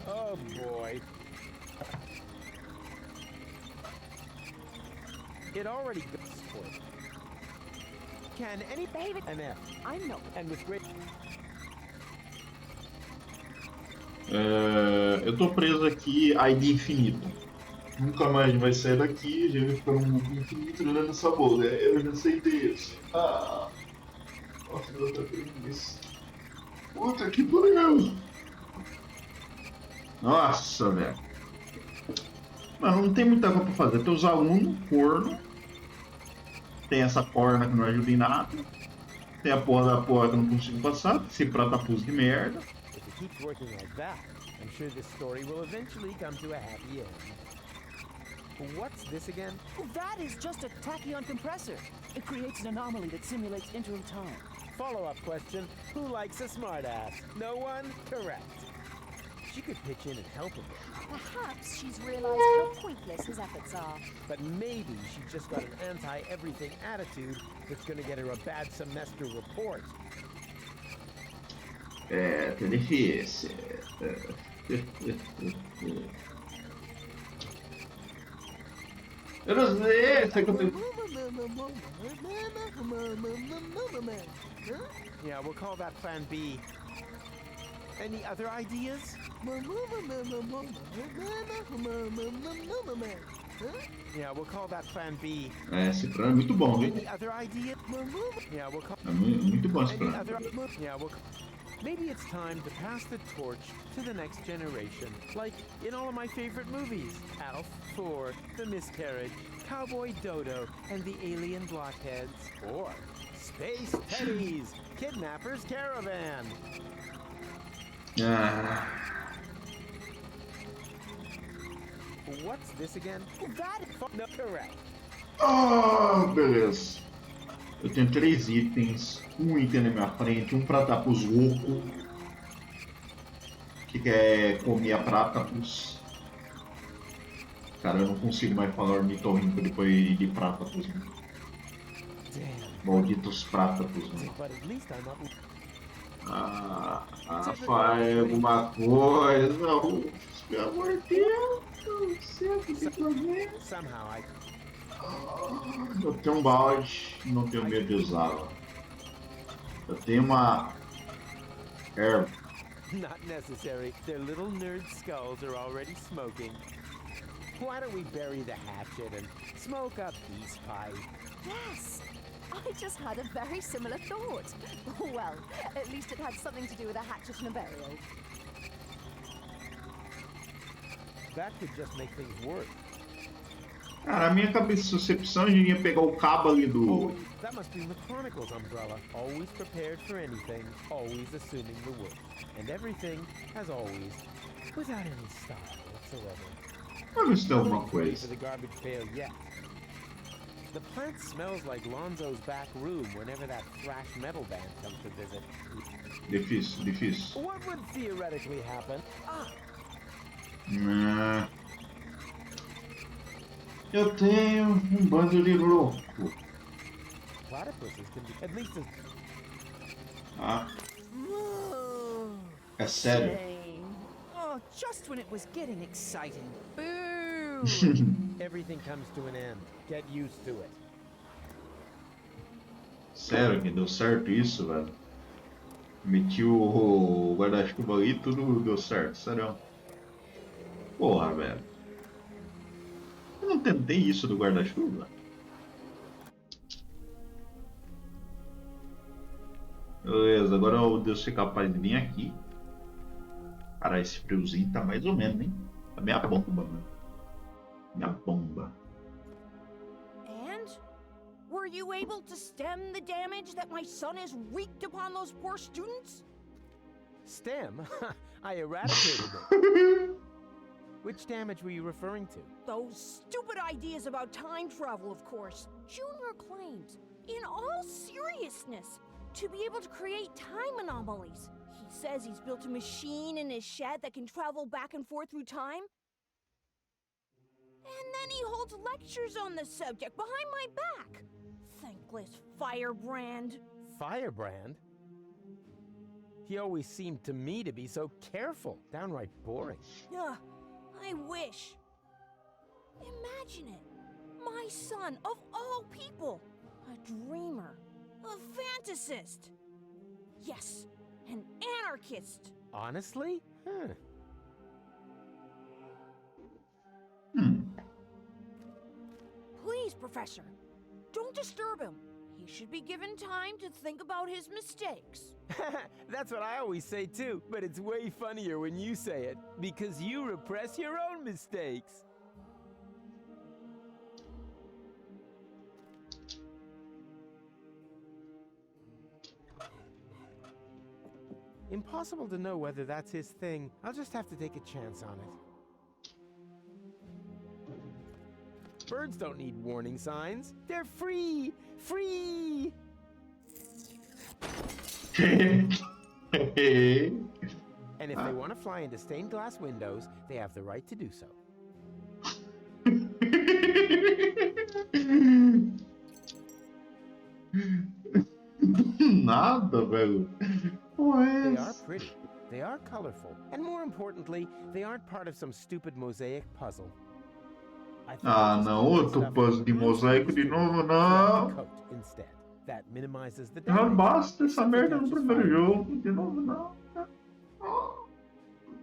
Oh boy. It already goes for it. Can any baby... An F. I'm not. And with great... Eu tô preso aqui, ID infinito. Nunca mais vai sair daqui, a gente vai ficar num mundo infinito olhando essa bola. Eu já sei disso. Nossa, meu Deus. Puta que pariu! Nossa, velho. Mano, não tem muita coisa pra fazer. Tem os alunos, corno. Tem essa corna que não ajuda em nada. Tem a porra da porra que eu não consigo passar. Esse pratapus de merda. If it keeps working like that, I'm sure this story will eventually come to a happy end. What's this again? That is just a tachyon compressor. It creates an anomaly that simulates interim time. Follow-up question. Who likes a smartass? No one? Correct. She could pitch in and help a bit. Perhaps she's realized how pointless his efforts are. But maybe she just got an anti-everything attitude that's gonna get her a bad semester report. É, tá difícil. Eu não sei, sei que eu tenho... Yeah, we'll call that Plan B. Any other ideas? Yeah, we'll call that Plan B. É, esse plano é muito bom, viu? Any other idea? Yeah, we'll call... É muito bom esse Any plano. other... Yeah, we'll... Maybe it's time to pass the torch to the next generation. Like in all of my favorite movies. Alf, Thor, The Miscarriage, Cowboy Dodo, and the Alien Blockheads. Or Space Teddies, Kidnapper's Caravan. Ah, What's this again? That is... No, correct. oh, beleza. Eu tenho 3 itens, um item na minha frente, um pratapus louco que quer comer a pratapus. Cara, eu não consigo mais falar ornitorrinco depois de pratapus. Malditos pratapus, mano. But at least I'm not... Faz alguma coisa, Rufus, pelo amor de Deus, não sei o que tem que fazer. Somehow I... Eu tenho um balde, não tenho medo de usá-la. Eu tenho uma erva. Not necessary. Their little nerd skulls are already smoking. Why don't we bury the hatchet and smoke a peace pipe? Yes! I just had a very similar thought. Well, at least it had something to do with a hatchet and a burial. That could just make things worse. Cara, a minha concepção eu iria pegar o cabo ali do... That must be the Chronicles umbrella. Always prepared for anything, always assuming the worst. And everything, as always, without any style whatsoever. Vamos ver se tem alguma For coisa. the garbage pail yet. The plant smells like Lonzo's back room whenever that thrash metal band comes to visit. Difícil, difícil. What would theoretically happen? Eu tenho um bando de louco. Platypuses can be at least as... Ah. É sério. Shame. Oh, just when it was getting exciting. Boo! Everything comes to an end. Get used to it. Sério que deu certo isso, velho? Meti o guarda-chuva ali e tudo deu certo, sério. Porra, velho. Eu não tentei isso do guarda-chuva? Beleza, agora eu devo ser capaz de vir aqui. Cara, esse friozinho tá mais ou menos, hein? Tá minha bomba, mano. Minha bomba. And? Were you able to stem the damage that my son has wreaked upon those poor students? Stem? I eradicated it. Which damage were you referring to? Those stupid ideas about time travel, of course. Junior claims, in all seriousness, to be able to create time anomalies. He says he's built a machine in his shed that can travel back and forth through time. And then he holds lectures on the subject behind my back. Thankless firebrand. Firebrand? He always seemed to me to be so careful, downright boring. Ugh, I wish. Imagine it. My son, of all people, a dreamer, a fantasist. Yes, an anarchist. Honestly? Huh. Please, Professor, don't disturb him. He should be given time to think about his mistakes. That's what I always say too, but it's way funnier when you say it, because you repress your own mistakes. Impossible to know whether that's his thing. I'll just have to take a chance on it. Birds don't need warning signs. They're free! Free! And if they want to fly into stained glass windows, they have the right to do so. Nada, velho. They are pretty. They are colorful. And more importantly, they aren't part of some stupid mosaic puzzle. Ah, não, outro puzzle de mosaico de novo, não. That minimizes the Já damage. basta essa merda no primeiro jogo, de novo não.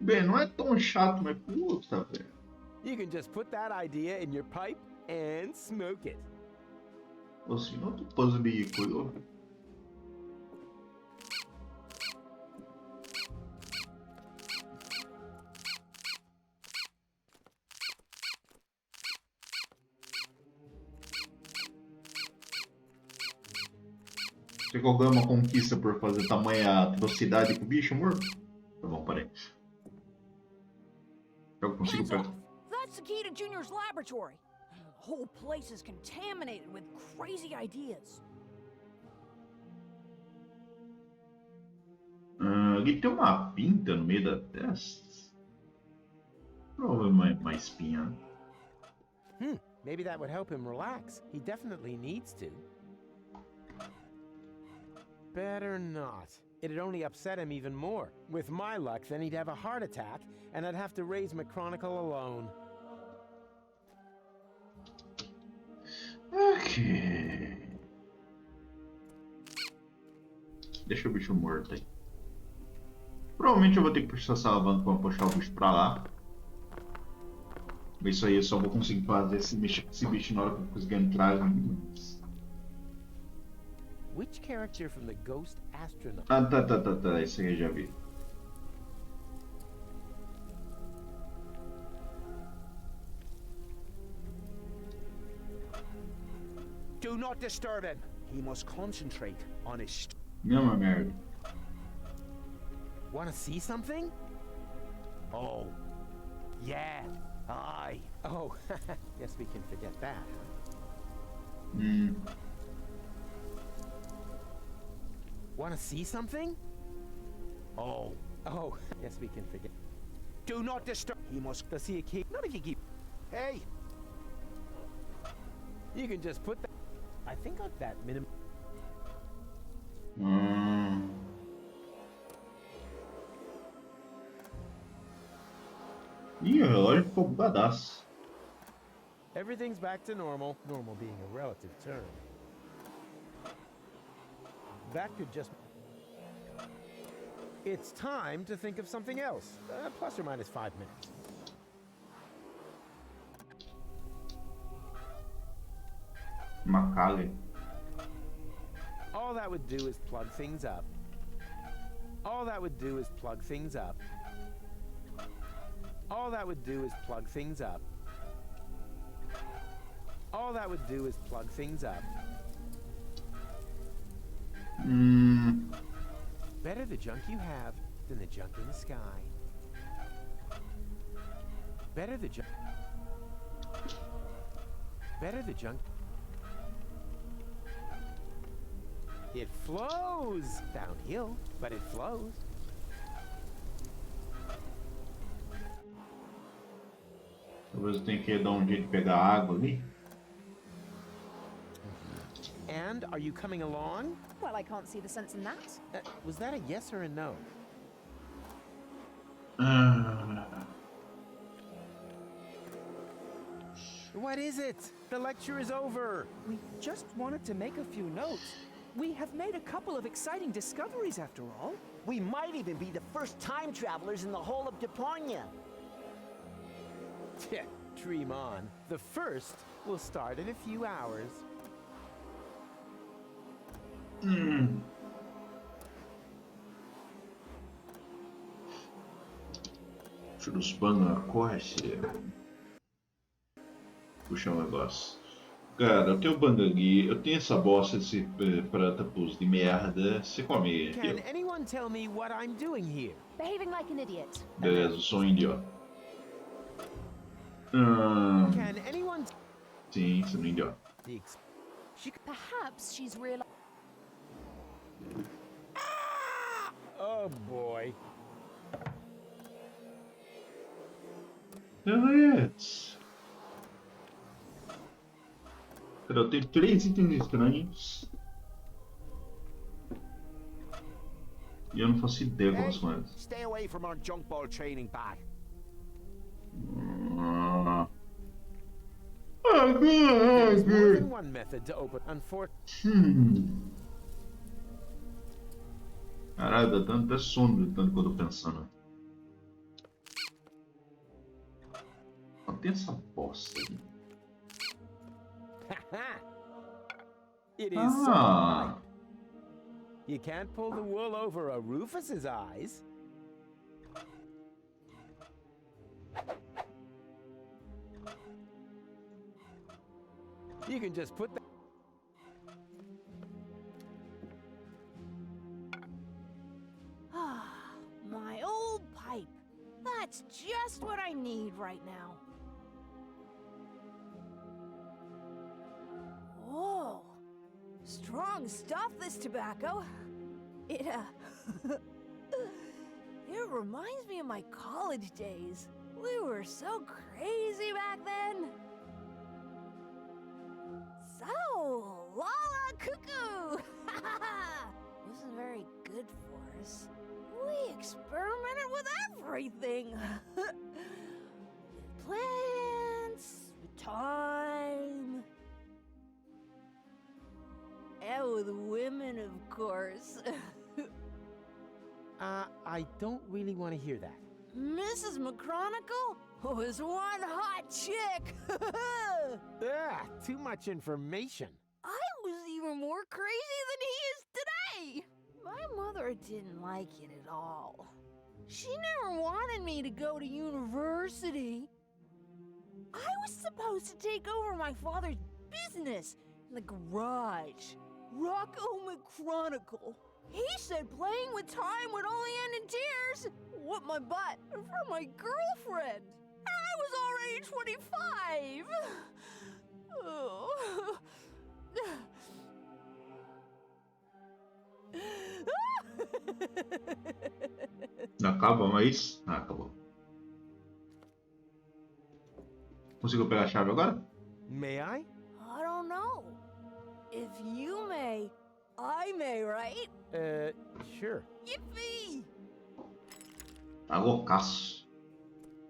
Bem, não é tão chato, mas puta, velho. You can just put that idea in your pipe and smoke it. Assim, outro puzzle de coisa. Você quer ganhar uma conquista por fazer tamanha atrocidade com o bicho morto? Tá bom, parei. Eu consigo Hands pegar. off! That's the key to Junior's laboratory. The whole place is contaminated with crazy ideas. Ali tem uma pinta no meio da testa. Provavelmente uma espinha. Maybe that would help him relax. He definitely needs to. Better not. It'd only upset him even more. With my luck, then he'd have a heart attack, and I'd have to raise McChronicle alone. Ok. Deixa o bicho morto aí. Provavelmente eu vou ter que puxar essa alavanca para puxar o bicho pra lá. Isso aí eu só vou conseguir fazer esse bicho na hora que eu conseguir entrar. Which character from the Ghost Astronaut? Ah, tá. Esse aí eu já vi. Do not disturb him. He must concentrate on his. Não é merda. Want to see something? Oh, yeah, aye. Oh, guess we can forget that, huh? Want to see something? Oh, guess we can forget. do not disturb. He must. Does he a key? Not if you keep. Hey, you can just put that. I think on that minimum. Ih, o relógio ficou bugadaço. Everything's back to normal. Normal being a relative term. That could just... It's time to think of something else. Plus or minus 5 minutes. Macalé. All that would do is plug things up. All that would do is plug things up. All that would do is plug things up. All that would do is plug things up. Better the junk you have than the junk in the sky. Better the junk. Better the junk. It flows downhill, but it flows. Talvez eu tenha que dar jeito de pegar água ali. And are you coming along? Well, I can't see the sense in that. Was that a yes or a no? What is it? The lecture is over. We just wanted to make a few notes. We have made a couple of exciting discoveries after all. We might even be the first time travelers in the whole of Deponia. Dream on. The first will start in a few hours. Tira os panos, corre, puxa um negócio. Cara, eu tenho bangangui, eu tenho essa bosta desse prata-pus de merda. Você come Can aquilo. anyone tell me what I'm doing here? Behaving like an idiot. Beleza, eu sou um idiota. Can anyone? Sim, você é um idiota. Perhaps she's real. Oh boy. Beleza. Cara, eu tenho 3 itens estranhos. E eu não faço ideia como são eles. Stay away from our junk ball training bag. There's more than one method to open. Caralho, dá tanto até sono de tanto que eu tô pensando. Só tem essa bosta aí. It is so hard. You can't pull the wool over a Rufus's eyes. You can just put that. My old pipe. That's just what I need right now. Whoa. Strong stuff, this tobacco. It, it reminds me of my college days. We were so crazy back then. So, Lala Cuckoo! Wasn't very good for us. We experimented with everything. With plants, with time, and with women, of course. I don't really want to hear that. Mrs. McChronicle was one hot chick. Too much information. I was even more crazy than he is today. My mother didn't like it at all. She never wanted me to go to university. I was supposed to take over my father's business in the garage. Rocco McChronicle. He said playing with time would only end in tears. What my butt for my girlfriend. I was already 25. Oh. Acaba, mas... Ah, acabou. Conseguiu pegar a chave agora? May I? I don't know. If you may, I may, right? Sure. Yippee! Tá loucaço.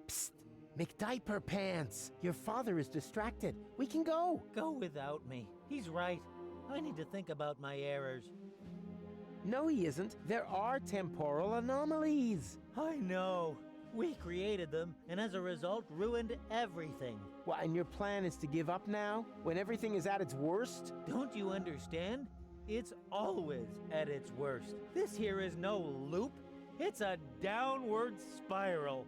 Psst! McDiaper Pants! Your father is distracted. We can go. Go without me. He's right. I need to think about my errors. No, he isn't. There are temporal anomalies. I know. We created them, and as a result, ruined everything. What, and your plan is to give up now? When everything is at its worst? Don't you understand? It's always at its worst. This here is no loop. It's a downward spiral.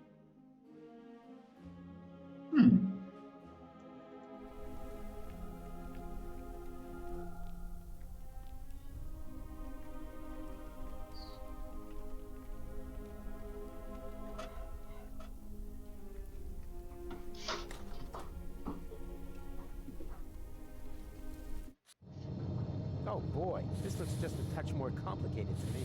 Oh boy, this looks just a touch more complicated to me.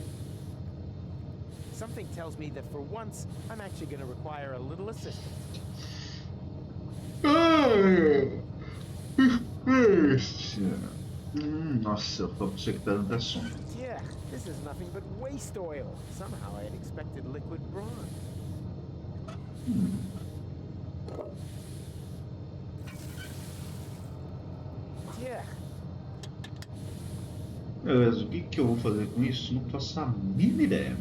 Something tells me that for once, I'm actually going to require a little assistance. Nossa, eu tô pra você que tá dando até sono. Yeah, this is nothing but waste oil. Somehow I had expected liquid bronze. Yeah. Beleza, o que eu vou fazer com isso? Não faço a mínima ideia.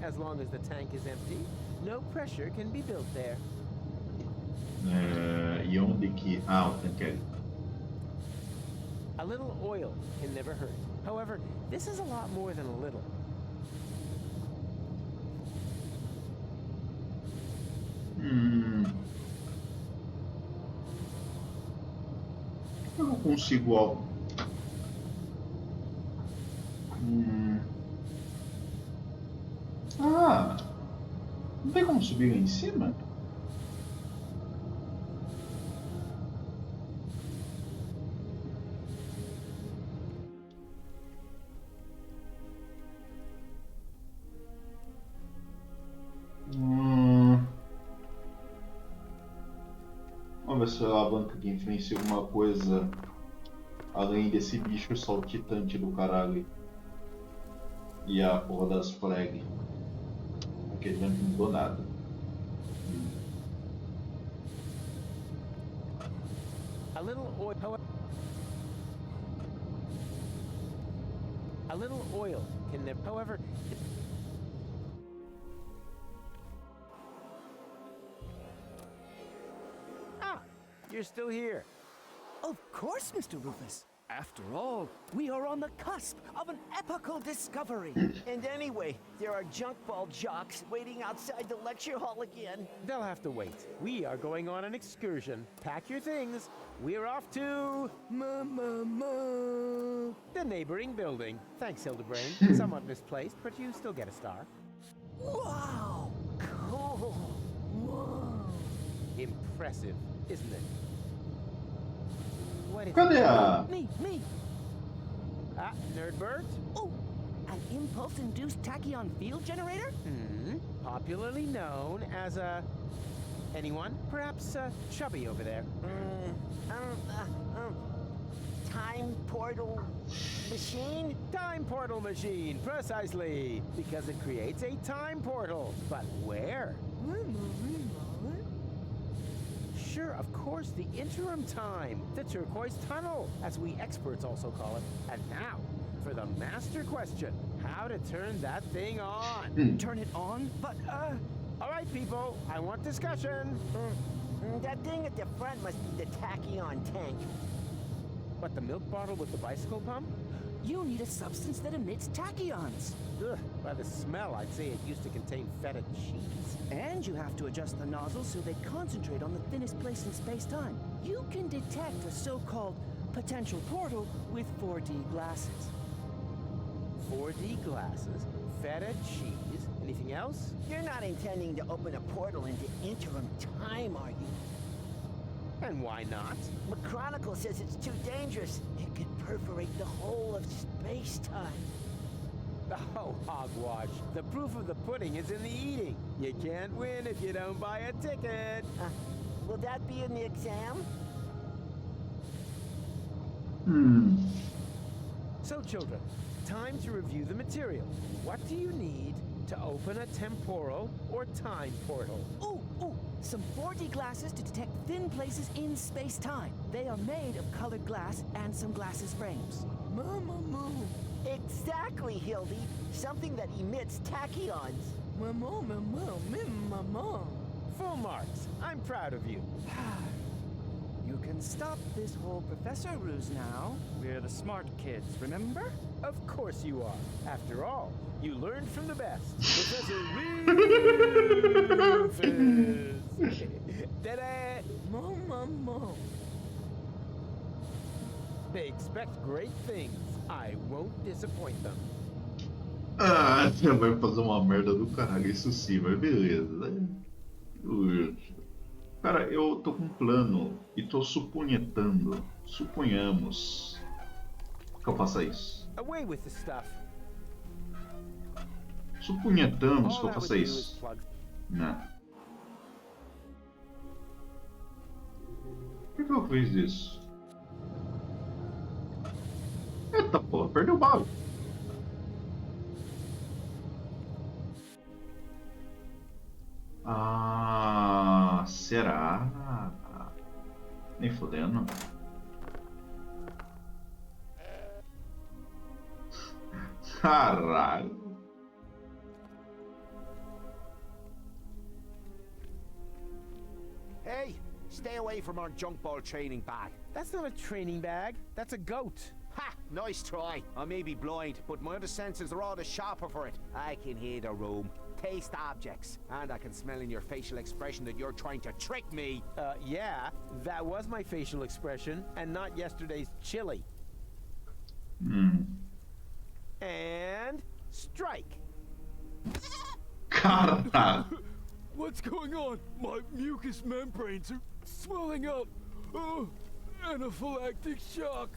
As long as the tank is empty, no pressure can be built there. E onde que... Ah, o tanque ali. A little oil can never hurt. However, this is a lot more than a little. Eu não consigo. Ah! Não tem como subir lá em cima? Vamos ver se a alavanca aqui influencia alguma coisa além desse bicho saltitante do caralho. E a porra das flag. Porque ele não mudou nada. A little oil, a little oil can never. However, you're still here. Of course, Mr. Rufus. After all, we are on the cusp of an epochal discovery. And anyway, there are junk ball jocks waiting outside the lecture hall again. They'll have to wait. We are going on an excursion. Pack your things. We're off to... the neighboring building. Thanks, Hildebrain. Somewhat misplaced, but you still get a star. Wow! Cool! Whoa! Impressive, isn't it? What is Cadê a... Me! Ah, Nerdbird? Oh! An impulse-induced tachyon field generator? Popularly known as a... anyone? Perhaps Chubby over there. Time portal machine? Time portal machine, precisely. Because it creates a time portal. But where? Sure, of course, the interim time. The turquoise tunnel, as we experts also call it. And now, for the master question. How to turn that thing on. Turn it on? But, all right, people, I want discussion. That thing at the front must be the tachyon tank. What, the milk bottle with the bicycle pump? You need a substance that emits tachyons. Ugh, by the smell, I'd say it used to contain feta cheese. And you have to adjust the nozzles so they concentrate on the thinnest place in space-time. You can detect a so-called potential portal with 4D glasses. 4D glasses, feta cheese, anything else? You're not intending to open a portal into interim time, are you? And why not? McChronicle says it's too dangerous. It could perforate the whole of space-time. Oh, hogwash. The proof of the pudding is in the eating. You can't win if you don't buy a ticket. Will that be in the exam? So, children, time to review the material. What do you need to open a temporal or time portal? Ooh! Some 4D glasses to detect thin places in space-time. They are made of colored glass and some glasses frames. Exactly, Hildy. Something that emits tachyons. Full marks. I'm proud of you. You can stop this whole professor ruse now. We're the smart kids, remember? Of course you are. After all, you learned from the best. Professor Rufus. Ta-da! They expect great things. I won't disappoint them. Ah, você vai fazer uma merda do caralho, isso sim, mas beleza, né? Cara, eu tô com um plano e tô suponhetando, suponhamos que eu faça isso. Away with the stuff. Suponhetamos que eu faça isso. Não. Por que eu fiz isso? Eita porra, perdeu o bala. Ah, será? Nem fodendo. Caralho. Hey, Stay away from our junk ball training bag. That's not a training bag. That's a goat. Ha! Nice try. I may be blind, but my other senses are all the sharper for it. I can hear the room, taste objects, and I can smell in your facial expression that you're trying to trick me. Yeah, that was my facial expression, and not yesterday's chili. And strike. Cara. What's going on? My mucous membranes are swelling up. Oh, anaphylactic shock.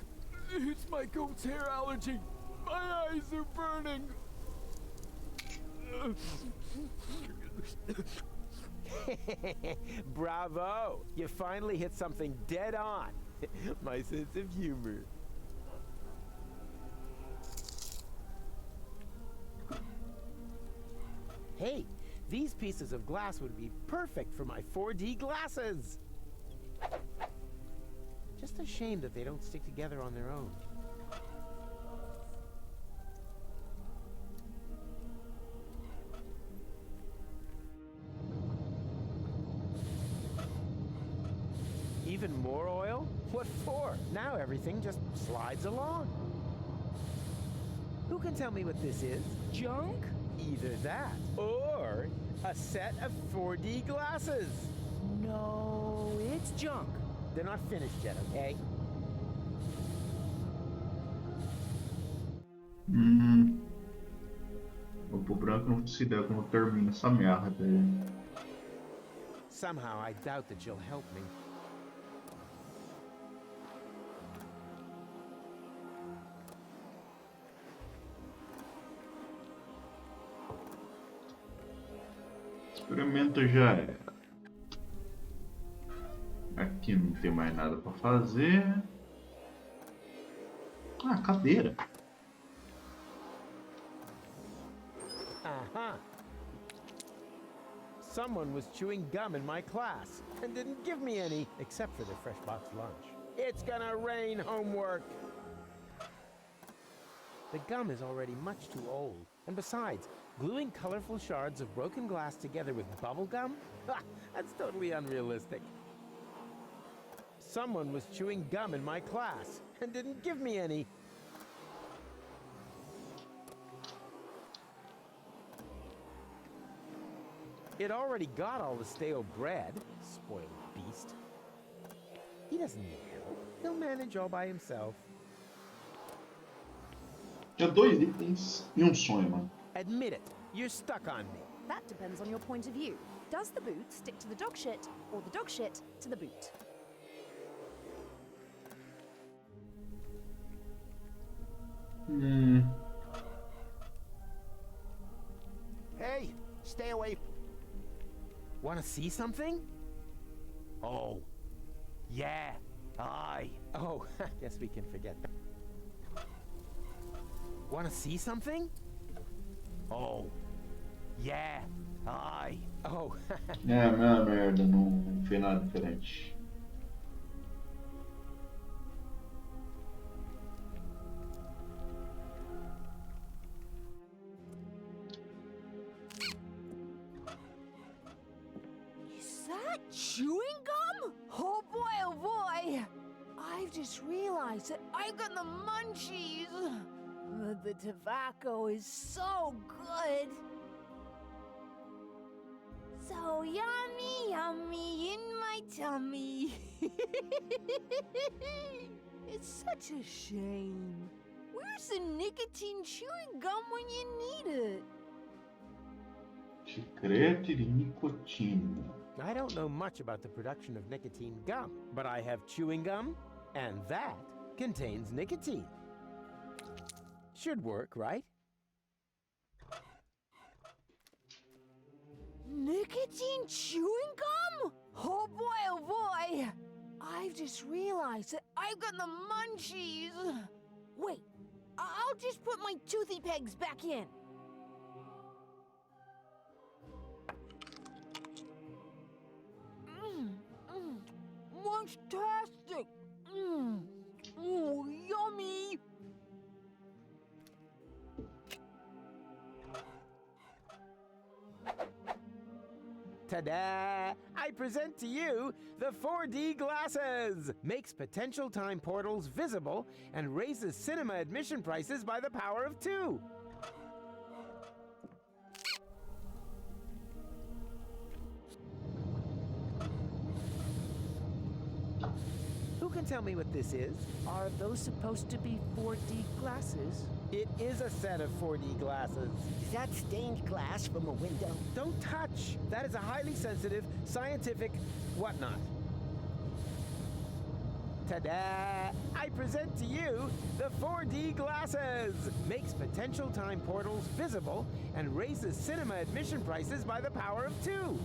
It's my goat's hair allergy. My eyes are burning. Bravo! You finally hit something dead on. My sense of humor. Hey, these pieces of glass would be perfect for my 4D glasses. Just a shame that they don't stick together on their own. Even more oil? What for? Now everything just slides along. Who can tell me what this is? Junk? Either that, or a set of 4D glasses. No, it's junk. They're not finished yet, okay? Vou pro branco, não faço ideia como termina essa merda. Somehow I doubt that you'll help me. Experimento já era. Aqui não tem mais nada para fazer. Ah, cadeira. Someone was chewing gum in my class and didn't give me any, except for their fresh box lunch. It's gonna rain homework. The gum is already much too old. And besides, gluing colorful shards of broken glass together with bubble gum? That's totally unrealistic. Someone was chewing gum in my class and didn't give me any. It already got all the stale bread, spoiled beast. He doesn't need help. He'll manage all by himself. Tinha 2 itens e sonho, mano. Admit it, you're stuck on me. That depends on your point of view. Does the boot stick to the dog shit, or the dog shit to the boot? Hey, stay away. Want to see something? Oh, yeah, aye. Oh, guess we can forget that. Want to see something? Oh, yeah, aye. Oh. É a mesma merda, não fez nada diferente. Is that chewing gum? Oh boy. I've just realized that I've got the munchies. The tobacco is so good. So yummy in my tummy. It's such a shame. Where's the nicotine chewing gum when you need it? Chiclete de nicotina. I don't know much about the production of nicotine gum, but I have chewing gum, and that contains nicotine. Should work, right? Nicotine chewing gum? Oh boy. I've just realized that I've got the munchies. Wait, I'll just put my toothy pegs back in. Munchtastic. Oh, yummy. Ta-da! I present to you the 4D glasses! Makes potential time portals visible and raises cinema admission prices by the power of 2. Who can tell me what this is? Are those supposed to be 4D glasses? It is a set of 4D glasses. Is that stained glass from a window? Don't touch! That is a highly sensitive, scientific whatnot. Ta-da! I present to you the 4D glasses! Makes potential time portals visible and raises cinema admission prices by the power of 2.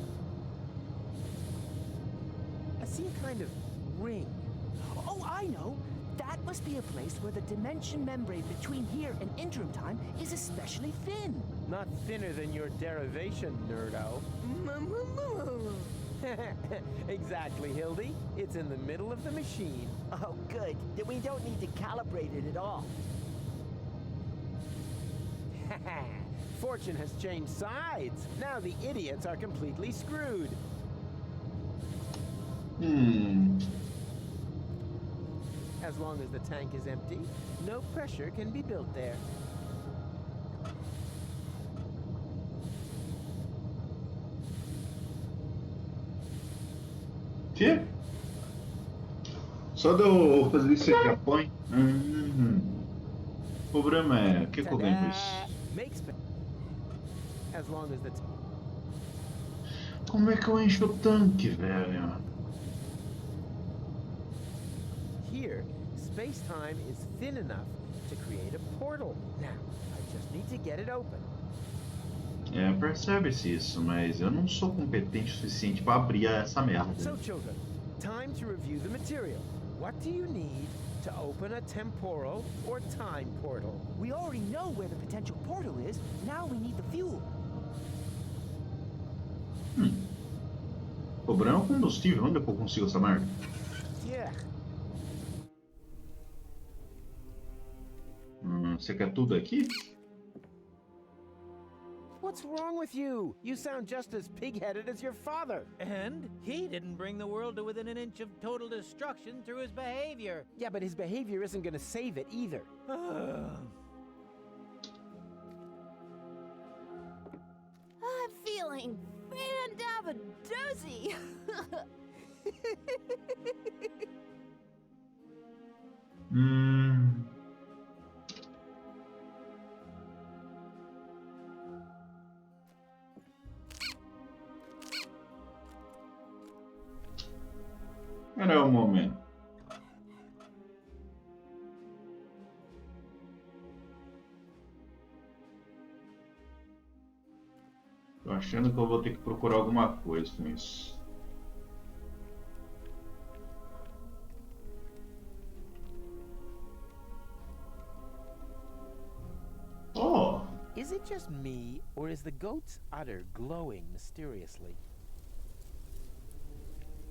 I see a kind of ring. Oh, I know! That must be a place where the dimension membrane between here and interim time is especially thin. Not thinner than your derivation, nerdo. Exactly, Hildy. It's in the middle of the machine. Oh, good. Then we don't need to calibrate it at all. Fortune has changed sides. Now the idiots are completely screwed. As long as the tank is empty, no pressure can be built there. Que? Só de eu fazer isso aqui, apoio. O problema é... O que eu ganho com isso? As long as the Como é que eu encho o tanque, velho? Here, space-time is thin enough to create a portal. Now, I just need to get it open. É, percebe-se isso, mas eu não sou competente o suficiente para abrir essa merda. So, children, time to review the material. What do you need to open a temporal or time portal? We already know where the potential portal is. Now we need the fuel. O problema é o combustível. Onde é que eu consigo essa merda? Yeah. Você quer tudo aqui? What's wrong with you? You sound just as pig-headed as your father. And he didn't bring the world to within an inch of total destruction through his behavior. Yeah, but his behavior isn't going to save it either. I'm feeling fan-dabba-dozy. Era o momento. Tô achando que eu vou ter que procurar alguma coisa com isso. Oh! Is it just me, or is the goat's udder glowing mysteriously?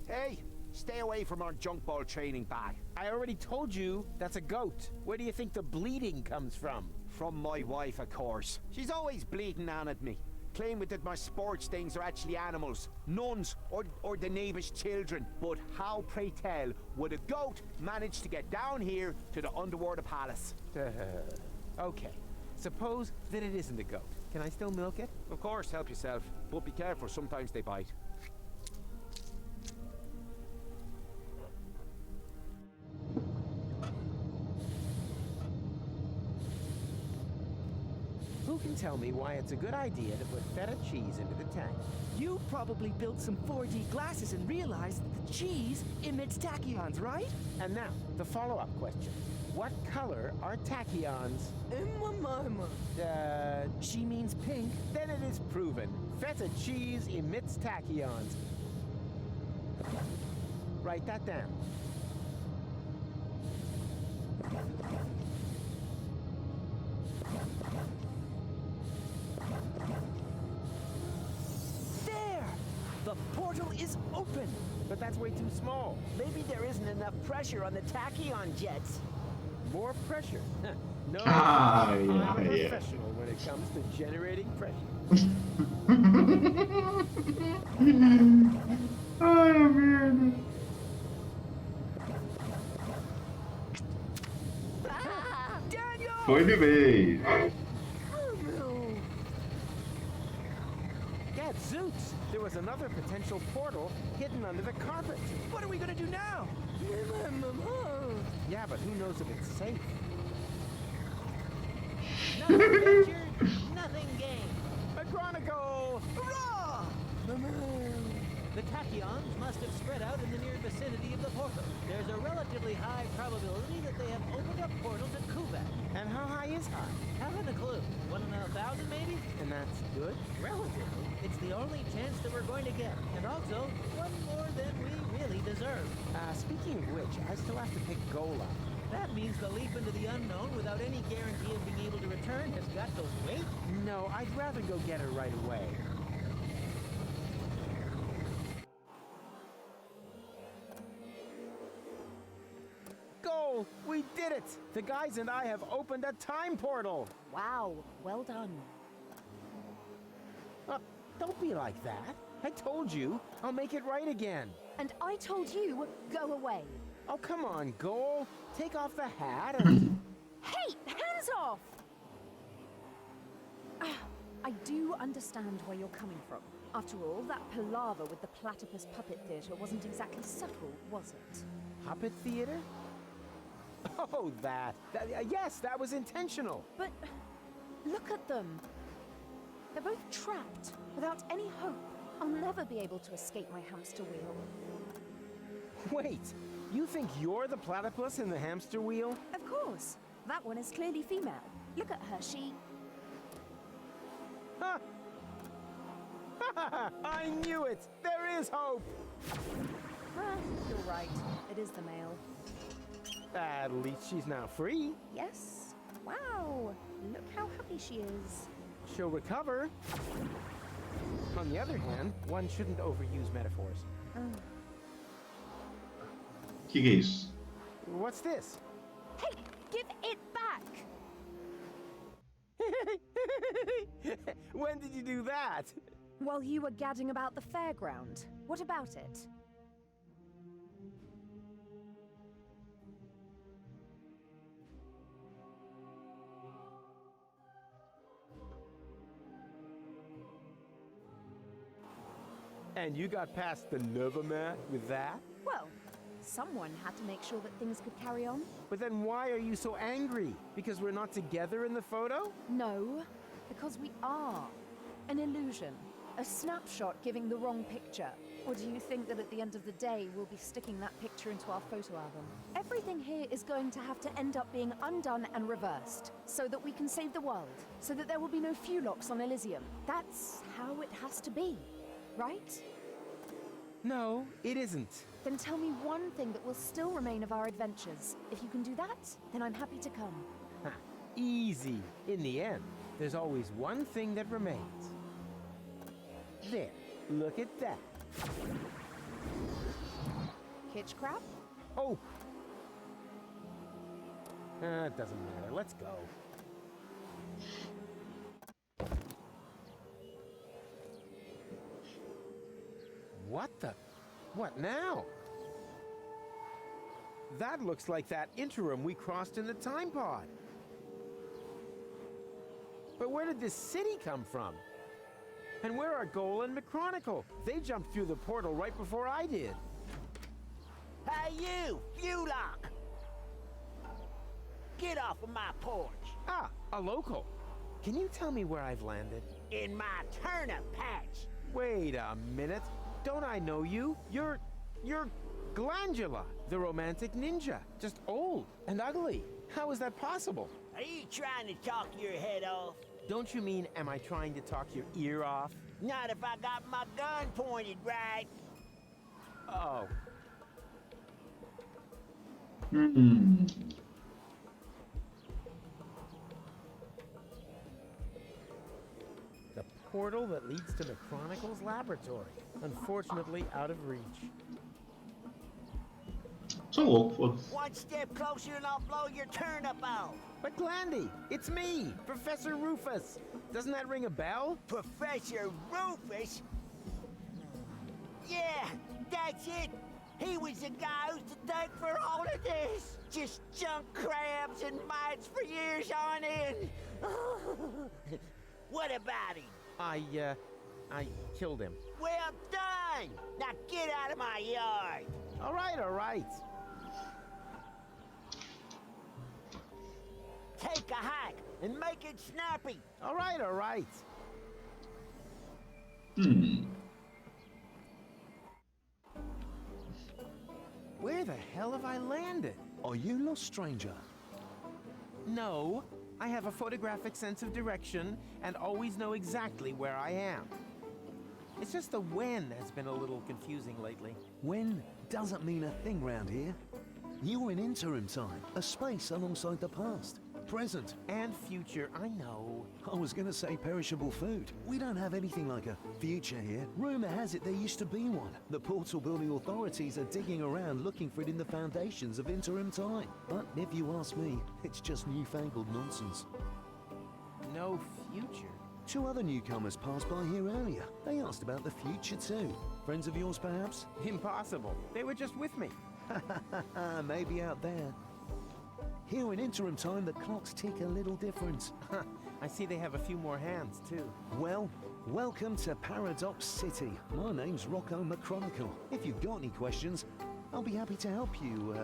Hey, stay away from our junk ball training bag. I already told you that's a goat. Where do you think the bleeding comes from? From my wife, of course. She's always bleating on at me, claiming that my sports things are actually animals, nuns, or the neighbor's children. But how, pray tell, would a goat manage to get down here to the underwater palace? Okay, suppose that it isn't a goat. Can I still milk it? Of course, help yourself. But be careful, sometimes they bite. Who can tell me why it's a good idea to put feta cheese into the tank? You probably built some 4D glasses and realized that the cheese emits tachyons, right? And now, the follow-up question. What color are tachyons? She means pink. Then it is proven. Feta cheese emits tachyons. Write that down. There! The portal is open! But that's way too small. Maybe there isn't enough pressure on the tachyon jets. More pressure? No, Ah, I'm a yeah. professional when it comes to generating pressure. Ai, a merda. Foi de vez. Gadzooks! There was another potential portal hidden under the carpet. What are we gonna do now? Yeah, but who knows if it's safe? Nothing ventured, nothing gained. A chronicle! Hurrah! The tachyons must have spread out in the near vicinity of the portal. There's a relatively high probability that they have opened up portals at Kuvat. And how high is high? Haven't a clue. 1 in 1,000 maybe? And that's good? Relatively. It's the only chance that we're going to get. And also, one more than we really deserve. Speaking of which, I still have to pick goal up. That means the leap into the unknown without any guarantee of being able to return has got to wait? No, I'd rather go get her right away. Goal! We did it! The guys and I have opened a time portal! Wow, well done. Don't be like that. I told you, I'll make it right again. And I told you, go away. Oh, come on, Goal. Take off the hat and... Hey, hands off! I do understand where you're coming from. After all, that palaver with the platypus puppet theater wasn't exactly subtle, was it? Puppet theater? Oh, that. Yes, that was intentional. But look at them. They're both trapped, without any hope. I'll never be able to escape my hamster wheel. Wait, you think you're the platypus in the hamster wheel? Of course. That one is clearly female. Look at her, she... Ha! I knew it! There is hope! You're right. It is the male. At least she's now free. Yes. Wow. Look how happy she is. She'll recover. On the other hand, one shouldn't overuse metaphors. Que é isso? What's this? Hey, give it back! When did you do that? While you were gadding about the fairground. What about it? And you got past the Novomat with that? Well, someone had to make sure that things could carry on. But then why are you so angry? Because we're not together in the photo? No, because we are. An illusion. A snapshot giving the wrong picture. Or do you think that at the end of the day, we'll be sticking that picture into our photo album? Everything here is going to have to end up being undone and reversed, so that we can save the world, so that there will be no Fulocks on Elysium. That's how it has to be, right? No, it isn't. Then tell me one thing that will still remain of our adventures. If you can do that, then I'm happy to come. Ha, easy. In the end, there's always one thing that remains. There, look at that. Kitch crab? Oh! It doesn't matter. Let's go. What the? What now? That looks like that interim we crossed in the time pod. But where did this city come from? And where are Goal and McChronicle? They jumped through the portal right before I did. Hey, you! Fulock! Get off of my porch! Ah, a local. Can you tell me where I've landed? In my turnip patch! Wait a minute. Don't I know you? You're Glandula, the romantic ninja. Just old and ugly. How is that possible? Are you trying to talk your head off? Don't you mean, am I trying to talk your ear off? Not if I got my gun pointed right. Oh. The portal that leads to McChronicle's laboratory. Unfortunately, out of reach. Sou louco, foda-se. One step closer and I'll blow your turnip out. But Glandy, it's me, Professor Rufus. Doesn't that ring a bell? Professor Rufus? Yeah, that's it. He was the guy who's to thank for all of this. Just junk crabs and mites for years on end. What about him? I killed him. Well done! Now get out of my yard! All right. Take a hike and make it snappy. All right. Where the hell have I landed? Are you lost, stranger? No, I have a photographic sense of direction and always know exactly where I am. It's just the when has been a little confusing lately. When doesn't mean a thing round here. You're in interim time, a space alongside the past, present, and future, I know. I was gonna say perishable food. We don't have anything like a future here. Rumor has it there used to be one. The portal building authorities are digging around looking for it in the foundations of interim time. But if you ask me, it's just newfangled nonsense. No future? 2 other newcomers passed by here earlier. They asked about the future too. Friends of yours, perhaps? Impossible. They were just with me. Maybe out there. Here in interim time, the clocks tick a little different. I see they have a few more hands, too. Well, welcome to Paradox City. My name's Rocco McChronicle. If you've got any questions, I'll be happy to help you,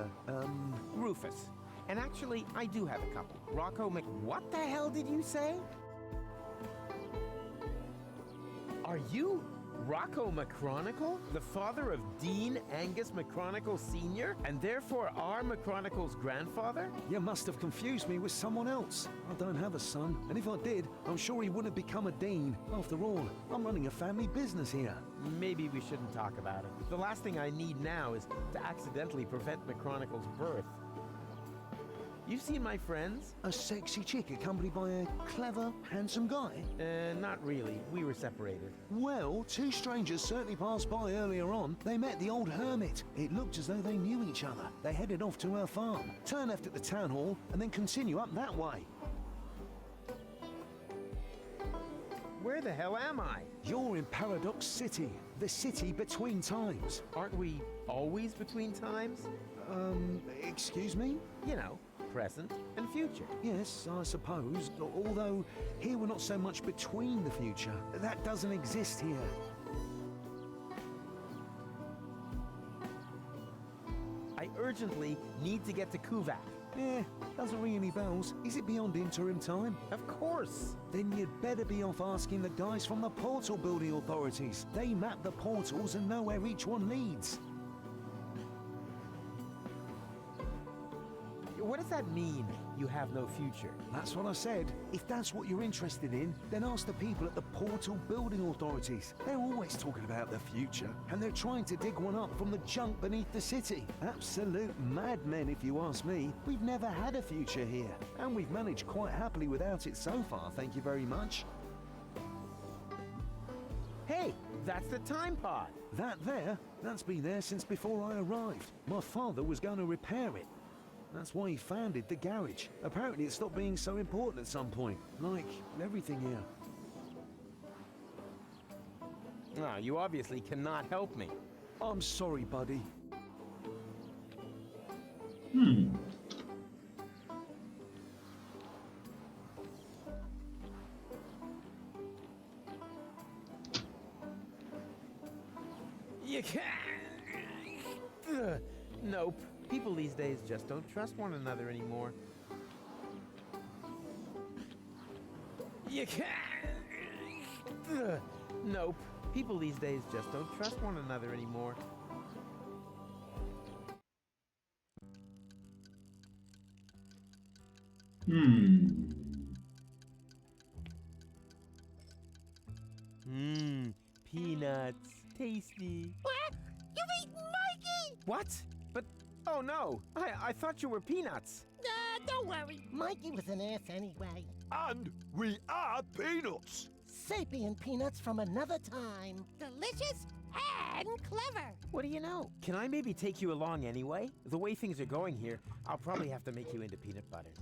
Rufus. And actually, I do have a couple. Rocco What the hell did you say? Are you Rocco McChronicle, the father of Dean Angus McChronicle Sr., and therefore our McChronicle's grandfather? You must have confused me with someone else. I don't have a son, and if I did, I'm sure he wouldn't have become a dean. After all, I'm running a family business here. Maybe we shouldn't talk about it. The last thing I need now is to accidentally prevent McChronicle's birth. You've seen my friends? A sexy chick accompanied by a clever, handsome guy? Not really. We were separated. Well, 2 strangers certainly passed by earlier on. They met the old hermit. It looked as though they knew each other. They headed off to her farm, turn left at the town hall, and then continue up that way. Where the hell am I? You're in Paradox City, the city between times. Aren't we always between times? Excuse me? You know, present and future. Yes, I suppose. Although, here we're not so much between the future. That doesn't exist here. I urgently need to get to Kuvak. Doesn't ring any bells. Is it beyond interim time? Of course. Then you'd better be off asking the guys from the portal building authorities. They map the portals and know where each one leads. What does that mean, you have no future? That's what I said. If that's what you're interested in, then ask the people at the portal building authorities. They're always talking about the future, and they're trying to dig one up from the junk beneath the city. Absolute madmen, if you ask me. We've never had a future here, and we've managed quite happily without it so far, thank you very much. Hey, that's the time pod. That there? That's been there since before I arrived. My father was going to repair it. That's why he founded the garage. Apparently it stopped being so important at some point, like everything here. Ah, you obviously cannot help me. I'm sorry, buddy. Hmm. You can't. Nope. People these days just don't trust one another anymore. You can't. Nope. People these days just don't trust one another anymore. Peanuts. Tasty. What? You've eaten Mikey? What? But, oh no. I thought you were Peanuts. Don't worry. Mikey was an ass anyway. And we are Peanuts. Sapient peanuts from another time. Delicious and clever. What do you know? Can I maybe take you along anyway? The way things are going here, I'll probably have to make you into peanut butter.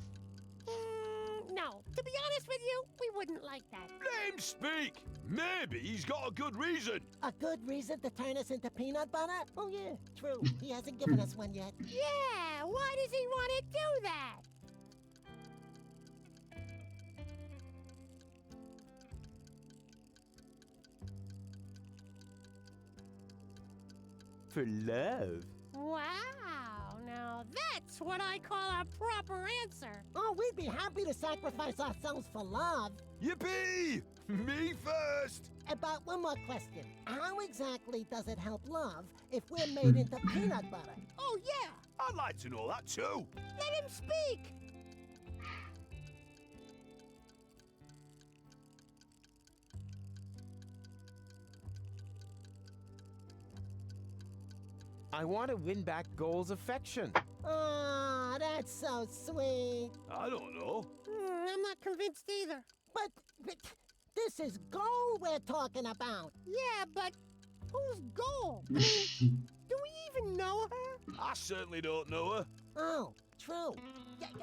No, to be honest with you, we wouldn't like that. Let him speak. Maybe he's got a good reason. A good reason to turn us into peanut butter? Oh yeah, true. He hasn't given us one yet. Yeah, why does he want to do that? For love. Wow, now that's what I call a proper answer. Oh, we'd be happy to sacrifice ourselves for love. Yippee! Me first! About one more question. How exactly does it help love if we're made into peanut butter? Oh, yeah. I'd like to know that too. Let him speak. I want to win back Goal's affection. Oh, that's so sweet. I don't know. I'm not convinced either. But this is Goal we're talking about. Yeah, but who's Goal? I mean, do we even know her? I certainly don't know her. Oh, true.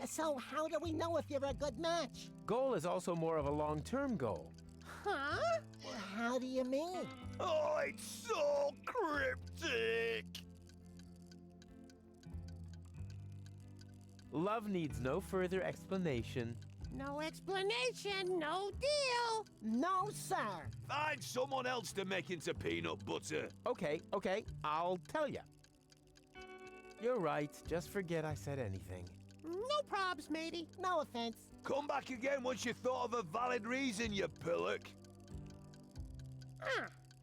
So how do we know if you're a good match? Goal is also more of a long-term goal. Huh? Well, how do you mean? Oh, it's so cryptic. Love needs no further explanation. No explanation, no deal. No, sir. Find someone else to make into peanut butter. Okay, I'll tell you. You're right, just forget I said anything. No probs, matey. No offense. Come back again once you've thought of a valid reason, you pillock.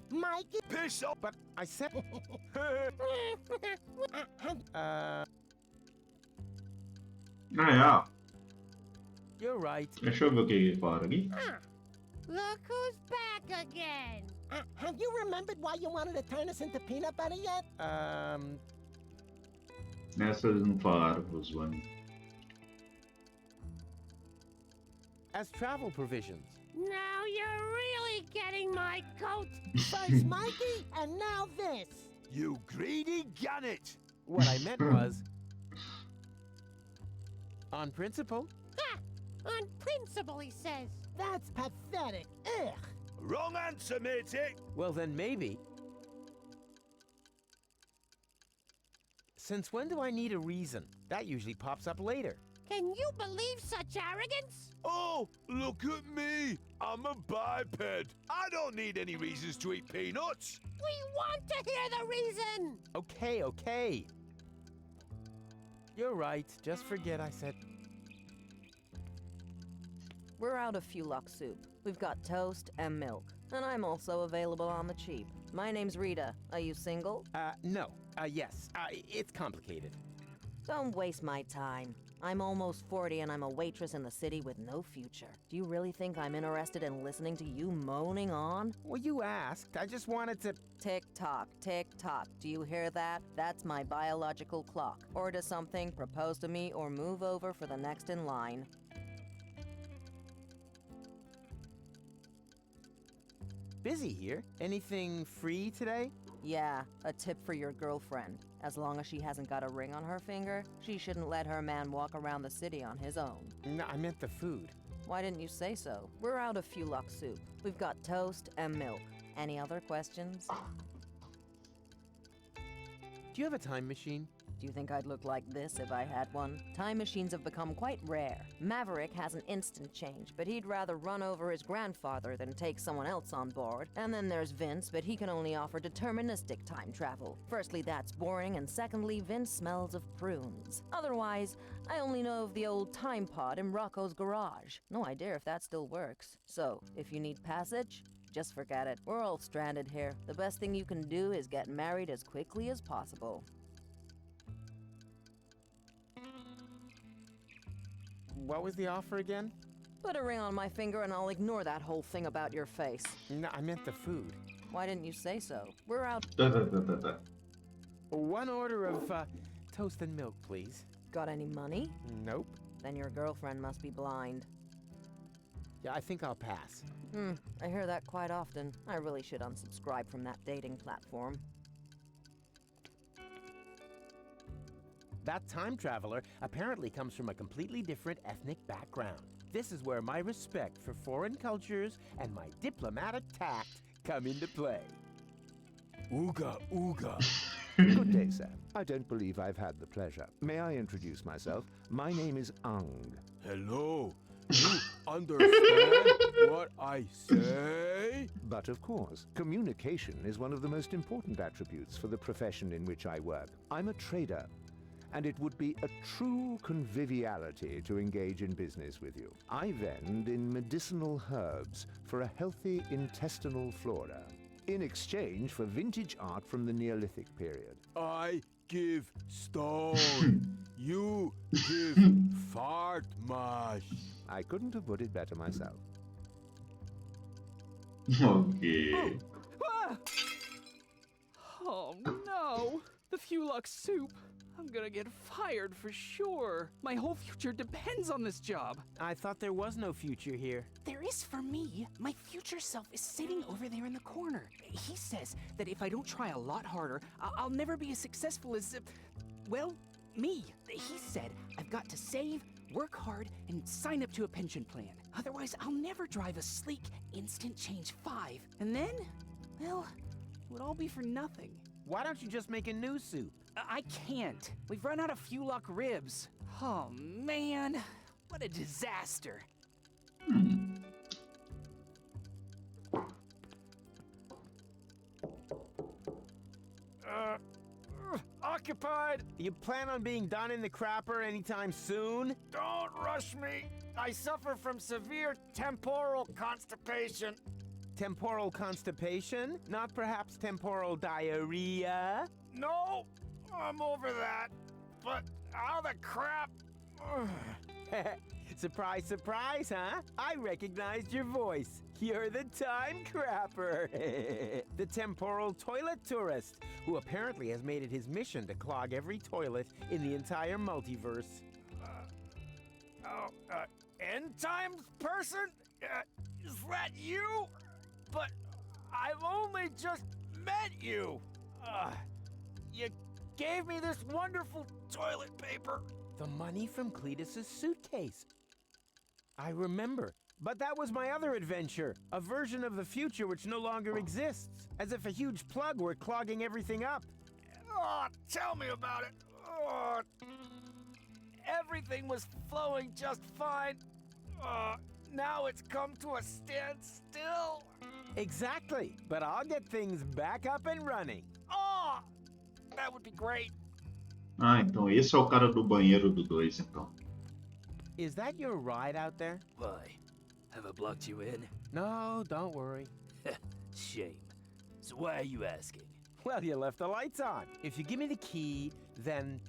Mikey? Piss off! But I said... Ja. You're right. Deixa eu ver o que ele fala aqui. Look who's back again. Have you remembered why you wanted to turn us into peanut butter yet? Nessa eles não falaram, Roswane. As travel provisions. Now you're really getting my goat. First Mikey, and now this. You greedy gannet! What I meant was... on principle. Ha! On principle, he says. That's pathetic. Ugh. Wrong answer, matey. Well, then maybe. Since when do I need a reason? That usually pops up later. Can you believe such arrogance? Oh, look at me. I'm a biped. I don't need any reasons to eat peanuts. We want to hear the reason. Okay. You're right. Just forget I said... We're out of Fulok soup. We've got toast and milk. And I'm also available on the cheap. My name's Rita. Are you single? No. Yes. It's complicated. Don't waste my time. I'm almost 40 and I'm a waitress in the city with no future. Do you really think I'm interested in listening to you moaning on? Well, you asked. I just wanted to... Tick-tock, tick-tock. Do you hear that? That's my biological clock. Order something, propose to me, or move over for the next in line. Busy here. Anything free today? Yeah, a tip for your girlfriend. As long as she hasn't got a ring on her finger, she shouldn't let her man walk around the city on his own. No, I meant the food. Why didn't you say so? We're out of Fulok soup. We've got toast and milk. Any other questions? Do you have a time machine? Do you think I'd look like this if I had one? Time machines have become quite rare. Maverick has an instant change, but he'd rather run over his grandfather than take someone else on board. And then there's Vince, but he can only offer deterministic time travel. Firstly, that's boring, and secondly, Vince smells of prunes. Otherwise, I only know of the old time pod in Rocco's garage. No idea if that still works. So, if you need passage, just forget it. We're all stranded here. The best thing you can do is get married as quickly as possible. What was the offer again? Put a ring on my finger and I'll ignore that whole thing about your face. No, I meant the food. Why didn't you say so? We're out. One order of toast and milk, please. Got any money? Nope. Then your girlfriend must be blind. Yeah, I think I'll pass. I hear that quite often. I really should unsubscribe from that dating platform. That time traveler apparently comes from a completely different ethnic background. This is where my respect for foreign cultures and my diplomatic tact come into play. Ooga, ooga. Good day, sir. I don't believe I've had the pleasure. May I introduce myself? My name is Ung. Hello. You understand what I say? But of course, communication is one of the most important attributes for the profession in which I work. I'm a trader, and it would be a true conviviality to engage in business with you. I vend in medicinal herbs for a healthy intestinal flora, in exchange for vintage art from the Neolithic period. I give stone. You give fart mash. I couldn't have put it better myself. Okay. Ah! Oh no! The Fulux soup. I'm gonna get fired for sure. My whole future depends on this job. I thought there was no future here. There is for me. My future self is sitting over there in the corner. He says that if I don't try a lot harder, I'll never be as successful as, well, me. He said I've got to save, work hard, and sign up to a pension plan. Otherwise, I'll never drive a sleek Instant Change 5. And then, well, it would all be for nothing. Why don't you just make a new soup? I can't. We've run out of Fulux ribs. Oh, man. What a disaster. Occupied! You plan on being done in the crapper anytime soon? Don't rush me. I suffer from severe temporal constipation. Temporal constipation? Not perhaps temporal diarrhea? No, I'm over that. But how the crap? Surprise, surprise, huh? I recognized your voice. You're the time crapper. The temporal toilet tourist, who apparently has made it his mission to clog every toilet in the entire multiverse. End times person? Is that you? But I've only just met you. You gave me this wonderful toilet paper. The money from Cletus's suitcase. I remember. But that was my other adventure, a version of the future which no longer exists. As if a huge plug were clogging everything up. Oh, tell me about it. Oh, everything was flowing just fine. Now it's come to a standstill. Exactly, but I'll get things back up and running. Oh, that would be great. Ah, então esse é o cara do banheiro do 2, então. Is that your ride out there? Why? Have I blocked you in? No, don't worry. Shame. So why are you asking? Well, you left the lights on. If you give me the key, then...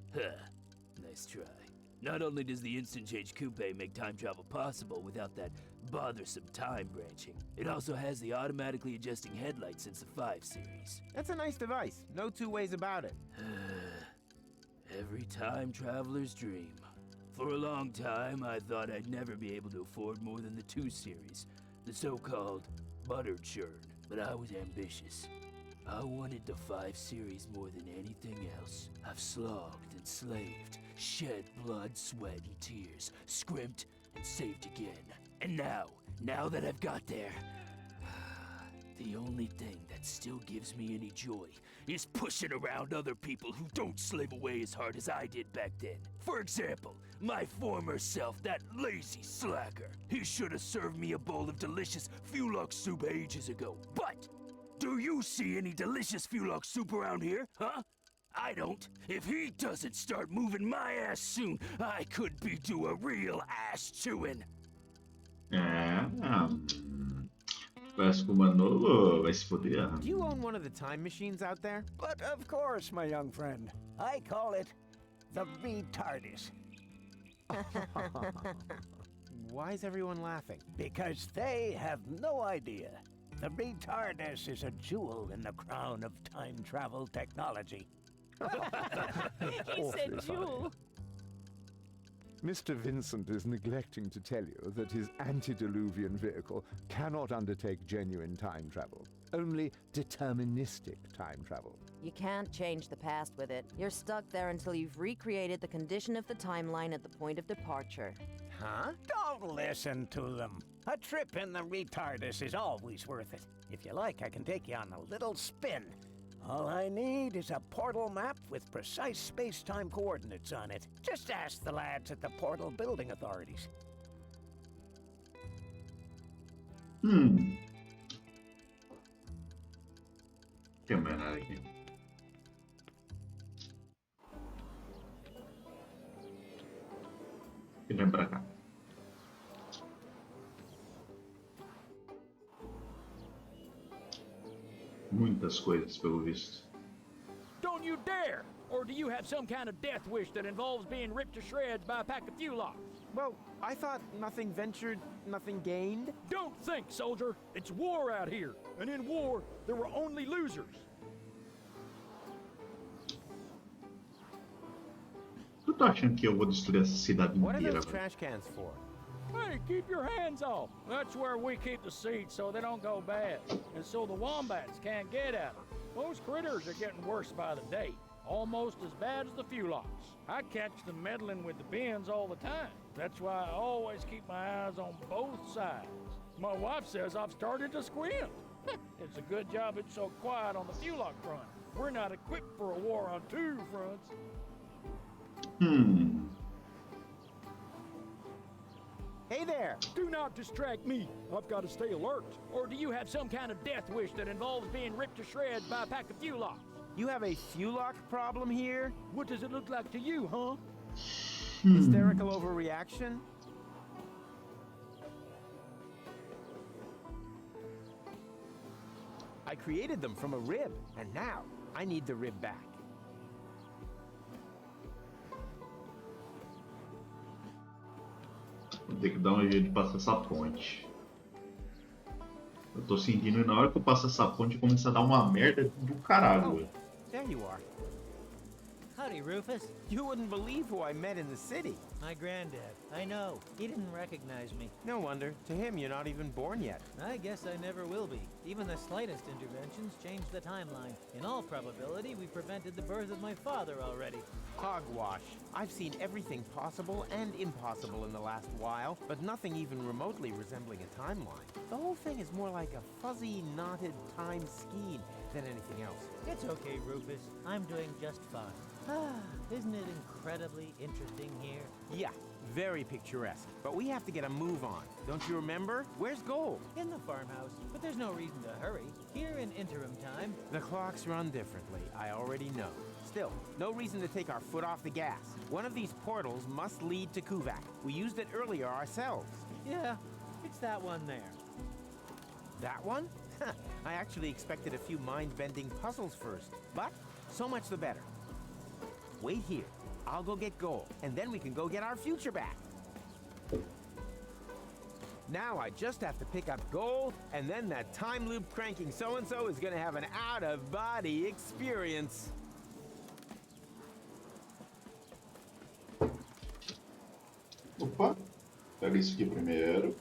Nice try. Not only does the Instant Change Coupe make time travel possible without that bothersome time branching, it also has the automatically adjusting headlights since the 5 series. That's a nice device. No two ways about it. Every time traveler's dream. For a long time, I thought I'd never be able to afford more than the 2 series, the so-called butter churn, but I was ambitious. I wanted the 5 series more than anything else. I've slogged and slaved, shed blood, sweat, and tears, scrimped and saved again. And now that I've got there, the only thing that still gives me any joy is pushing around other people who don't slave away as hard as I did back then. For example, my former self, that lazy slacker. He should have served me a bowl of delicious Fulux soup ages ago. But do you see any delicious Fulux soup around here, huh? I don't. If he doesn't start moving my ass soon, I could be due a real ass chewing. Parece que o Manolo vai se foder. Do you own one of the time machines out there? But of course, my young friend. I call it the retardis. Why is everyone laughing? Because they have no idea. The retardis is a jewel in the crown of time travel technology. He said jewel. Mr. Vincent is neglecting to tell you that his antediluvian vehicle cannot undertake genuine time travel, only deterministic time travel. You can't change the past with it. You're stuck there until you've recreated the condition of the timeline at the point of departure. huh? Don't listen to them. A trip in the retardus is always worth it. If you like, I can take you on a little spin. All I need is a portal map with precise space-time coordinates on it. Just ask the lads at the Portal Building Authorities. Tem mais nada aqui. E vem pra cá. Muitas coisas, pelo visto. Don't you dare! Or do you have some kind of death wish that involves being ripped to shreds by a pack of Fulocks? Well, I thought nothing ventured, nothing gained. Don't think, soldier! It's war out here, and in war, there were only losers. Eu tô achando que eu vou destruir essa cidade What are inteira, those velho. trash cans for? Hey, keep your hands off. That's where we keep the seeds so they don't go bad, and so the wombats can't get at them. Those critters are getting worse by the day, almost as bad as the Fulocks. I catch them meddling with the bins all the time. That's why I always keep my eyes on both sides. My wife says I've started to squint. It's a good job it's so quiet on the Fulock front. We're not equipped for a war on two fronts. Hey there! Do not distract me. I've got to stay alert. Or do you have some kind of death wish that involves being ripped to shreds by a pack of Fulocks? You have a Fulock problem here? What does it look like to you, huh? Hysterical overreaction? I created them from a rib, and now I need the rib back. Vou ter que dar um jeito de passar essa ponte. Eu tô sentindo que na hora que eu passo essa ponte começa a dar uma merda do caralho, velho. There you are. Howdy, Rufus. You wouldn't believe who I met in the city. My granddad. I know. He didn't recognize me. No wonder. To him, you're not even born yet. I guess I never will be. Even the slightest interventions change the timeline. In all probability, we prevented the birth of my father already. Hogwash. I've seen everything possible and impossible in the last while, but nothing even remotely resembling a timeline. The whole thing is more like a fuzzy, knotted time scheme than anything else. It's okay, Rufus. I'm doing just fine. Ah, isn't it incredibly interesting here? Yeah, very picturesque. But we have to get a move on. Don't you remember? Where's Gold? In the farmhouse, but there's no reason to hurry. Here in interim time... The clocks run differently, I already know. Still, no reason to take our foot off the gas. One of these portals must lead to Kuvak. We used it earlier ourselves. Yeah, it's that one there. That one? I actually expected a few mind-bending puzzles first. But, so much the better. Wait here. I'll go get Gold, and then we can go get our future back. Now I just have to pick up Gold, and then that time loop cranking so-and-so is gonna have an out-of-body experience. Opa, pega isso aqui primeiro.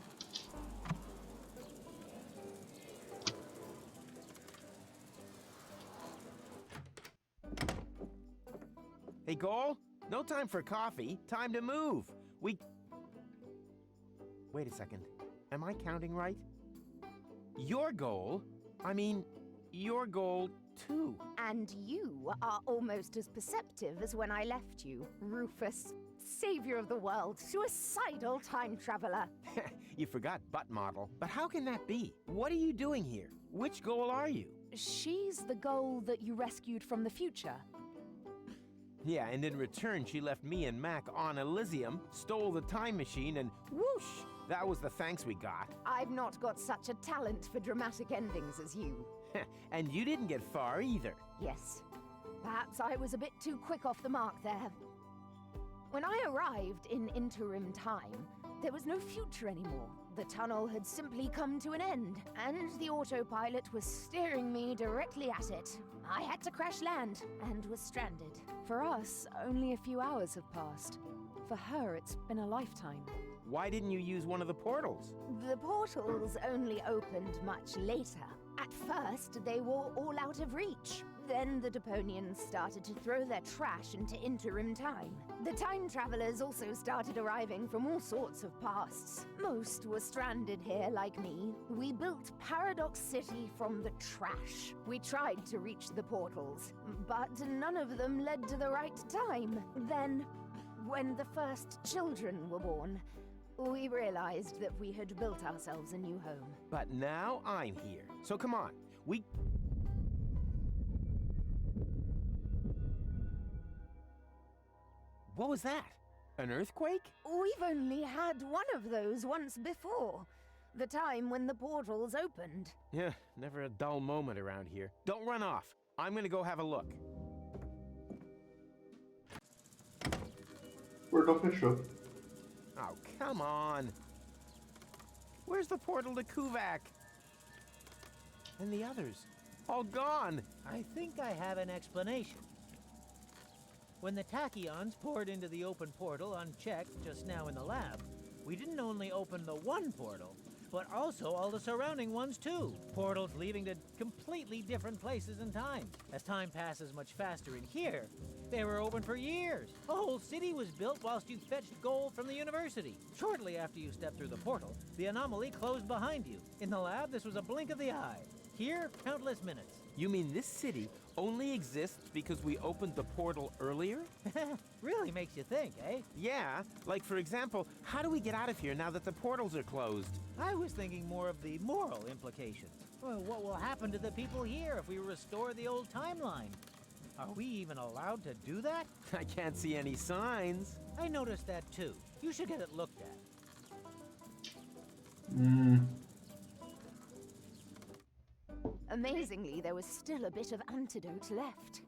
Hey, Goal, no time for coffee. Time to move. Wait a second. Am I counting right? Your goal? I mean, your goal too. And you are almost as perceptive as when I left you, Rufus, savior of the world, suicidal time traveler. You forgot butt model. But how can that be? What are you doing here? Which goal are you? She's the goal that you rescued from the future. Yeah, and in return, she left me and Mac on Elysium, stole the time machine, and whoosh! That was the thanks we got. I've not got such a talent for dramatic endings as you. And you didn't get far either. Yes. Perhaps I was a bit too quick off the mark there. When I arrived in interim time, there was no future anymore. The tunnel had simply come to an end, and the autopilot was steering me directly at it. I had to crash land, and was stranded. For us, only a few hours have passed. For her, it's been a lifetime. Why didn't you use one of the portals? The portals only opened much later. At first, they were all out of reach. Then the Deponians started to throw their trash into interim time. The time travelers also started arriving from all sorts of pasts. Most were stranded here like me. We built Paradox City from the trash. We tried to reach the portals, but none of them led to the right time. Then, when the first children were born, we realized that we had built ourselves a new home. But now I'm here. So come on, What was that? An earthquake? We've only had one of those once before. The time when the portals opened. Yeah, never a dull moment around here. Don't run off. I'm gonna go have a look. Portal fechou. Oh, come on. Where's the portal to Kuvak? And the others? All gone. I think I have an explanation. When the tachyons poured into the open portal unchecked just now in the lab, we didn't only open the one portal, but also all the surrounding ones too. Portals leading to completely different places and time. As time passes much faster in here, they were open for years. A whole city was built whilst you fetched gold from the university. Shortly after you stepped through the portal, the anomaly closed behind you. In the lab, this was a blink of the eye. Here, countless minutes. You mean this city only exists because we opened the portal earlier? Really makes you think, eh? Yeah, like for example, how do we get out of here now that the portals are closed? I was thinking more of the moral implications. Well, what will happen to the people here if we restore the old timeline? Are we even allowed to do that? I can't see any signs. I noticed that too. You should get it looked at. Amazingly, there was still a bit of antidote left.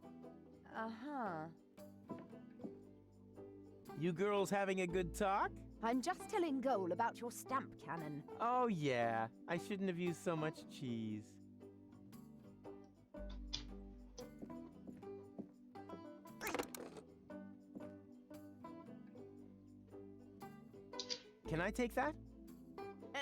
You girls having a good talk? I'm just telling Goal about your stamp cannon. Oh yeah, I shouldn't have used so much cheese. Can I take that?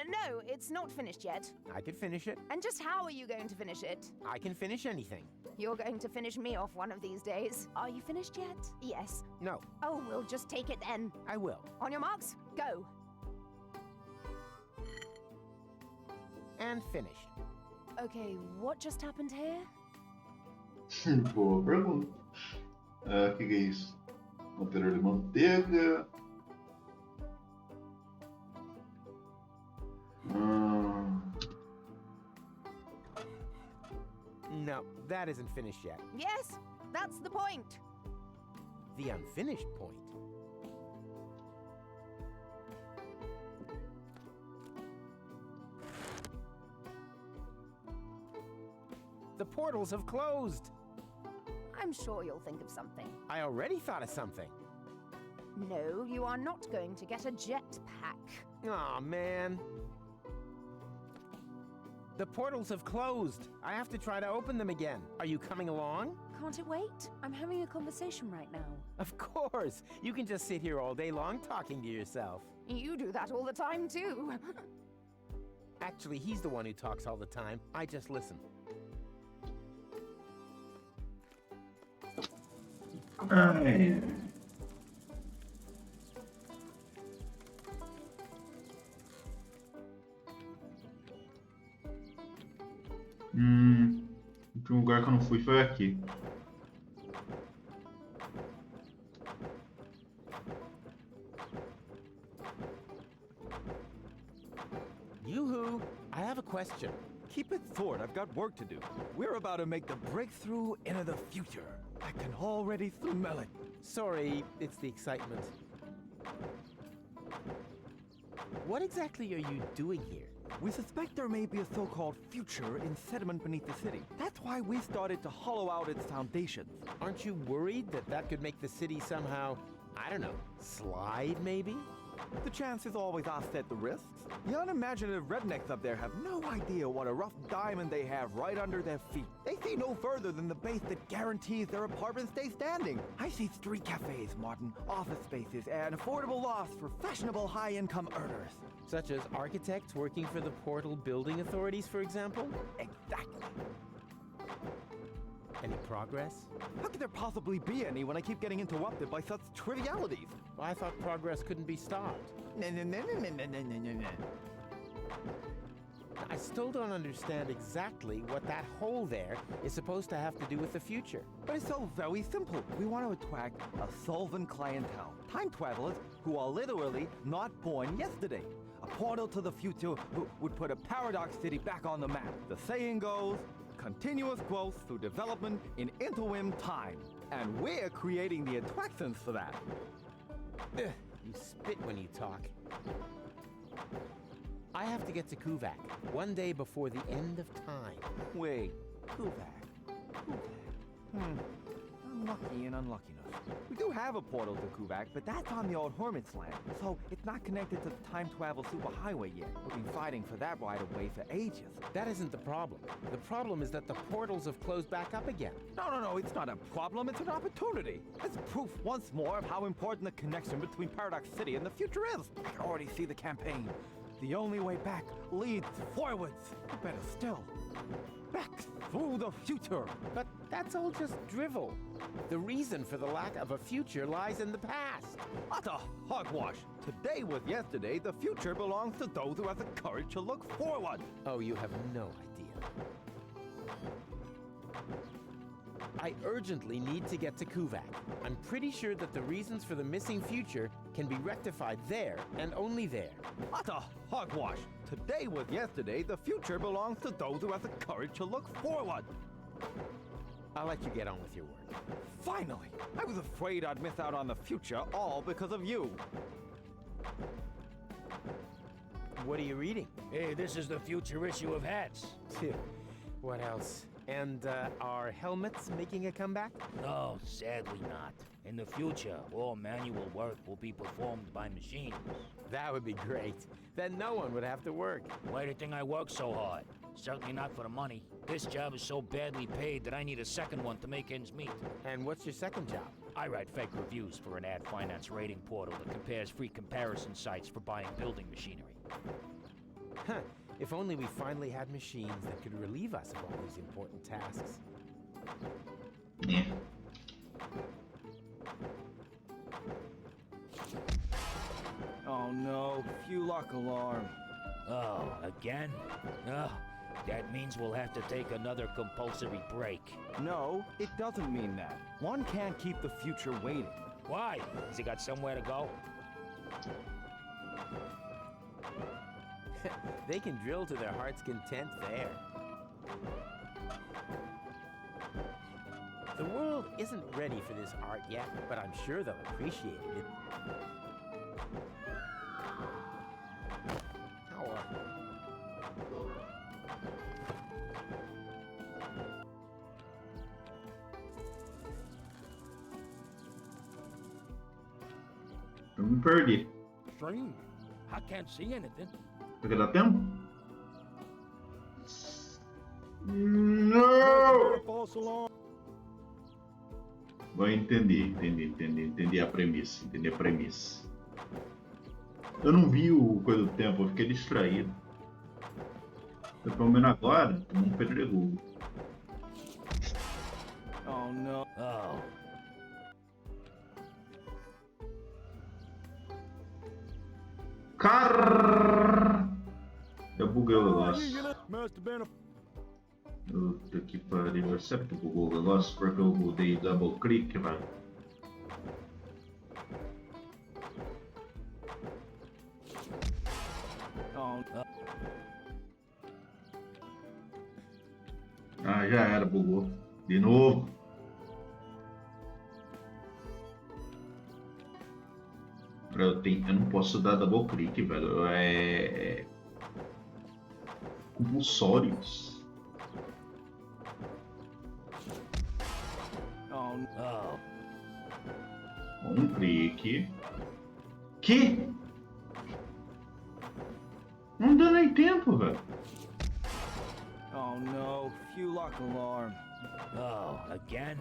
No, it's not finished yet. I could finish it. And just how are you going to finish it? I can finish anything. You're going to finish me off one of these days. Are you finished yet? Yes. No. Oh, we'll just take it then. I will. On your marks, go. And finished. Okay, what just happened here? Boa pergunta. O que é isso? Conteúdo de manteiga. No, that isn't finished yet. Yes, that's the point. The unfinished point. The portals have closed. I'm sure you'll think of something. I already thought of something. No, you are not going to get a jetpack. Aw, man. The portals have closed. I have to try to open them again. Are you coming along? Can't it wait? I'm having a conversation right now. Of course. You can just sit here all day long talking to yourself. You do that all the time, too. Actually, he's the one who talks all the time. I just listen. Um lugar que eu não fui foi aqui. Yoo-hoo, I have a question. Keep it short, I've got work to do. We're about to make the breakthrough into the future. I can already smell it. Sorry, it's the excitement. What exactly are you doing here? We suspect there may be a so-called future in sediment beneath the city. That's why we started to hollow out its foundations. Aren't you worried that that could make the city somehow, I don't know, slide maybe? The chances always offset the risks. The unimaginative rednecks up there have no idea what a rough diamond they have right under their feet. They see no further than the base that guarantees their apartments stay standing. I see street cafes, Martin, office spaces, and affordable lofts for fashionable high-income earners. Such as architects working for the Portal Building Authorities, for example? Exactly. Any progress? How could there possibly be any when I keep getting interrupted by such trivialities? Well, I thought progress couldn't be stopped. No. I still don't understand exactly what that hole there is supposed to have to do with the future. But it's so very simple. We want to attract a solvent clientele. Time travelers who are literally not born yesterday. A portal to the future who would put a paradox city back on the map. The saying goes, continuous growth through development in interim time. And we're creating the attractions for that. You spit when you talk. I have to get to Kuvak one day before the end of time. Wait, Kuvak. Unlucky and unlucky enough. We do have a portal to Kuvak, but that's on the old Hermit's land, so it's not connected to the time travel superhighway yet. We've been fighting for that right of way for ages. That isn't the problem. The problem is that the portals have closed back up again. No, it's not a problem, it's an opportunity. It's proof once more of how important the connection between Paradox City and the future is. I can already see the campaign. The only way back leads forwards. Or better still, back through the future. But that's all just drivel. The reason for the lack of a future lies in the past. What a hogwash. Today was yesterday. The future belongs to those who have the courage to look forward. Oh, you have no idea. I urgently need to get to Kuvak. I'm pretty sure that the reasons for the missing future can be rectified there and only there. What a hogwash. Today was yesterday. The future belongs to those who have the courage to look forward. I'll let you get on with your work. Finally! I was afraid I'd miss out on the future all because of you. What are you reading? Hey, this is the future issue of Hats. What else? And are helmets making a comeback? No, sadly not. In the future, all manual work will be performed by machines. That would be great. Then no one would have to work. Why do you think I work so hard? Certainly not for the money. This job is so badly paid that I need a second one to make ends meet. And what's your second job? I write fake reviews for an ad finance rating portal that compares free comparison sites for buying building machinery. Huh. If only we finally had machines that could relieve us of all these important tasks. Yeah. Oh no, few lock alarm. Oh, again? Oh, that means we'll have to take another compulsory break. No, it doesn't mean that. One can't keep the future waiting. Why? Has he got somewhere to go? They can drill to their heart's content there. The world isn't ready for this art yet, but I'm sure they'll appreciate it. Eu me perdi. Strange. I can't see anything. Porque dá tempo? Não! Vou entendi a premissa. Entendi a premissa. Eu não vi o coisa do tempo, eu fiquei distraído. Pelo menos agora, não pedregou. Oh no. Oh. Eu buguei o negócio. Puta que pariu. Será que bugou o negócio? Porque eu dei double click, velho. Ah, já era, bugou. De novo. Eu não posso dar double click, velho. É compulsórios. Oh. Um clique. Que? Não dá nem tempo, velho. Oh no, few lock alarm. Oh, again?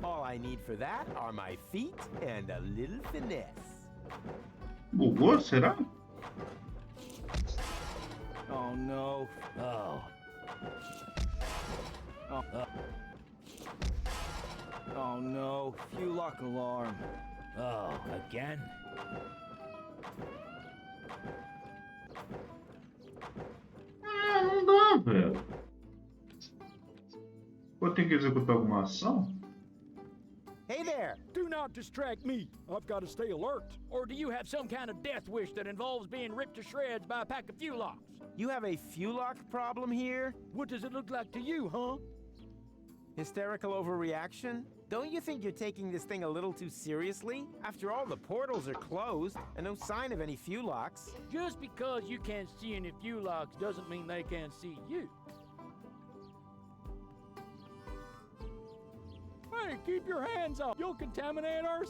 All I need for that are my feet and a little finesse. Bugou, será? Oh no. Oh. Oh no. Fuel lock alarm. Oh, again? Não dá, velho. Eu tenho que executar alguma ação? Hey there! Do not distract me. I've got to stay alert. Or do you have some kind of death wish that involves being ripped to shreds by a pack of fuel locks? You have a fuel lock problem here? What does it look like to you, huh? Hysterical overreaction? Don't you think you're taking this thing a little too seriously? After all, the portals are closed, and no sign of any fuel locks. Just because you can't see any fuel locks doesn't mean they can't see you. Hey, keep your hands off. You'll contaminate our...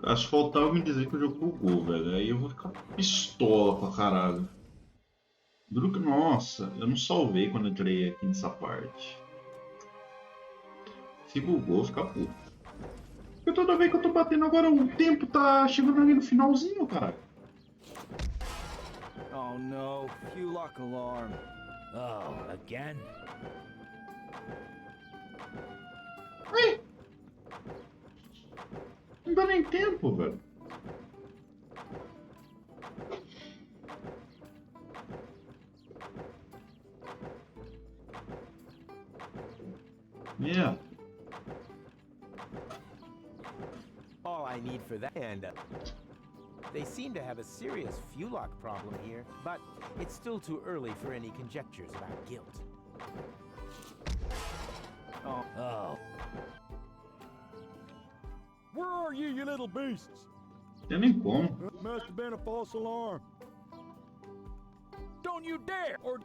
Acho que faltava me dizer que o jogo bugou, velho. Aí eu vou ficar pistola pra caralho. Duro que, nossa, eu não salvei quando eu entrei aqui nessa parte. Se bugou, fica puto. Porque toda vez que eu tô batendo agora, o tempo tá chegando ali no finalzinho, cara. Oh no. Fuel lock alarm. Oh, again? Ai! Não dá nem tempo, velho. Yeah. All I need for that, and they seem to have a serious fuel lock problem here, but it's still too early for any conjectures about guilt. Oh. Oh. Where are you, you little beasts? Tem nem como. Must have been a false alarm. Don't you dare! Or...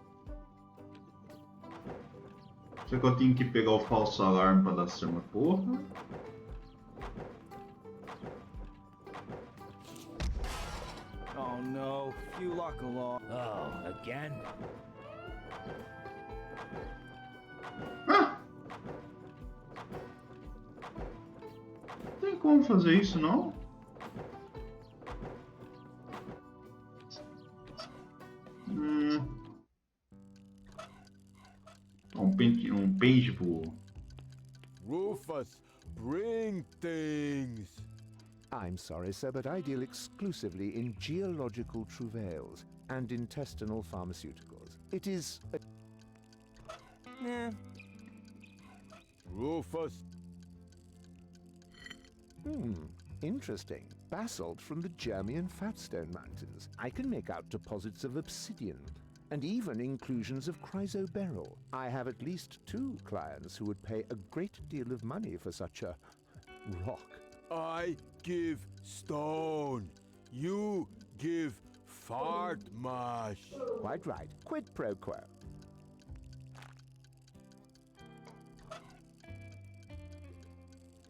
Será que eu tenho que pegar o falso alarme pra dar certa porra? Oh no. Fuel lock alarm. Oh, again? Ah! Não tem como fazer isso, não? Um page pro... Rufus, bring things. I'm sorry, sir, but I deal exclusively in geological travails and intestinal pharmaceuticals. It is... Nah. Rufus. Interesting. Basalt from the Germian Fatstone Mountains. I can make out deposits of obsidian, and even inclusions of chrysoberyl. I have at least 2 clients who would pay a great deal of money for such a rock. I give stone. You give fart mash. Quite right. Quid pro quo.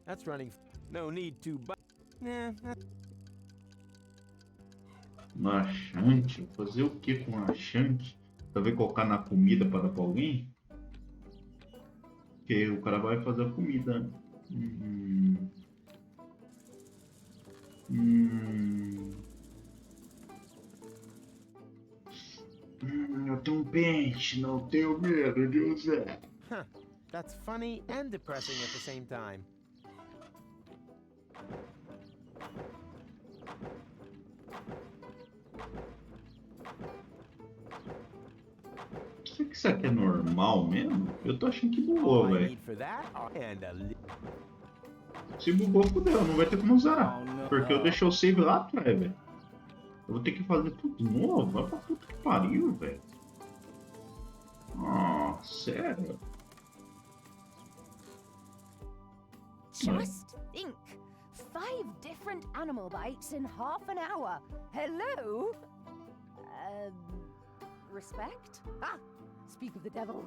That's running. No need to, but. Nah. Laxante? Fazer o que com laxante? Talvez colocar na comida para dar pra alguém? Porque o cara vai fazer a comida. Eu tenho um pente, não tenho medo de usar. Huh. That's funny and depressing at the same time. Será que isso aqui é normal mesmo? Eu tô achando que bugou, velho. Se bugou, fudeu, não vai ter como usar. Porque eu deixei o save lá atrás, velho. Eu vou ter que fazer tudo de novo? Vai pra puta que pariu, velho. Ah, sério? Just think. 5 different animal bites in half an hour. Hello? Respect? Ah, speak of the devil.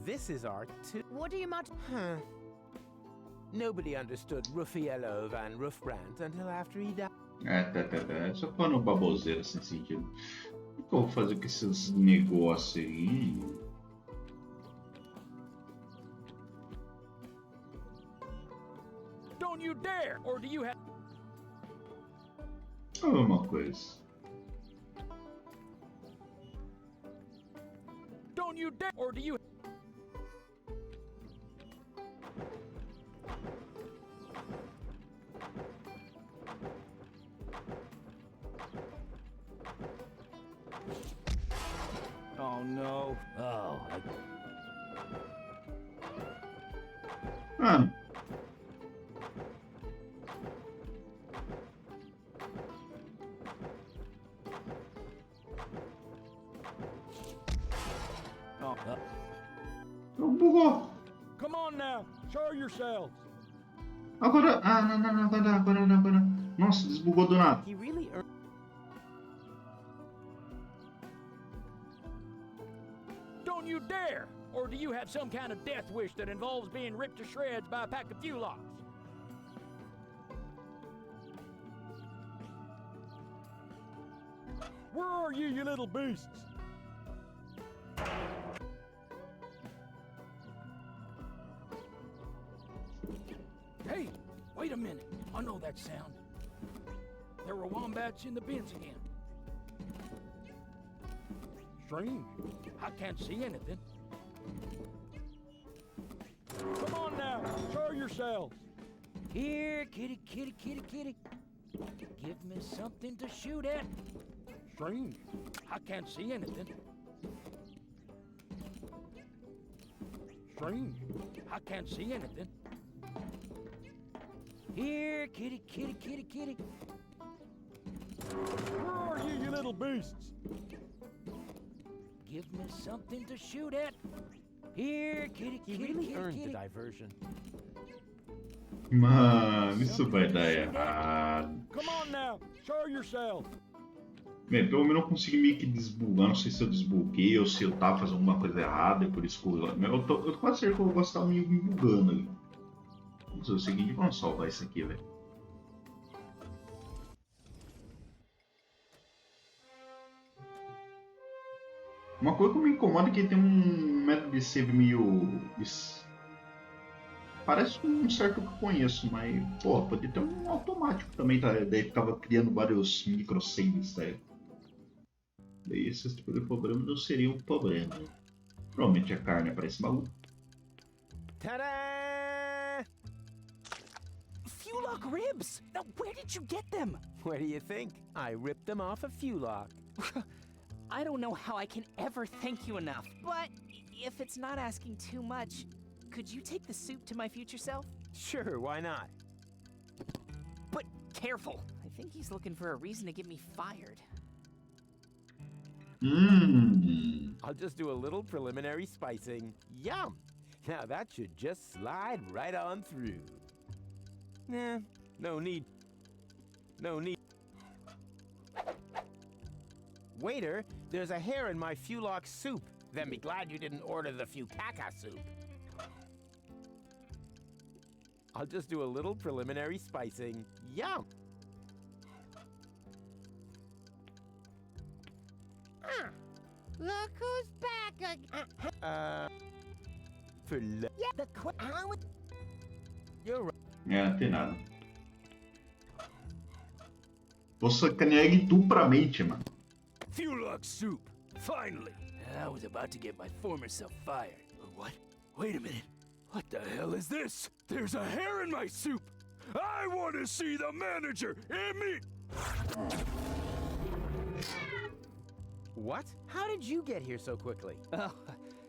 This is our What do you imagine? Huh. Nobody understood Ruffiello van Ruffbrandt until after he died. Só falando baboseira sem sentido. O que eu vou fazer com esses negócios aí? Don't you dare! Or do you have... É a mesma coisa. Don't you dare! Or do you... Oh no. Oh, Ah, não bugou. Come on now, show yourselves. Agora. Ah, não, agora. Nossa, desbugou do nada. He really earned. Don't you dare! Or do you have some kind of death wish that involves being ripped to shreds by a pack of Fulocks? Where are you, you little beasts? Hey, wait a minute. I know that sound. There were wombats in the bins again. Strange. I can't see anything. Come on now, show yourselves. Here, kitty. Give me something to shoot at. Strange. I can't see anything. Strange. I can't see anything. Here, kitty. Where are you, you little beasts? Give me something to shoot at. Here, kitty. He really earned the diversion. Mano, isso vai dar errado. Come on now, show yourself. Bem, pelo menos eu consegui meio que desbugar. Não sei se eu desbuguei ou se eu tava fazendo alguma coisa errada. E por isso que eu tô quase certo que eu vou estar meio me bugando ali. Vamos fazer o seguinte, vamos salvar isso aqui, velho. Uma coisa que me incomoda é que tem um método de save meio... Parece um certo que eu conheço, mas... Pô, podia ter um automático também, tá? Daí ficava criando vários microsaves, tá? Daí esse tipo de problema não seria um problema. Provavelmente a carne é pra esse baú. Ta-da! Fulock ribs! Now, where did you get them? What do you think? I ripped them off a Fulock. I don't know how I can ever thank you enough. But if it's not asking too much, could you take the soup to my future self? Sure, why not? But careful. I think he's looking for a reason to get me fired. I'll just do a little preliminary spicing. Yum! Now that should just slide right on through. Nah, no need. Waiter, there's a hair in my Fulock soup. Then be glad you didn't order the Fukaka soup. I'll just do a little preliminary spicing. Yum! Look who's back again. For lo- Yeah, the how would... You're right. É, não tem nada. Vou sacanear ele duplamente, mano. Fulock soup! Finally! I was about to get my former self fired. What? Wait a minute. What the hell is this? There's a hair in my soup! I want to see the manager! What? How did you get here so quickly? Oh,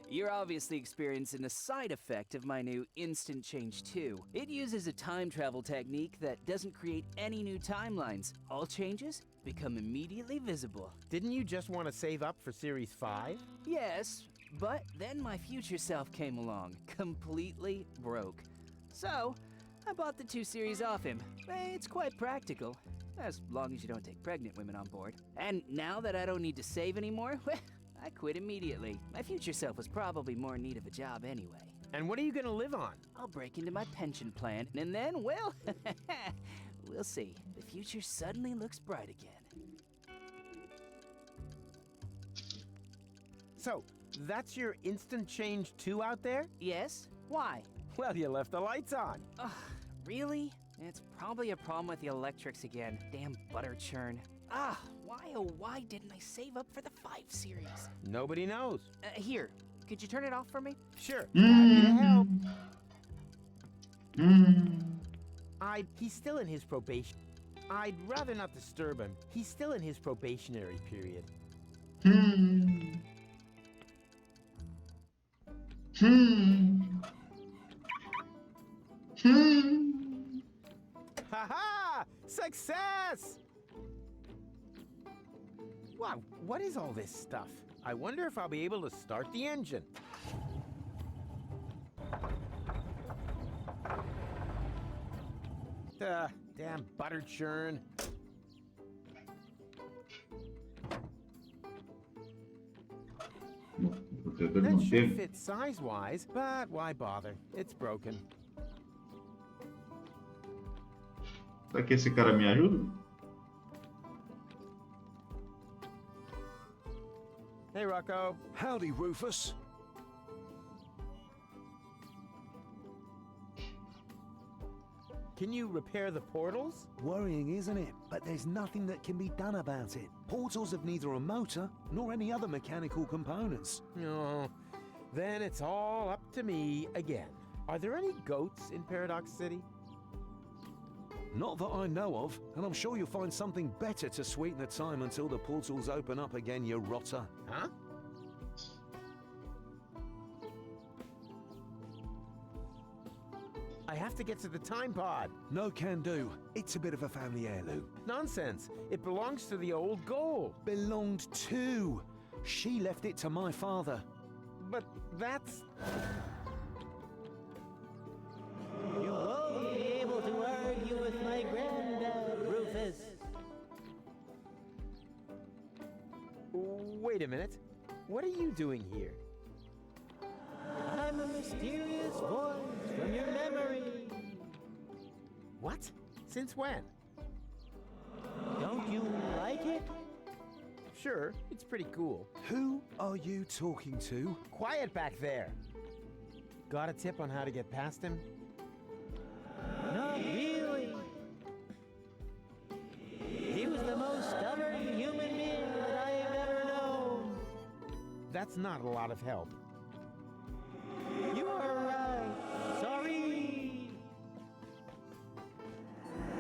you're obviously experiencing a side effect of my new Instant Change 2. It uses a time travel technique that doesn't create any new timelines. All changes become immediately visible. Didn't you just want to save up for Series 5? Yes, but then my future self came along, completely broke. So, I bought the 2 series off him. It's quite practical, as long as you don't take pregnant women on board. And now that I don't need to save anymore, I quit immediately. My future self was probably more in need of a job anyway. And what are you gonna live on? I'll break into my pension plan, and then, well, we'll see. The future suddenly looks bright again. So, that's your instant change 2 out there? Yes? Why? Well, you left the lights on. Ugh, really? It's probably a problem with the electrics again. Damn butter churn. Ah, why oh why didn't I save up for the 5 series? Nobody knows. Here, could you turn it off for me? Sure. Happy to help. He's still in his probation. I'd rather not disturb him. He's still in his probationary period. Ha-ha! Success! Wow, what is all this stuff? I wonder if I'll be able to start the engine. Damn butter churn. That should fit size-wise, but why bother? It's broken. Será que esse cara me ajuda? Hey, Rocco. Howdy, Rufus. Can you repair the portals? Worrying, isn't it? But there's nothing that can be done about it. Portals have neither a motor nor any other mechanical components. No. Then it's all up to me again. Are there any goats in Paradox City? Not that I know of, and I'm sure you'll find something better to sweeten the time until the portals open up again, you rotter. Huh? I have to get to the time pod. No can do. It's a bit of a family heirloom. Nonsense. It belongs to the old goal. Belonged to. She left it to my father. But that's... You won't be able to argue with my granddad, Rufus. Wait a minute. What are you doing here? I'm a mysterious voice from your memory. What? Since when? Don't you like it? Sure, it's pretty cool. Who are you talking to? Quiet back there. Got a tip on how to get past him? Not really. He was the most stubborn human being that I have ever known. That's not a lot of help. You are right. Sorry.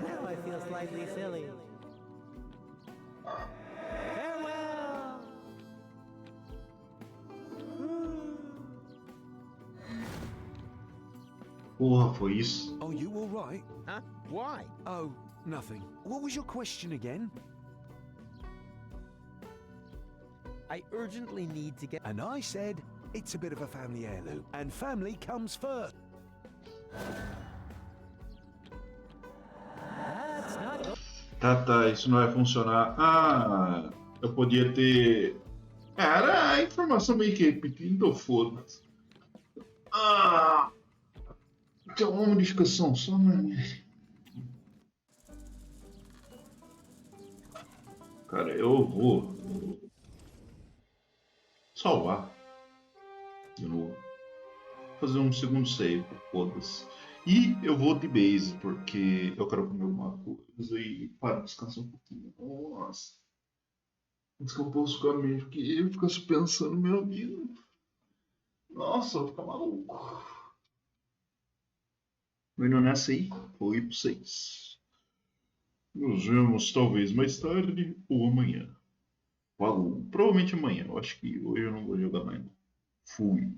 Now I feel slightly silly. Farewell. Porra, foi isso? Are you all right? Huh? Why? Oh, nothing. What was your question again? I urgently need to get... And I said, it's a bit of a family heirloom. And family comes first. That's not... Tá, isso não vai funcionar. Ah, eu podia ter... Era a informação meio que repetida, foda-se. Ah, tem uma modificação só, né? Cara, eu vou salvar de novo. Fazer um segundo save, foda-se. E eu vou de base, porque eu quero comer alguma coisa e para descansar um pouquinho. Nossa. Antes que eu posso ficar meio que eu ficar pensando, meu amigo. Nossa, eu vou ficar maluco. Indo nessa aí, vou ir pro 6. Nos vemos talvez mais tarde ou amanhã. Falou. Provavelmente amanhã. Eu acho que hoje eu não vou jogar mais. Fui.